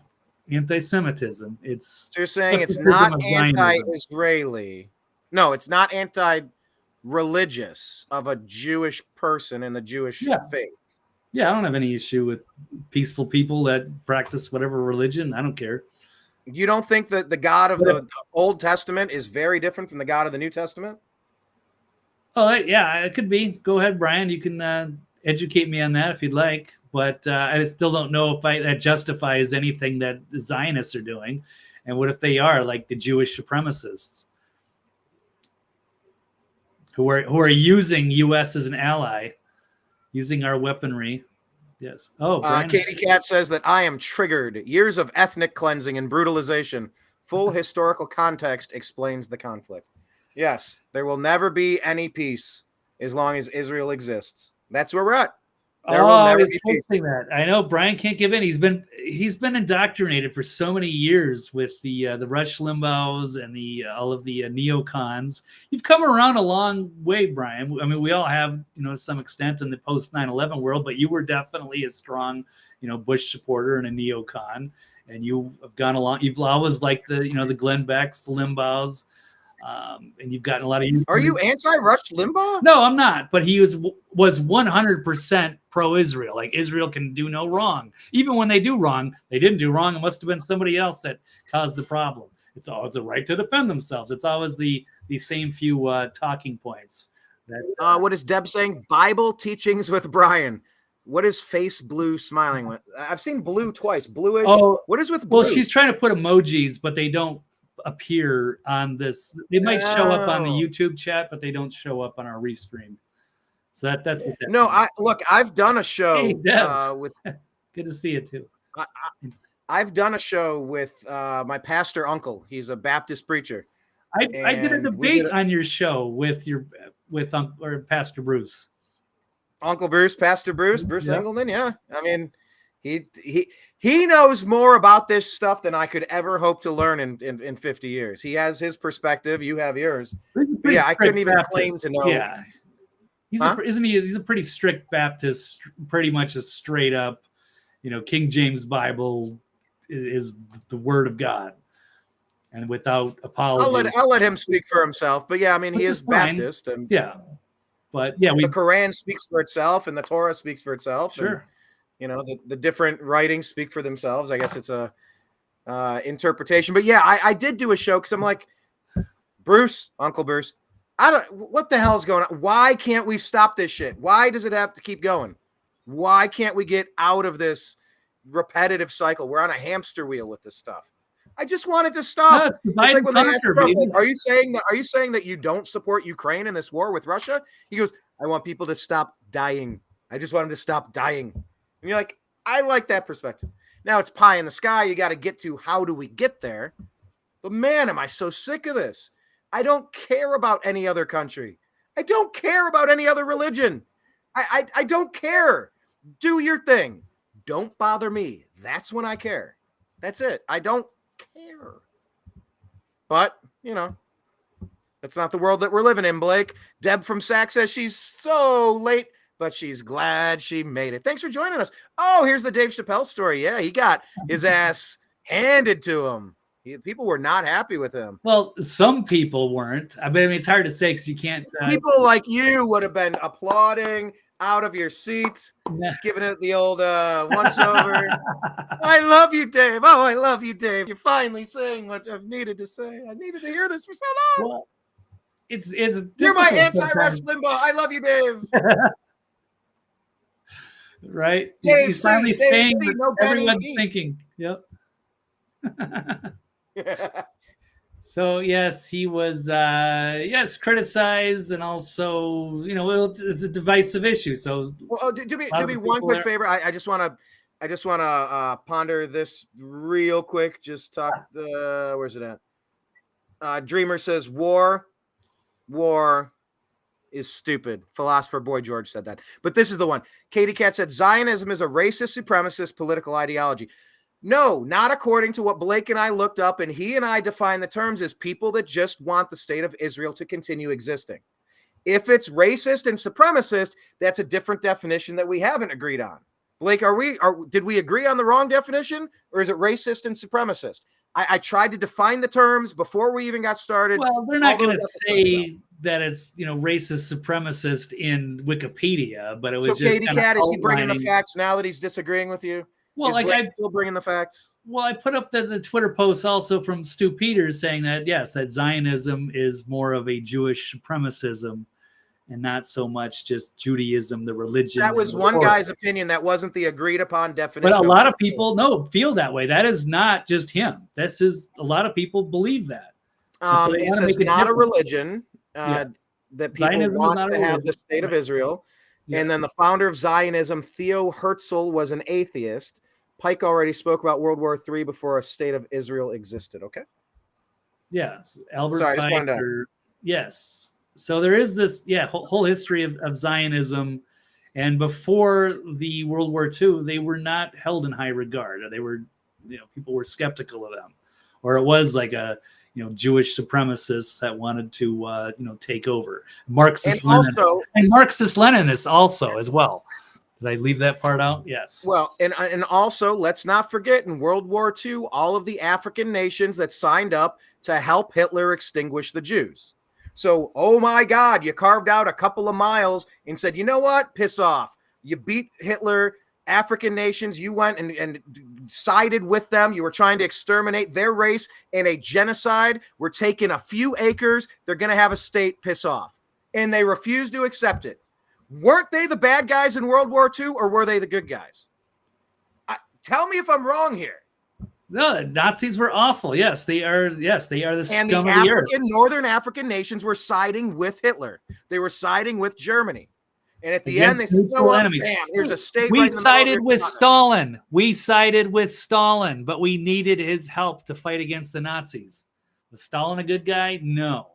anti-Semitism. So you're saying it's not anti-Israeli. No, it's not anti-religious of a Jewish person in the Jewish faith. Yeah, I don't have any issue with peaceful people that practice whatever religion. I don't care. You don't think that the God of the Old Testament is very different from the God of the New Testament? Oh, yeah, it could be. Go ahead, Brian. You can educate me on that if you'd like. But I still don't know if that justifies anything that the Zionists are doing. And what if they are like the Jewish supremacists? who are using U.S. as an ally, using our weaponry. Yes. Oh, Brian. Katie Cat says that I am triggered. Years of ethnic cleansing and brutalization. Full historical context explains the conflict. Yes, there will never be any peace as long as Israel exists. That's where we're at. There will never be peace. That. I know Brian can't give in. He's been indoctrinated for so many years with the Rush Limbaughs and all of the neocons. You've come around a long way, Brian. I mean, we all have, to some extent in the post 9/11 world, but you were definitely a strong, Bush supporter and a neocon, and you have gone along. You've always liked the Glenn Becks, the Limbaughs. And you've gotten a lot of. Are you anti-Rush Limbaugh? No, I'm not. But he was 100% pro-Israel. Like Israel can do no wrong. Even when they do wrong, they didn't do wrong. It must have been somebody else that caused the problem. It's always a right to defend themselves. It's always the same few talking points. What is Deb saying? Bible teachings with Brian. What is face blue smiling with? I've seen blue twice. Bluish. Oh, what is with blue? Well, she's trying to put emojis, but they don't appear on this. They might show up on the YouTube chat, but they don't show up on our restream. So that's what that no means. I've done a show with good to see you too. I've done a show with my pastor uncle. He's a Baptist preacher. I did a debate on your show with Pastor Bruce. Uncle Bruce, Pastor Bruce Engelman. Yeah. I mean, he knows more about this stuff than I could ever hope to learn in 50 years. He has his perspective. You have yours. But yeah, I couldn't even claim to know. Yeah. Isn't he? He's a pretty strict Baptist, pretty much a straight up, King James Bible is the word of God. And without apology. I'll let him speak for himself. But yeah, I mean, he is Baptist. And yeah. But yeah, the Quran speaks for itself and the Torah speaks for itself. Sure. And, the different writings speak for themselves. I guess it's a interpretation. But yeah, I did do a show because I'm like, Bruce, Uncle Bruce, what the hell is going on? Why can't we stop this shit? Why does it have to keep going? Why can't we get out of this repetitive cycle? We're on a hamster wheel with this stuff. I just wanted to stop. It's like when they asked Trump, are you saying that you don't support Ukraine in this war with Russia? He goes, I want people to stop dying. I just want them to stop dying. And you're like, I like that perspective. Now it's pie in the sky. You got to get to how do we get there? But man, am I so sick of this. I don't care about any other country. I don't care about any other religion. I don't care. Do your thing. Don't bother me. That's when I care. That's it. I don't care. But, that's not the world that we're living in, Blake. Deb from Sac says she's so late, but she's glad she made it. Thanks for joining us. Oh, here's the Dave Chappelle story. Yeah, he got his ass handed to him. People were not happy with him. Well, some people weren't. I mean, it's hard to say because you can't. People like you would have been applauding out of your seats, giving it the old once over. I love you, Dave. Oh, I love you, Dave. You're finally saying what I've needed to say. I needed to hear this for so long. Well, it's you're my anti-Rush Limbaugh. I love you, Dave. Right? Dave, he's finally saying what no everyone's thinking. Yep. So yes, he was criticized, and also it's a divisive issue. So do me one quick favor. I just want to ponder this real quick. Just talk. Where's it at? Dreamer says war is stupid. Philosopher Boy George said that. But this is the one. Katie Cat said Zionism is a racist, supremacist political ideology. No, not according to what Blake and I looked up, and he and I define the terms as people that just want the state of Israel to continue existing. If it's racist and supremacist, that's a different definition that we haven't agreed on. Blake, did we agree on the wrong definition, or is it racist and supremacist? I tried to define the terms before we even got started. Well, they're not going to say that it's racist supremacist in Wikipedia, but it was just Katie Cat, is he bringing the facts now that he's disagreeing with you? Well, is still bringing the facts. Well, I put up the Twitter post also from Stu Peters saying that yes, that Zionism is more of a Jewish supremacism and not so much just Judaism, the religion. That was one guy's opinion. That wasn't the agreed upon definition. But a lot of people feel that way. That is not just him. A lot of people believe that. It says not a religion. Yes. that people Zionism is want not a to have religion. the state of Israel. Yeah. And then the founder of Zionism, Theo Herzl, was an atheist. Pike already spoke about World War III before a state of Israel existed. Okay. Yes. Albert Sorry, I just Pike. wanted to- Yes. So there is this, whole history of Zionism. And before the World War II, they were not held in high regard. They were, people were skeptical of them. Or it was like a, Jewish supremacists that wanted to, take over. Marxist-Leninists also as well. Did I leave that part out? Yes. Well, and also, let's not forget, in World War II, all of the African nations that signed up to help Hitler extinguish the Jews. So, oh my God, you carved out a couple of miles and said, you know what? Piss off. You beat Hitler. African nations, you went and sided with them. You were trying to exterminate their race in a genocide. We're taking a few acres. They're going to have a state. Piss off. And they refused to accept it. Weren't they the bad guys in World War II, or were they the good guys? Tell me if I'm wrong here. No, the Nazis were awful. Yes, they are. Yes, they are the And scum the of the earth. Northern African nations were siding with Hitler. They were siding with Germany. And at the end, they said, mutual "No, enemies. bam, here's a state." We right in the middle of sided your with continent." Stalin. We sided with Stalin, but we needed his help to fight against the Nazis. Was Stalin a good guy? No.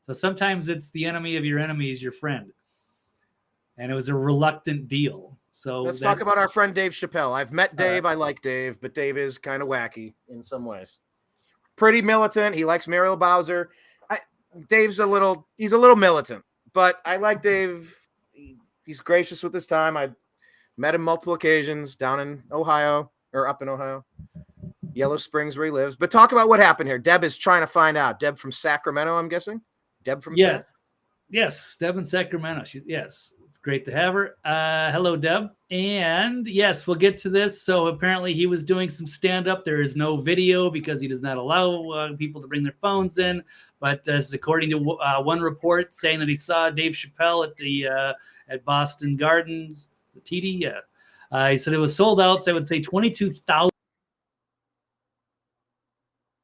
So sometimes it's the enemy of your enemy is your friend. And it was a reluctant deal. So Let's talk about our friend Dave Chappelle. I've met Dave. I like Dave, but Dave is kind of wacky in some ways. Pretty militant. He likes Muriel Bowser. Dave's he's a little militant, but I like Dave. He's gracious with his time. I met him multiple occasions down in Ohio or up in Ohio, Yellow Springs, where he lives. But talk about what happened here. Deb is trying to find out. Deb from Sacramento, I'm guessing. Deb from Yes, Deb in Sacramento. Yes, it's great to have her. Hello, Deb. And yes, we'll get to this. So apparently he was doing some stand-up. There is no video because he does not allow people to bring their phones in. But as according to one report saying that he saw Dave Chappelle at the at Boston Gardens, the TD, he said it was sold out. So I would say 22,000.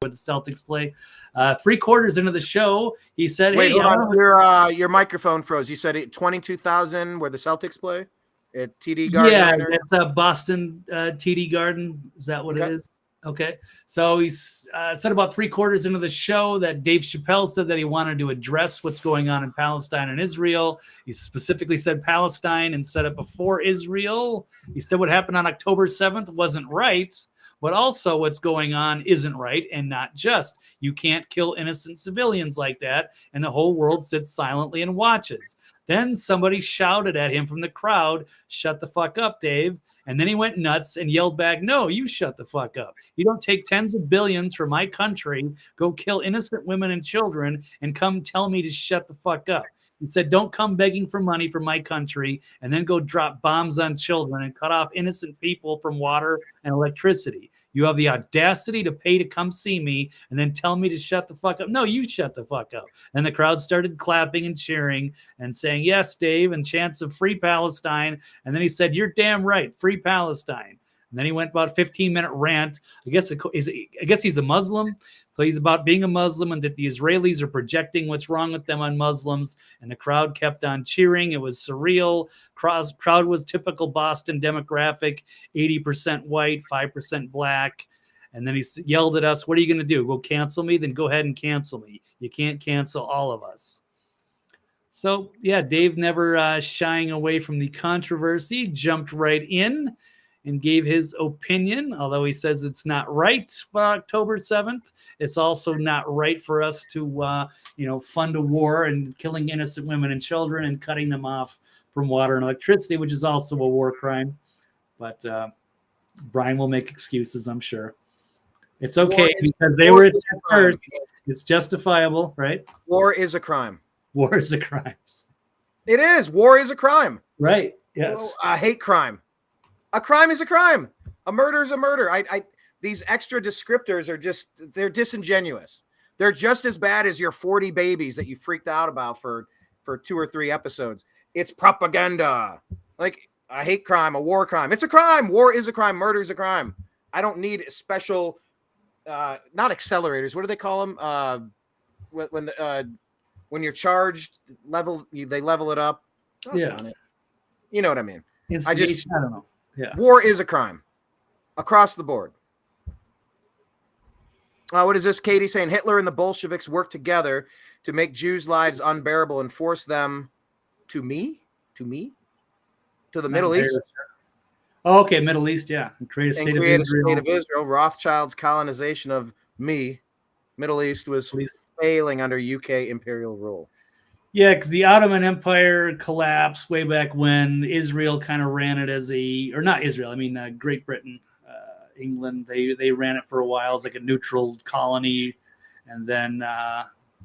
With the Celtics play, 3/4 into the show, he said, Wait, "Hey, hold on. Your microphone froze. You said 22,000 where the Celtics play at TD Garden. Yeah, Arena? that's a Boston TD Garden. Is that what it is? Okay. So he's said about 3/4 into the show that Dave Chappelle said that he wanted to address what's going on in Palestine and Israel. He specifically said Palestine and said it before Israel. He said what happened on October 7th wasn't right. But also what's going on isn't right, and not just. You can't kill innocent civilians like that, and the whole world sits silently and watches. Then somebody shouted at him from the crowd, "Shut the fuck up, Dave." And then he went nuts and yelled back, "No, you shut the fuck up. You don't take tens of billions from my country, go kill innocent women and children, and come tell me to shut the fuck up." He said, "Don't come begging for money from my country and then go drop bombs on children and cut off innocent people from water and electricity. You have the audacity to pay to come see me and then tell me to shut the fuck up. No, you shut the fuck up." And the crowd started clapping and cheering and saying, "Yes, Dave," and chants of "Free Palestine." And then he said, "You're damn right, free Palestine." And then he went about a 15-minute rant. I guess he's a Muslim. So he's about being a Muslim and that the Israelis are projecting what's wrong with them on Muslims. And the crowd kept on cheering. It was surreal. Crowd was typical Boston demographic, 80% white, 5% black. And then he yelled at us, "What are you going to do? Go cancel me? Then go ahead and cancel me. You can't cancel all of us." So, yeah, Dave never shying away from the controversy, jumped right in and gave his opinion, although he says it's not right by October 7th. It's also not right for us to, fund a war and killing innocent women and children and cutting them off from water and electricity, which is also a war crime. But Brian will make excuses, I'm sure. It's okay because they were at first. It's justifiable, right? War is a crime. War is a crime. It is. War is a crime. Right. Yes. Well, a hate crime. A crime is a crime. A murder is a murder. These extra descriptors they're disingenuous. They're just as bad as your 40 babies that you freaked out about for 2 or 3 episodes. It's propaganda. Like a hate crime, a war crime. It's a crime. War is a crime. Murder is a crime. I don't need special, not accelerators. What do they call them? When when you're charged, they level it up. Yeah. You know what I mean? I don't know. Yeah. War is a crime across the board. What is this? Katie saying Hitler and the Bolsheviks worked together to make Jews' lives unbearable and force them to the Middle East. Oh, okay, Middle East, yeah. And create a state of Israel. Rothschild's colonization of Middle East was failing under UK imperial rule. Yeah, because the Ottoman Empire collapsed way back when. Israel kind of ran it as Great Britain, England. They ran it for a while as like a neutral colony, and then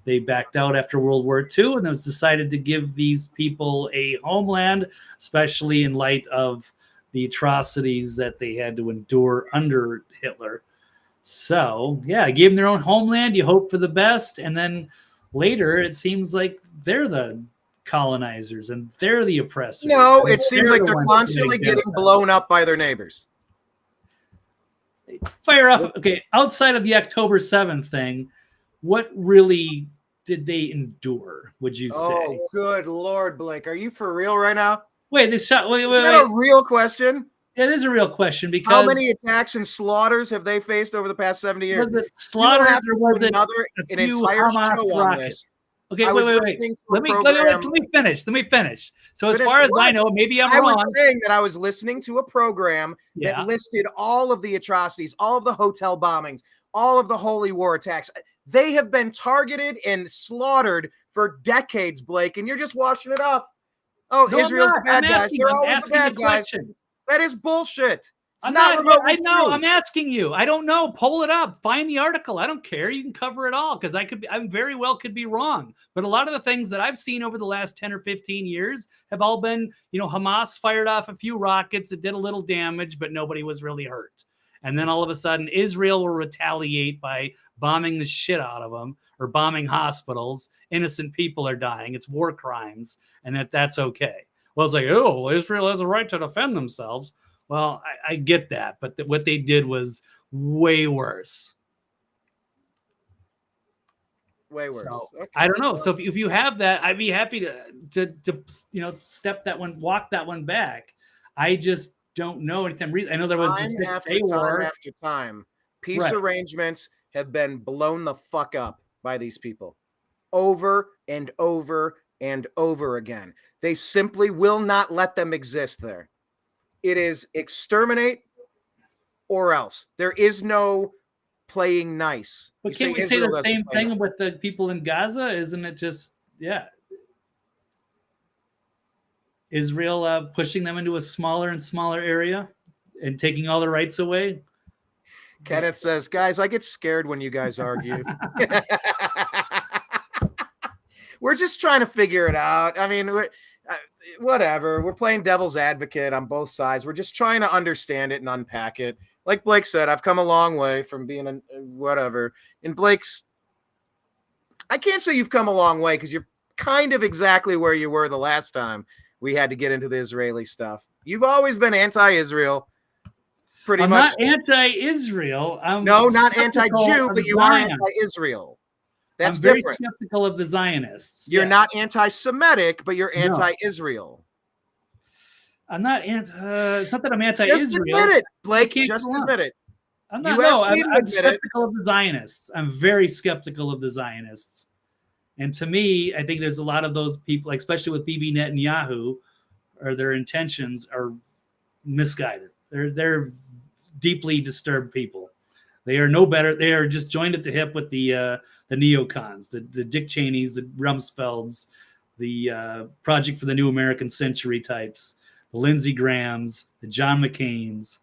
they backed out after World War II, and it was decided to give these people a homeland, especially in light of the atrocities that they had to endure under Hitler. So, yeah, gave them their own homeland. You hope for the best, and then later it seems like they're the colonizers and they're the oppressors. No, it seems like they're constantly getting blown up by their neighbors. Fire off. Okay, outside of the October 7th thing, what really did they endure, would you say? Oh, good Lord, Blake. Are you for real right now? Wait, Is that a real question? It is a real question because how many attacks and slaughters have they faced over the past 70 years? Was it slaughters or was it an entire Hamas show on this? Okay, wait. Let me finish. So as far as I know, maybe I'm wrong. I was saying that I was listening to a program that listed all of the atrocities, all of the hotel bombings, all of the holy war attacks. They have been targeted and slaughtered for decades, Blake, and you're just washing it off. Oh, no, Israel's the bad guys. They're always the bad guys. That is bullshit. I know. I'm asking you. I don't know. Pull it up. Find the article. I don't care. You can cover it all because I very well could be wrong. But a lot of the things that I've seen over the last 10 or 15 years have all been, Hamas fired off a few rockets that did a little damage, but nobody was really hurt. And then all of a sudden, Israel will retaliate by bombing the shit out of them or bombing hospitals. Innocent people are dying. It's war crimes, and that's okay. Well, it's like, oh, Israel has a right to defend themselves. Well, I get that, but what they did was way worse. Way worse. So, okay. I don't know. So if you have that, I'd be happy to walk that one back. I just don't know anytime. I know there was time after time. Peace arrangements have been blown the fuck up by these people over and over and over again. They simply will not let them exist there. It is exterminate or else. There is no playing nice. But can't we say the same thing with the people in Gaza? Isn't it just, Israel pushing them into a smaller and smaller area and taking all the rights away? Kenneth says, guys, I get scared when you guys argue. We're just trying to figure it out. I mean, whatever. We're playing devil's advocate on both sides. We're just trying to understand it and unpack it. Like Blake said, I've come a long way from being whatever. And I can't say you've come a long way because you're kind of exactly where you were the last time we had to get into the Israeli stuff. You've always been anti-Israel. Pretty much. I'm not anti-Israel. No, not anti-Jew, but you are anti-Israel. That's very different. Skeptical of the Zionists. You're not anti-Semitic, but you're anti-Israel. I'm not it's not that I'm anti-Israel. Just admit it, Blake. Just admit it. I'm not. I'm skeptical of the Zionists. I'm very skeptical of the Zionists. And to me, I think there's a lot of those people, especially with Bibi Netanyahu, or their intentions are misguided. They're deeply disturbed people. They are no better. They are just joined at the hip with the neocons, the Dick Cheneys, the Rumsfelds, the Project for the New American Century types, the Lindsey Grahams, the John McCains,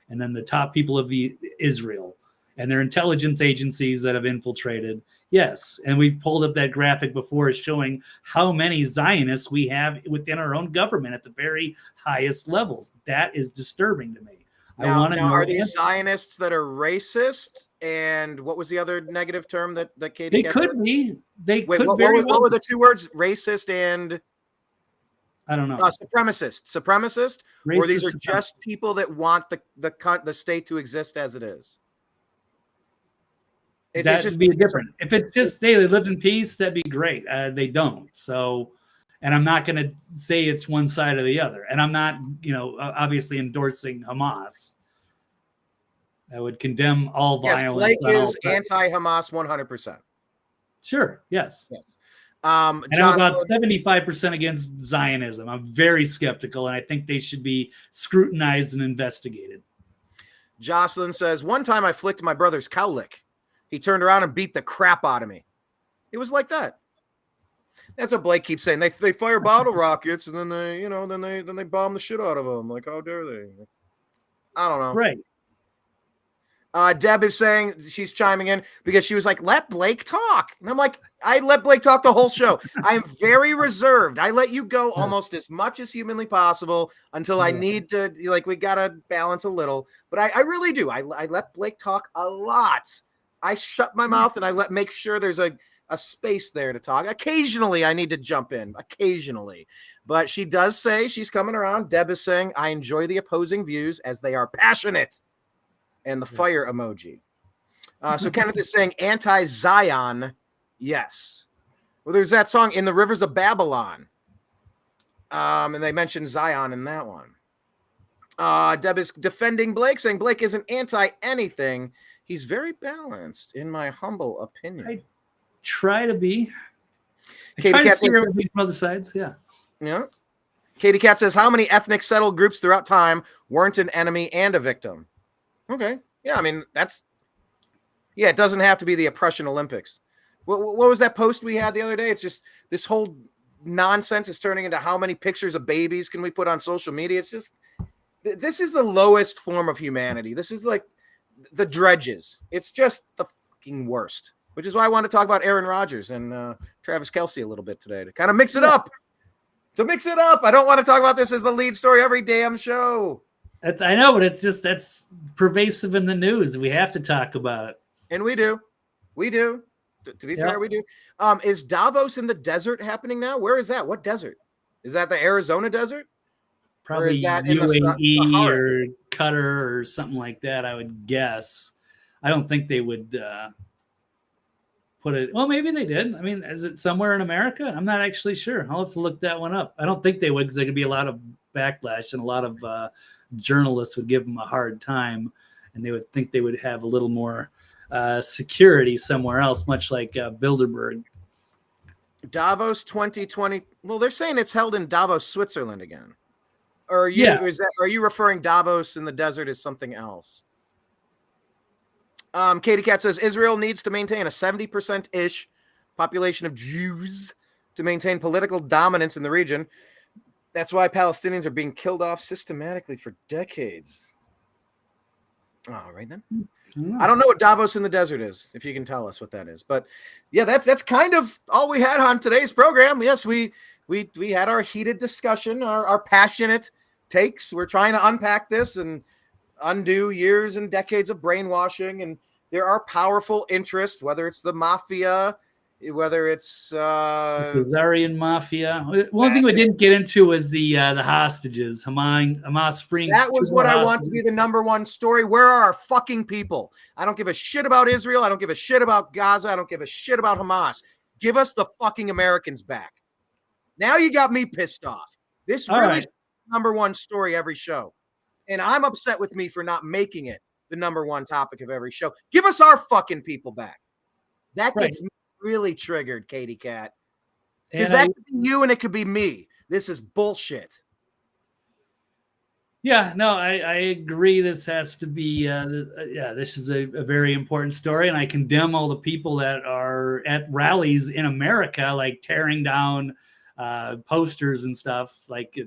and then the top people of Israel and their intelligence agencies that have infiltrated. Yes, and we've pulled up that graphic before showing how many Zionists we have within our own government at the very highest levels. That is disturbing to me. Now, are these Zionists that are racist? And what was the other negative term that Katie? They could be. What were the two words? Racist and I don't know. Supremacist. Racist, or these are just people that want the state to exist as it is. That'd be different. If it's just they lived in peace, that'd be great. They don't. So, and I'm not going to say it's one side or the other. And I'm not, obviously endorsing Hamas. I would condemn all violence. Yes, Blake is anti-Hamas 100%. Sure. Yes. Yes. And I'm about 75% against Zionism. I'm very skeptical, and I think they should be scrutinized and investigated. Jocelyn says, one time I flicked my brother's cowlick. He turned around and beat the crap out of me. It was like that. That's what Blake keeps saying. They fire bottle rockets and then they bomb the shit out of them. Like, how dare they? I don't know. Right. Deb is saying, she's chiming in because she was like, let Blake talk. And I'm like, I let Blake talk the whole show. I am very reserved. I let you go almost as much as humanly possible until I need to, we got to balance a little. But I really do. I let Blake talk a lot. I shut my mouth and I make sure there's a space there to talk. Occasionally, I need to jump in. Occasionally. But she does say she's coming around. Deb is saying, I enjoy the opposing views as they are passionate. And the fire emoji. So Kenneth is saying anti-Zion. Yes. Well, there's that song In the Rivers of Babylon. And they mentioned Zion in that one. Deb is defending Blake, saying Blake isn't anti-anything. He's very balanced, in my humble opinion. I try to be. I Katie try to Cat see says, everything from other sides. Yeah. Yeah. Katie Cat says, how many ethnic settled groups throughout time weren't an enemy and a victim? Okay. Yeah, I mean, it doesn't have to be the oppression Olympics. What was that post we had the other day? It's just this whole nonsense is turning into how many pictures of babies can we put on social media? It's just, this is the lowest form of humanity. This is like the dredges. It's just the fucking worst, which is why I want to talk about Aaron Rodgers and Travis Kelce a little bit today to kind of mix it up. I don't want to talk about this as the lead story every damn show. I know, but that's pervasive in the news. We have to talk about it. And we do. To be fair, we do. Is Davos in the desert happening now? Where is that? What desert? Is that the Arizona desert? Probably or is that UAE or Qatar or something like that, I would guess. I don't think they would put it. Well, maybe they did. I mean, is it somewhere in America? I'm not actually sure. I'll have to look that one up. I don't think they would, because there could be a lot of backlash and a lot of journalists would give them a hard time, and they would think they would have a little more security somewhere else, much like Bilderberg. Davos 2020. Well, they're saying it's held in Davos, Switzerland again. Or are you referring Davos in the desert as something else? Katie Cat says Israel needs to maintain a 70%-ish population of Jews to maintain political dominance in the region. That's why Palestinians are being killed off systematically for decades. All right, then. I don't know what Davos in the desert is, if you can tell us what that is. But yeah, that's kind of all we had on today's program. Yes, we had our heated discussion, our passionate takes. We're trying to unpack this and undo years and decades of brainwashing. And there are powerful interests, whether it's the mafia, whether it's the Khazarian mafia. One thing we didn't get into was the hostages. Hamas freeing. That was what I want to be the number one story. Where are our fucking people? I don't give a shit about Israel. I don't give a shit about Gaza. I don't give a shit about Hamas. Give us the fucking Americans back. Now you got me pissed off. This really is number one story every show. And I'm upset with me for not making it the number one topic of every show. Give us our fucking people back. That gets me really triggered, Katie Cat. Because that could be you and it could be me. This is bullshit. Yeah, no, I agree. This has to be, this is a very important story. And I condemn all the people that are at rallies in America, like tearing down posters and stuff. Like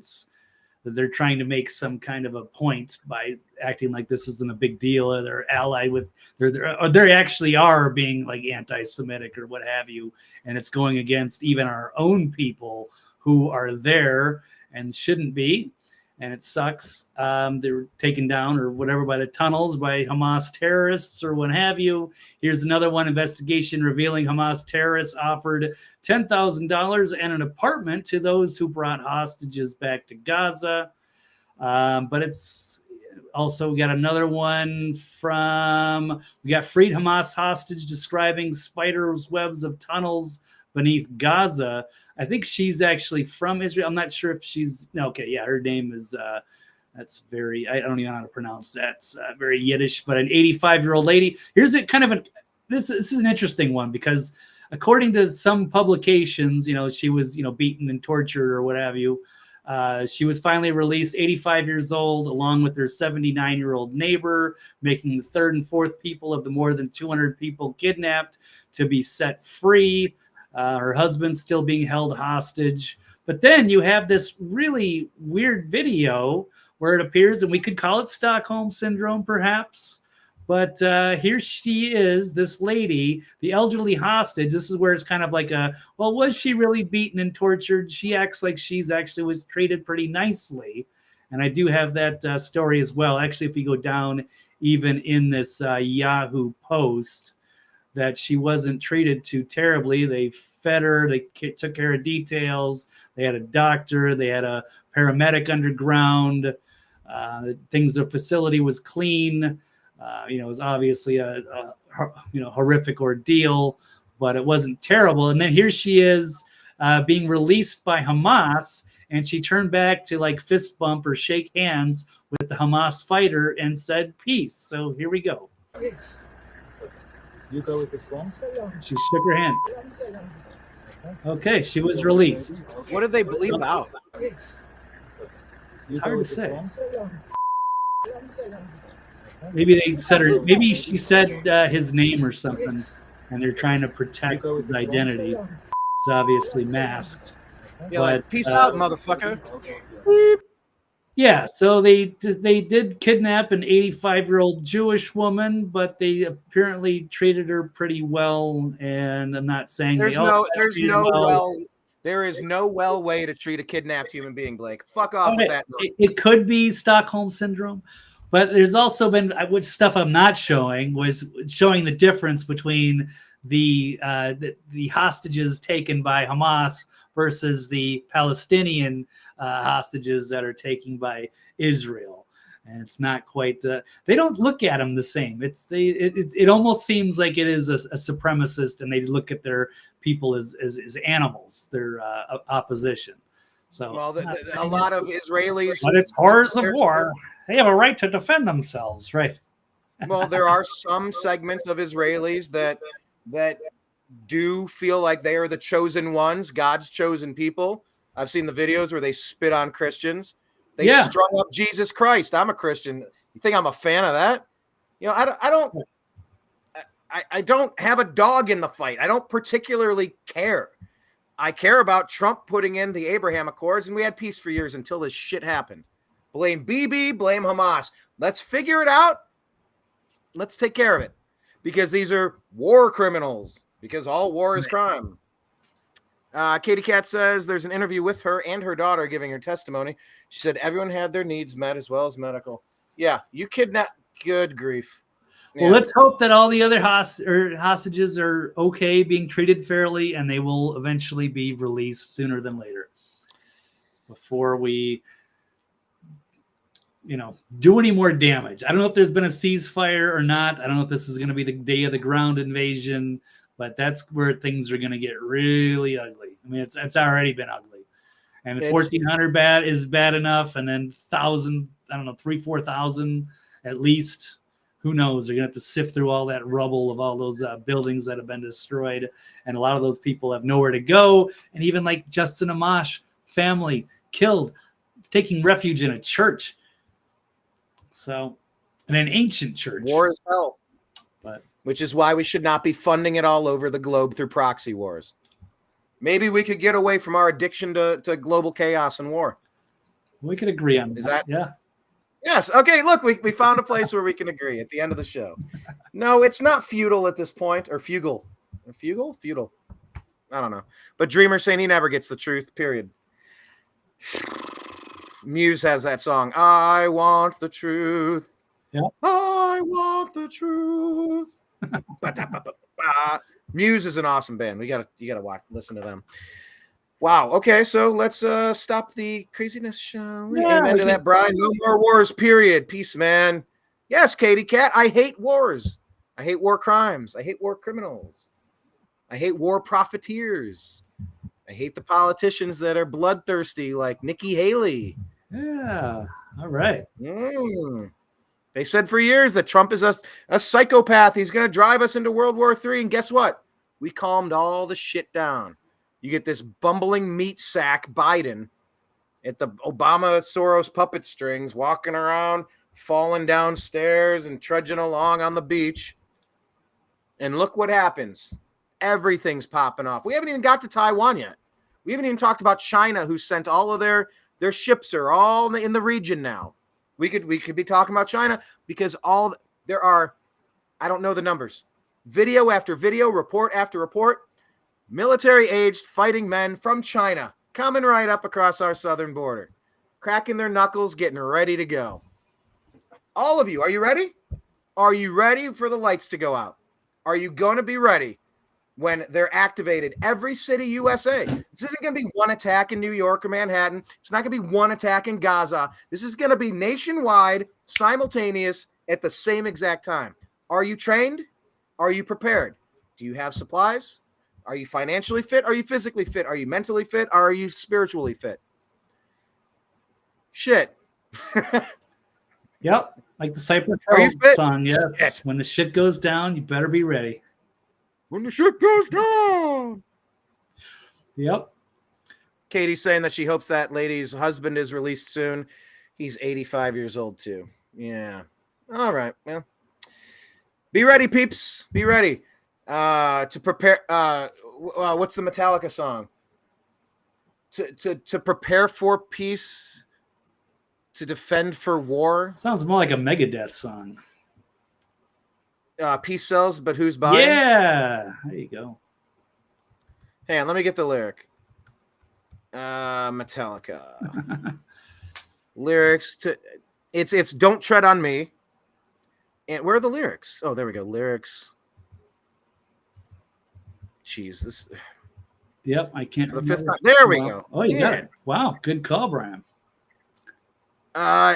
they're trying to make some kind of a point by acting like this isn't a big deal, or they're allied with, or they actually are being like anti-Semitic or what have you. And it's going against even our own people who are there and shouldn't be. And it sucks. They're taken down or whatever by the tunnels by Hamas terrorists or what have you. Here's another one. Investigation revealing Hamas terrorists offered $10,000 and an apartment to those who brought hostages back to Gaza. But it's Also, we got another one we got freed Hamas hostage describing spiders webs of tunnels beneath Gaza. I think she's actually from Israel. I'm not sure if she's, okay, yeah, her name is, that's very, I don't even know how to pronounce that. It's very Yiddish, but an 85-year-old lady. Here's a kind of this is an interesting one because according to some publications, she was, beaten and tortured or what have you. She was finally released, 85 years old, along with her 79-year-old neighbor, making the third and fourth people of the more than 200 people kidnapped to be set free. Her husband still being held hostage. But then you have this really weird video where it appears, and we could call it Stockholm Syndrome, perhaps. But here she is, this lady, the elderly hostage. This is where it's kind of like was she really beaten and tortured? She acts like she's actually was treated pretty nicely. And I do have that story as well. Actually, if you go down even in this Yahoo post, that she wasn't treated too terribly. They fed her, they took care of details. They had a doctor, they had a paramedic underground. The facility was clean. It was obviously a horrific ordeal, but it wasn't terrible. And then here she is being released by Hamas, and she turned back to like fist bump or shake hands with the Hamas fighter and said peace. So here we go. You go with this one? She shook her hand. Okay, she was released. What did they bleep out? It's hard to say. Maybe they said her. Maybe she said his name or something, and they're trying to protect his identity. It's obviously masked. Yeah, like, peace out, motherfucker. Yeah, so they did kidnap an 85-year-old Jewish woman, but they apparently treated her pretty well. And I'm not saying there is no well way to treat a kidnapped human being, Blake. Fuck off with that. It could be Stockholm Syndrome, but there's also been which stuff I'm not showing was showing the difference between the hostages taken by Hamas versus the Palestinian hostages that are taken by Israel. And it's not quite they don't look at them the same. It almost seems like it is a supremacist, and they look at their people as animals, their opposition. So a lot of Israelis, but it's horrors of war. They have a right to defend themselves, right? Well, there are some segments of Israelis that do feel like they are the chosen ones, God's chosen people. I've seen the videos where they spit on Christians. They strung up Jesus Christ. I'm a Christian. You think I'm a fan of that? I don't have a dog in the fight. I don't particularly care. I care about Trump putting in the Abraham Accords, and we had peace for years until this shit happened. Blame Bibi, blame Hamas. Let's figure it out. Let's take care of it, because these are war criminals, because all war is crime. Katie Cat says there's an interview with her and her daughter giving her testimony. She said everyone had their needs met as well as medical. Yeah, you kidnapped. Good grief. Yeah. Well, let's hope that all the other hostages are okay, being treated fairly, and they will eventually be released sooner than later. Before we, do any more damage. I don't know if there's been a ceasefire or not. I don't know if this is going to be the day of the ground invasion. But that's where things are going to get really ugly. I mean, it's already been ugly. And 1,400 is bad enough. And then 1,000, 4,000 at least. Who knows? They're going to have to sift through all that rubble of all those buildings that have been destroyed. And a lot of those people have nowhere to go. And even like Justin Amash, family killed, taking refuge in a church. So, in an ancient church. War is hell. But which is why we should not be funding it all over the globe through proxy wars. Maybe we could get away from our addiction to global chaos and war. We could agree on that. Yeah. Yes. Okay, look, we found a place where we can agree at the end of the show. No, it's not feudal at this point, or fugal. Feudal. I don't know. But Dreamer saying he never gets the truth, period. Muse has that song, I want the truth. Yeah. I want the truth. Muse is an awesome band. You gotta listen to them. Wow. Okay, so let's stop the craziness, shall we? Yeah, Amen to that, Brian. No more wars, period. Peace, man. Yes, Katie Cat. I hate wars. I hate war crimes. I hate war criminals. I hate war profiteers. I hate the politicians that are bloodthirsty like Nikki Haley. Yeah. All right. They said for years that Trump is a psychopath. He's going to drive us into World War III. And guess what? We calmed all the shit down. You get this bumbling meat sack Biden at the Obama Soros puppet strings, walking around, falling downstairs and trudging along on the beach. And look what happens. Everything's popping off. We haven't even got to Taiwan yet. We haven't even talked about China, who sent all of their ships are all in the region now. We could be talking about China because there are, I don't know the numbers, video after video, report after report, military-aged fighting men from China coming right up across our southern border, cracking their knuckles, getting ready to go. All of you, are you ready? Are you ready for the lights to go out? Are you going to be ready when they're activated? Every city USA. This isn't going to be one attack in New York or Manhattan. It's not going to be one attack in Gaza. This is going to be nationwide, simultaneous, at the same exact time. Are you trained? Are you prepared? Do you have supplies? Are you financially fit? Are you physically fit? Are you mentally fit? Are you spiritually fit? Shit. Yep. Like the Cypress Are you fit? song. Yes. Shit. When the shit goes down, you better be ready. When the shit goes down. Yep. Katie's saying that she hopes that lady's husband is released soon. He's 85 years old too. Yeah. All right. Well, be ready, peeps. Be ready to prepare. What's the Metallica song? To prepare for peace, to defend for war. Sounds more like a Megadeth song. Peace sells, but who's buying? Yeah. There you go. Hang on, let me get the lyric. Metallica. Lyrics to it's Don't Tread on Me. And where are the lyrics? Oh, there we go. Lyrics. Jeez, this. Yep, I can't. For the fifth time. There we go. Oh, you got it. Wow, good call, Brian.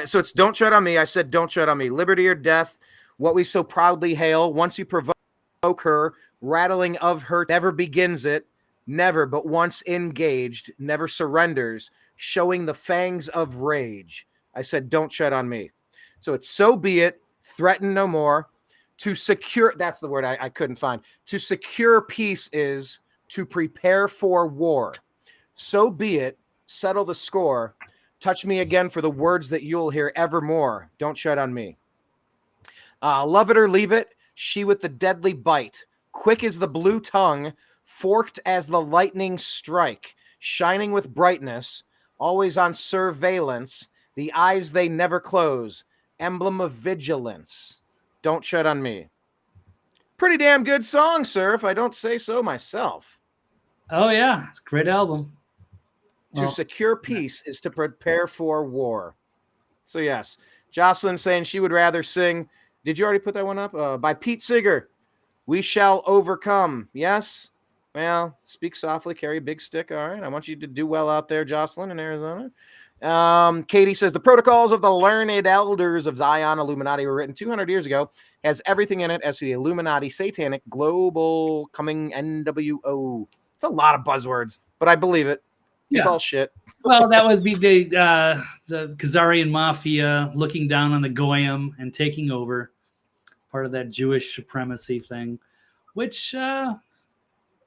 So it's Don't Tread on Me. I said Don't Tread on Me. Liberty or death, what we so proudly hail. Once you provoke her, rattling of her never begins it. Never, but once engaged, never surrenders, showing the fangs of rage. I said, don't tread on me. So it's so be it, threaten no more. To secure, that's the word I couldn't find. To secure peace is to prepare for war. So be it, settle the score. Touch me again for the words that you'll hear evermore. Don't tread on me. Love it or leave it, she with the deadly bite. Quick as the blue tongue, forked as the lightning strike, shining with brightness, always on surveillance, the eyes they never close, emblem of vigilance. Don't tread on me. Pretty damn good song, sir, if I don't say so myself. Oh, yeah. It's a great album. To secure peace is to prepare for war. So, yes. Jocelyn saying she would rather sing, did you already put that one up? By Pete Seeger, We Shall Overcome. Yes? Well, speak softly, carry a big stick. All right. I want you to do well out there, Jocelyn, in Arizona. Katie says the protocols of the learned elders of Zion Illuminati were written 200 years ago, has everything in it as the Illuminati satanic global coming NWO. It's a lot of buzzwords, but I believe it. It's all shit. Well, that was the Khazarian mafia looking down on the Goyim and taking over. It's part of that Jewish supremacy thing, which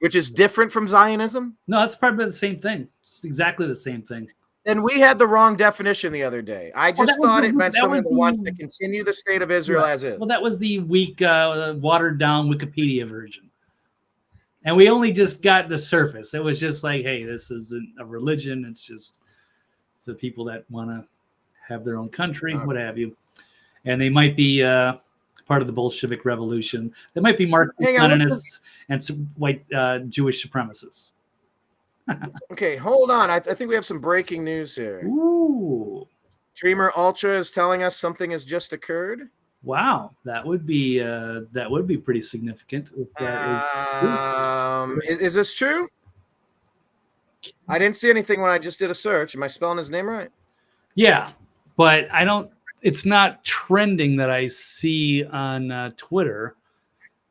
is different from Zionism? No, that's probably the same thing. It's exactly the same thing. And we had the wrong definition the other day. I just thought it meant someone that wants to continue the state of Israel as is. Well, that was the weak, watered down Wikipedia version. And we only just got the surface. It was just like, hey, this isn't a religion. It's just the people that want to have their own country, what have you. And they might be part of the Bolshevik Revolution. They might be Marxists and some white Jewish supremacists. Okay, hold on. I think we have some breaking news here. Ooh. Dreamer Ultra is telling us something has just occurred. Wow, that would be pretty significant. If that is this true? I didn't see anything when I just did a search. Am I spelling his name right? Yeah, but I don't. It's not trending that I see on Twitter.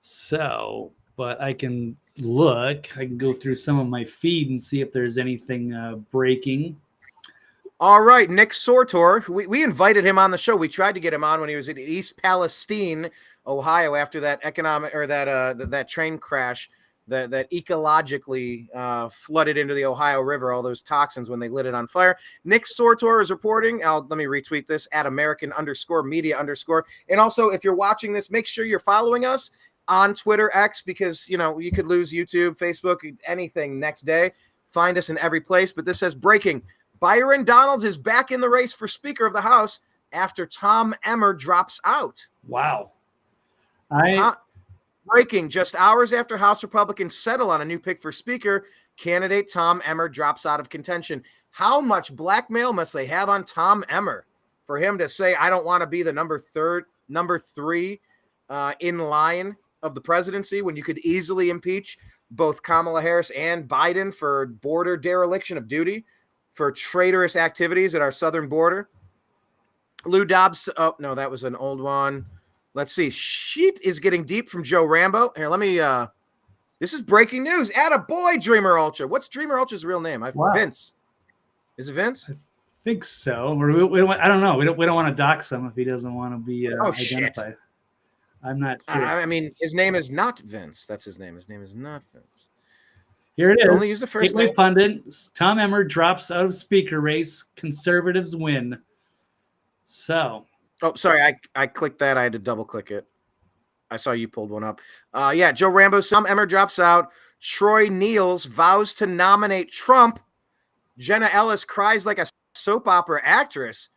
So, but I can look. I can go through some of my feed and see if there's anything breaking. All right, Nick Sortor. We invited him on the show. We tried to get him on when he was in East Palestine, Ohio, after that that train crash that ecologically flooded into the Ohio River, all those toxins when they lit it on fire. Nick Sortor is reporting. Let me retweet this at American_media_. And also, if you're watching this, make sure you're following us on Twitter X, because you could lose YouTube, Facebook, anything next day. Find us in every place. But this says breaking: Byron Donalds is back in the race for Speaker of the House after Tom Emmer drops out. Wow. Breaking: just hours after House Republicans settle on a new pick for Speaker, candidate Tom Emmer drops out of contention. How much blackmail must they have on Tom Emmer for him to say, I don't want to be the number three in line of the presidency, when you could easily impeach both Kamala Harris and Biden for border dereliction of duty, for traitorous activities at our southern border? Lou Dobbs. Oh, no, that was an old one. Let's see. Sheet is getting deep from Joe Rambo. Here, let me. This is breaking news. Attaboy, Dreamer Ultra. What's Dreamer Ultra's real name? Wow. Vince. Is it Vince? I think so. I don't know. We don't want to dox him if he doesn't want to be identified. Shit. I'm not sure. I mean, his name is not Vince. That's his name. His name is not Vince. Here it is. Only use the first name. Pundit. Tom Emmer drops out of Speaker race. Conservatives win. So. Oh, sorry. I clicked that. I had to double click it. I saw you pulled one up. Yeah, Joe Rambo. Tom Emmer drops out. Troy Niels vows to nominate Trump. Jenna Ellis cries like a soap opera actress.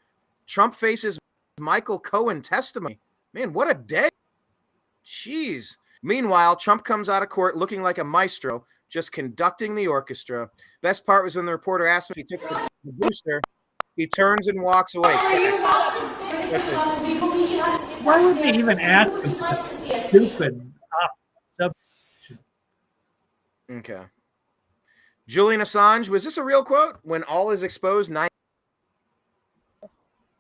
Trump faces Michael Cohen testimony. Man, what a day. Jeez. Meanwhile, Trump comes out of court looking like a maestro, just conducting the orchestra. Best part was when the reporter asked him if he took the booster. He turns and walks away. That's it. Why would they even ask him for stupid substitution? Okay. Julian Assange, was this a real quote? When all is exposed, I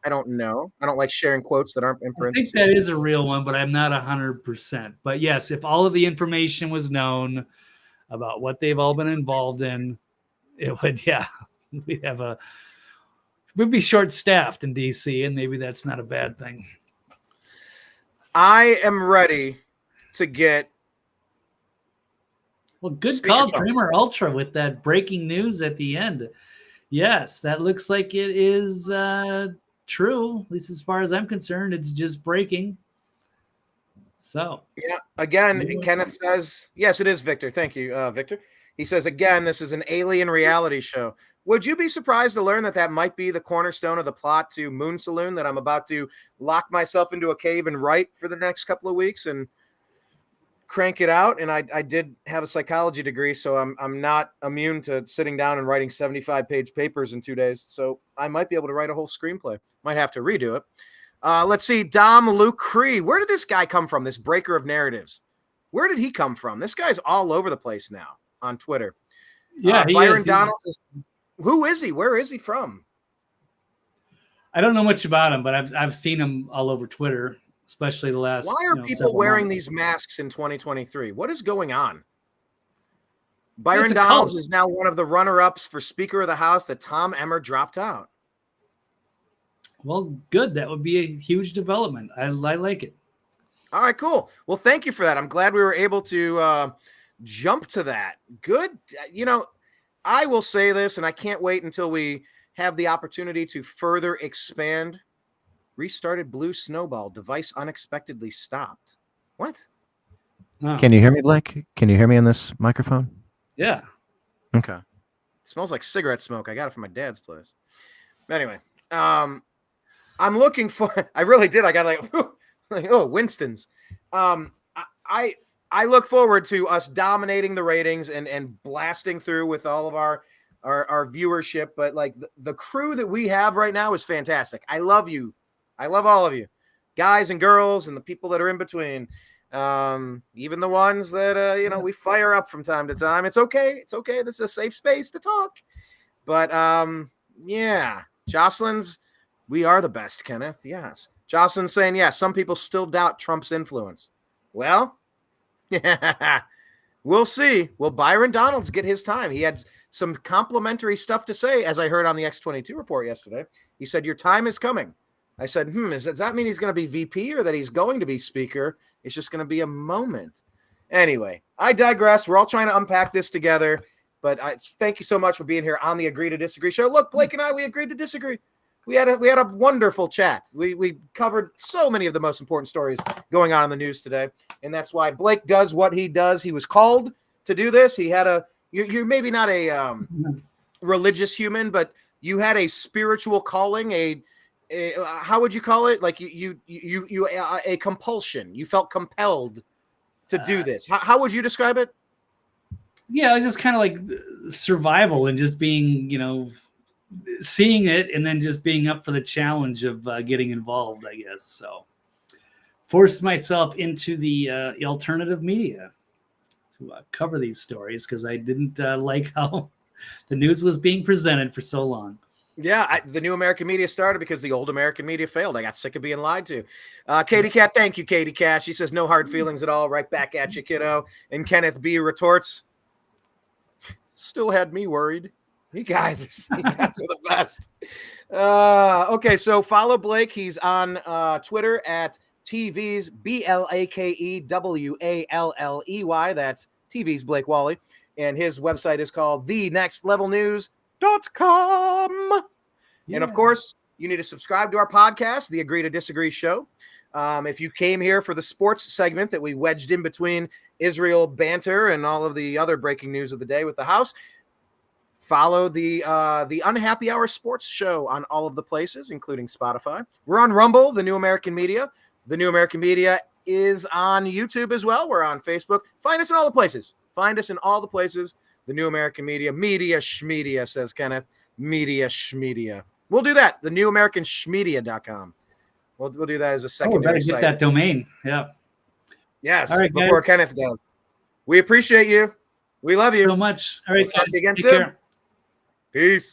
don't know. I don't like sharing quotes that aren't in parentheses. I think that is a real one, but I'm not 100%. But yes, if all of the information was known about what they've all been involved in, it would, we'd be short-staffed in DC, and maybe that's not a bad thing. I am ready to get. Well, good call, Dreamer Ultra, with that breaking news at the end. Yes, that looks like it is true, at least as far as I'm concerned. It's just breaking. So yeah, again, Kenneth says, yes, it is Victor. Thank you, Victor. He says, again, this is an alien reality show. Would you be surprised to learn that might be the cornerstone of the plot to Moon Saloon, that I'm about to lock myself into a cave and write for the next couple of weeks and crank it out? And I did have a psychology degree, so I'm not immune to sitting down and writing 75-page papers in 2 days. So I might be able to write a whole screenplay. Might have to redo it. Let's see. Dom Luke Cree. Where did this guy come from? This breaker of narratives. Where did he come from? This guy's all over the place now on Twitter. Yeah, Byron Donalds is. Who is he? Where is he from? I don't know much about him, but I've seen him all over Twitter, especially the last. Why are people wearing these masks in 2023? What is going on? Byron Donalds is now one of the runner-ups for Speaker of the House that Tom Emmer dropped out. Well, good. That would be a huge development. I like it. All right, cool. Well, thank you for that. I'm glad we were able to jump to that. Good. I will say this, and I can't wait until we have the opportunity to further expand. Restarted blue snowball. Device unexpectedly stopped. What? Oh. Can you hear me, Blake? Can you hear me on this microphone? Yeah. Okay. It smells like cigarette smoke. I got it from my dad's place. Anyway, I'm looking for. I really did. I got Winston's. I look forward to us dominating the ratings and blasting through with all of our viewership. But the crew that we have right now is fantastic. I love you. I love all of you, guys and girls, and the people that are in between. Even the ones that we fire up from time to time. It's okay. It's okay. This is a safe space to talk. But yeah, Jocelyn's. We are the best, Kenneth. Yes. Jocelyn's saying, yes, some people still doubt Trump's influence. Well, we'll see. Will Byron Donalds get his time? He had some complimentary stuff to say, as I heard on the X22 report yesterday. He said, your time is coming. I said, does that mean he's going to be VP or that he's going to be speaker? It's just going to be a moment. Anyway, I digress. We're all trying to unpack this together. But thank you so much for being here on the Agree to Disagree show. Look, Blake and I, we agreed to disagree. We had a wonderful chat. We covered so many of the most important stories going on in the news today, and that's why Blake does what he does. He was called to do this. He had you're maybe not a religious human, but you had a spiritual calling. A how would you call it? Like you a compulsion. You felt compelled to do this. How would you describe it? Yeah, it was just kind of like survival and just being, seeing it and then just being up for the challenge of getting involved, I guess. So forced myself into the alternative media to cover these stories because I didn't like how the news was being presented for so long. Yeah, the new American media started because the old American media failed. I got sick of being lied to. Katie Cat, thank you, Katie Cat. She says, no hard feelings at all. Right back at you, kiddo. And Kenneth B retorts, still had me worried. You guys are the best. Okay, so follow Blake. He's on Twitter at TV's BLAKEWALLEY. That's TV's Blake Walley. And his website is called thenextlevelnews.com. Yeah. And of course, you need to subscribe to our podcast, The Agree to Disagree Show. If you came here for the sports segment that we wedged in between Israel banter and all of the other breaking news of the day with the House, follow the Unhappy Hour Sports Show on all of the places, including Spotify. We're on Rumble, The New American Media. The New American Media is on YouTube as well. We're on Facebook. Find us in all the places. Find us in all the places. The New American Media. Media Schmedia, says Kenneth. Media Schmedia. We'll do that. The New American Schmedia.com. We'll do that as a secondary site. Get that domain. Yeah. Yes. All right, before guys. Kenneth does. We appreciate you. We love you. So much. All right, we'll talk to you again Take soon. Care. Peace.